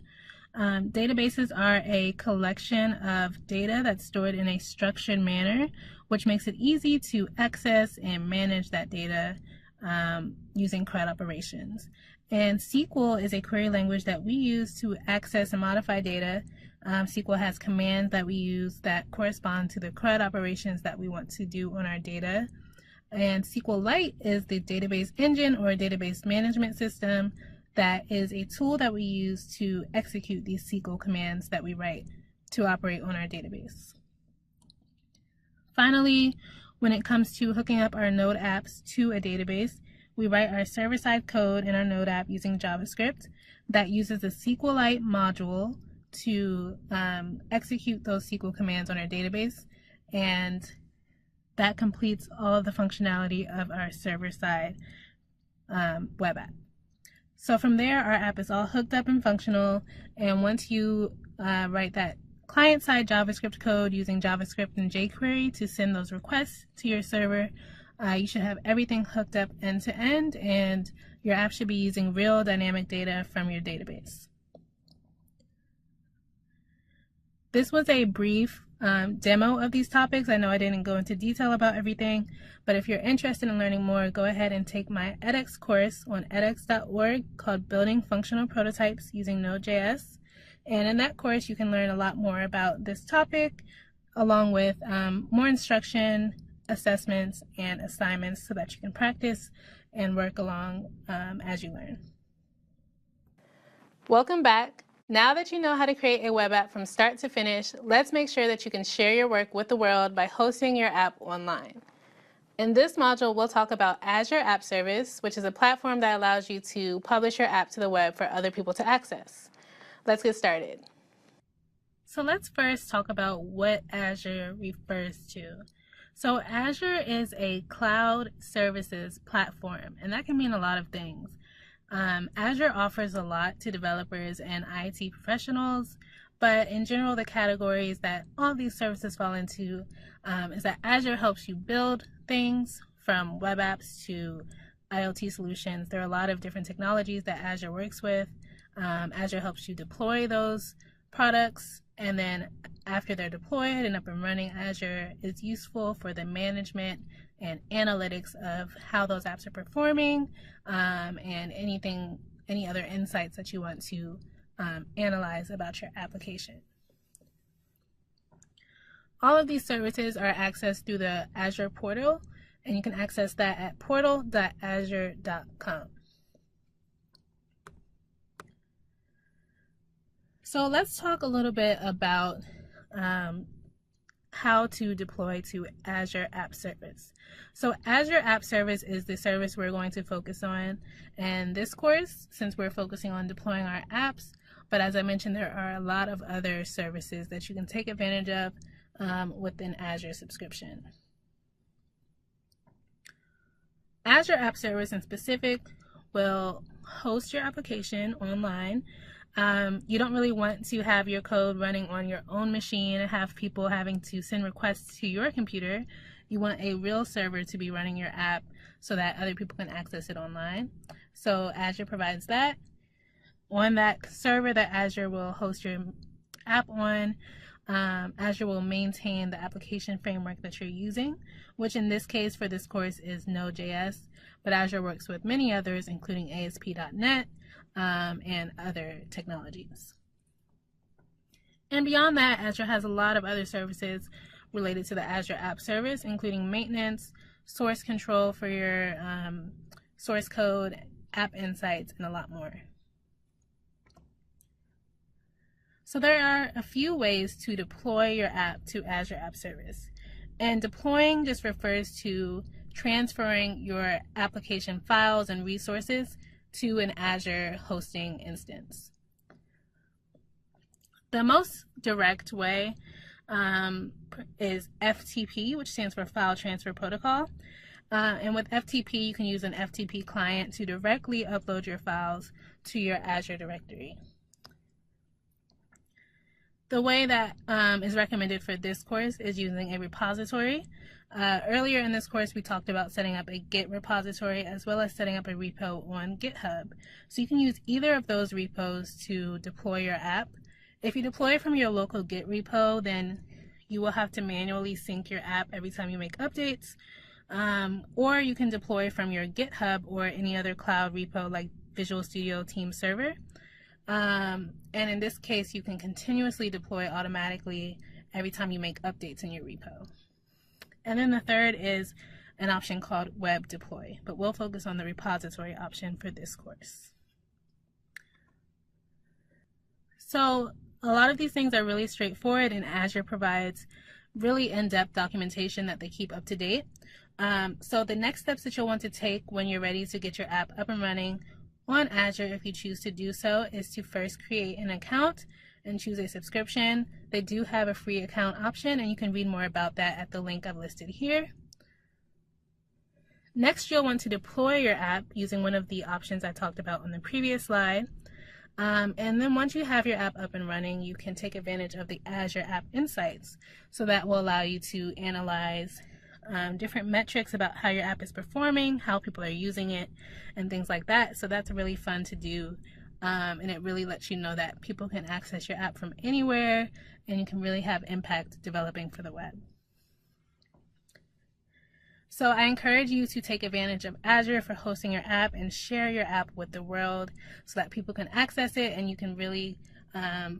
[SPEAKER 1] Databases are a collection of data that's stored in a structured manner, which makes it easy to access and manage that data using CRUD operations. And SQL is a query language that we use to access and modify data. SQL has commands that we use that correspond to the CRUD operations that we want to do on our data. And SQLite is the database engine or database management system that is a tool that we use to execute these SQL commands that we write to operate on our database. Finally, when it comes to hooking up our Node apps to a database, we write our server-side code in our Node app using JavaScript that uses the SQLite module to execute those SQL commands on our database, and that completes all of the functionality of our server-side web app. So from there, our app is all hooked up and functional, and once you write that client-side JavaScript code using JavaScript and jQuery to send those requests to your server, you should have everything hooked up end-to-end, and your app should be using real dynamic data from your database. This was a brief demo of these topics. I know I didn't go into detail about everything, but if you're interested in learning more, go ahead and take my edX course on edX.org called Building Functional Prototypes Using Node.js. And in that course, you can learn a lot more about this topic, along with more instruction, assessments, and assignments so that you can practice and work along as you learn. Welcome back. Now that you know how to create a web app from start to finish, let's make sure that you can share your work with the world by hosting your app online. In this module, we'll talk about Azure App Service, which is a platform that allows you to publish your app to the web for other people to access. Let's get started. So let's first talk about what Azure refers to. So Azure is a cloud services platform, and that can mean a lot of things. Azure offers a lot to developers and IT professionals, but in general, the categories that all these services fall into is that Azure helps you build things from web apps to IoT solutions. There are a lot of different technologies that Azure works with. Azure helps you deploy those products, and then after they're deployed and up and running, Azure is useful for the management and analytics of how those apps are performing, and any other insights that you want to analyze about your application. All of these services are accessed through the Azure portal, and you can access that at portal.azure.com. So let's talk a little bit about how to deploy to Azure App Service. So Azure App Service is the service we're going to focus on in this course, since we're focusing on deploying our apps. But as I mentioned, there are a lot of other services that you can take advantage of with an Azure subscription. Azure App Service in specific will host your application online. You don't really want to have your code running on your own machine and have people having to send requests to your computer. You want a real server to be running your app so that other people can access it online. So Azure provides that. On that server that Azure will host your app on, Azure will maintain the application framework that you're using, which in this case for this course is Node.js, but Azure works with many others, including ASP.NET, and other technologies. And beyond that, Azure has a lot of other services related to the Azure App Service, including maintenance, source control for your source code, app insights, and a lot more. So there are a few ways to deploy your app to Azure App Service. And deploying just refers to transferring your application files and resources to an Azure hosting instance. The most direct way is FTP, which stands for File Transfer Protocol. And with FTP, you can use an FTP client to directly upload your files to your Azure directory. The way that is recommended for this course is using a repository. Earlier in this course, we talked about setting up a Git repository as well as setting up a repo on GitHub. So you can use either of those repos to deploy your app. If you deploy from your local Git repo, then you will have to manually sync your app every time you make updates. Or you can deploy from your GitHub or any other cloud repo like Visual Studio Team Server. And in this case, you can continuously deploy automatically every time you make updates in your repo. And then the third is an option called Web Deploy, but we'll focus on the repository option for this course. So a lot of these things are really straightforward, and Azure provides really in-depth documentation that they keep up to date. So the next steps that you'll want to take when you're ready to get your app up and running on Azure, if you choose to do so, is to first create an account and choose a subscription. They do have a free account option, and you can read more about that at the link I've listed here. Next, you'll want to deploy your app using one of the options I talked about on the previous slide. And then once you have your app up and running, you can take advantage of the Azure App Insights. So that will allow you to analyze different metrics about how your app is performing, how people are using it, and things like that. So that's really fun to do. And it really lets you know that people can access your app from anywhere, and you can really have impact developing for the web. So I encourage you to take advantage of Azure for hosting your app and share your app with the world so that people can access it and you can really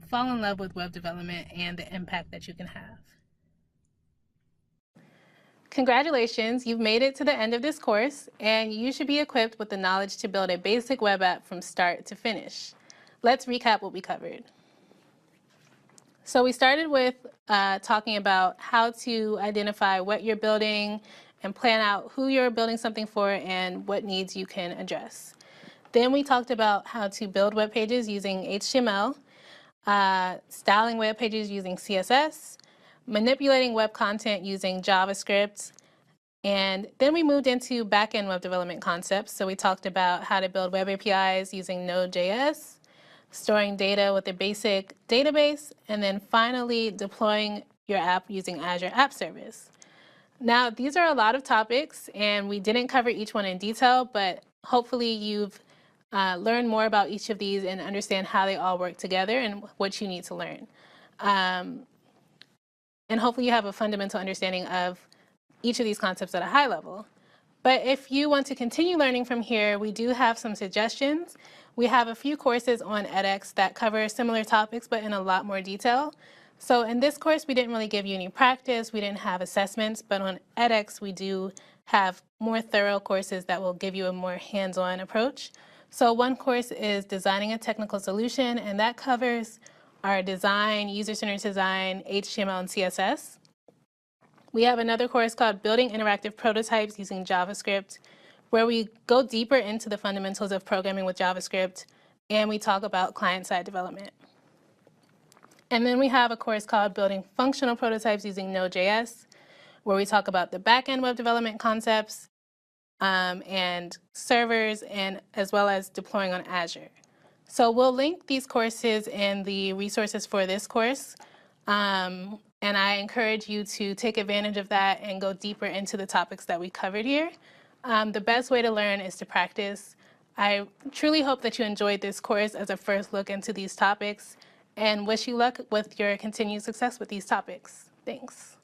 [SPEAKER 1] fall in love with web development and the impact that you can have. Congratulations, you've made it to the end of this course, and you should be equipped with the knowledge to build a basic web app from start to finish. Let's recap what we covered. So we started with talking about how to identify what you're building and plan out who you're building something for and what needs you can address. Then we talked about how to build web pages using HTML, styling web pages using CSS, manipulating web content using JavaScript, and then we moved into back-end web development concepts. So we talked about how to build web APIs using Node.js, storing data with a basic database, and then finally deploying your app using Azure App Service. Now, these are a lot of topics, and we didn't cover each one in detail, but hopefully you've learned more about each of these and understand how they all work together and what you need to learn. And hopefully you have a fundamental understanding of each of these concepts at a high level. But if you want to continue learning from here, we do have some suggestions. We have a few courses on edX that cover similar topics, but in a lot more detail. So in this course, we didn't really give you any practice, we didn't have assessments, but on edX, we do have more thorough courses that will give you a more hands-on approach. So one course is Designing a Technical Solution, and that covers our design, user-centered design, HTML, and CSS. We have another course called Building Interactive Prototypes Using JavaScript, where we go deeper into the fundamentals of programming with JavaScript, and we talk about client-side development. And then we have a course called Building Functional Prototypes Using Node.js, where we talk about the back-end web development concepts and servers, and as well as deploying on Azure. So we'll link these courses in the resources for this course. And I encourage you to take advantage of that and go deeper into the topics that we covered here. The best way to learn is to practice. I truly hope that you enjoyed this course as a first look into these topics, and wish you luck with your continued success with these topics. Thanks.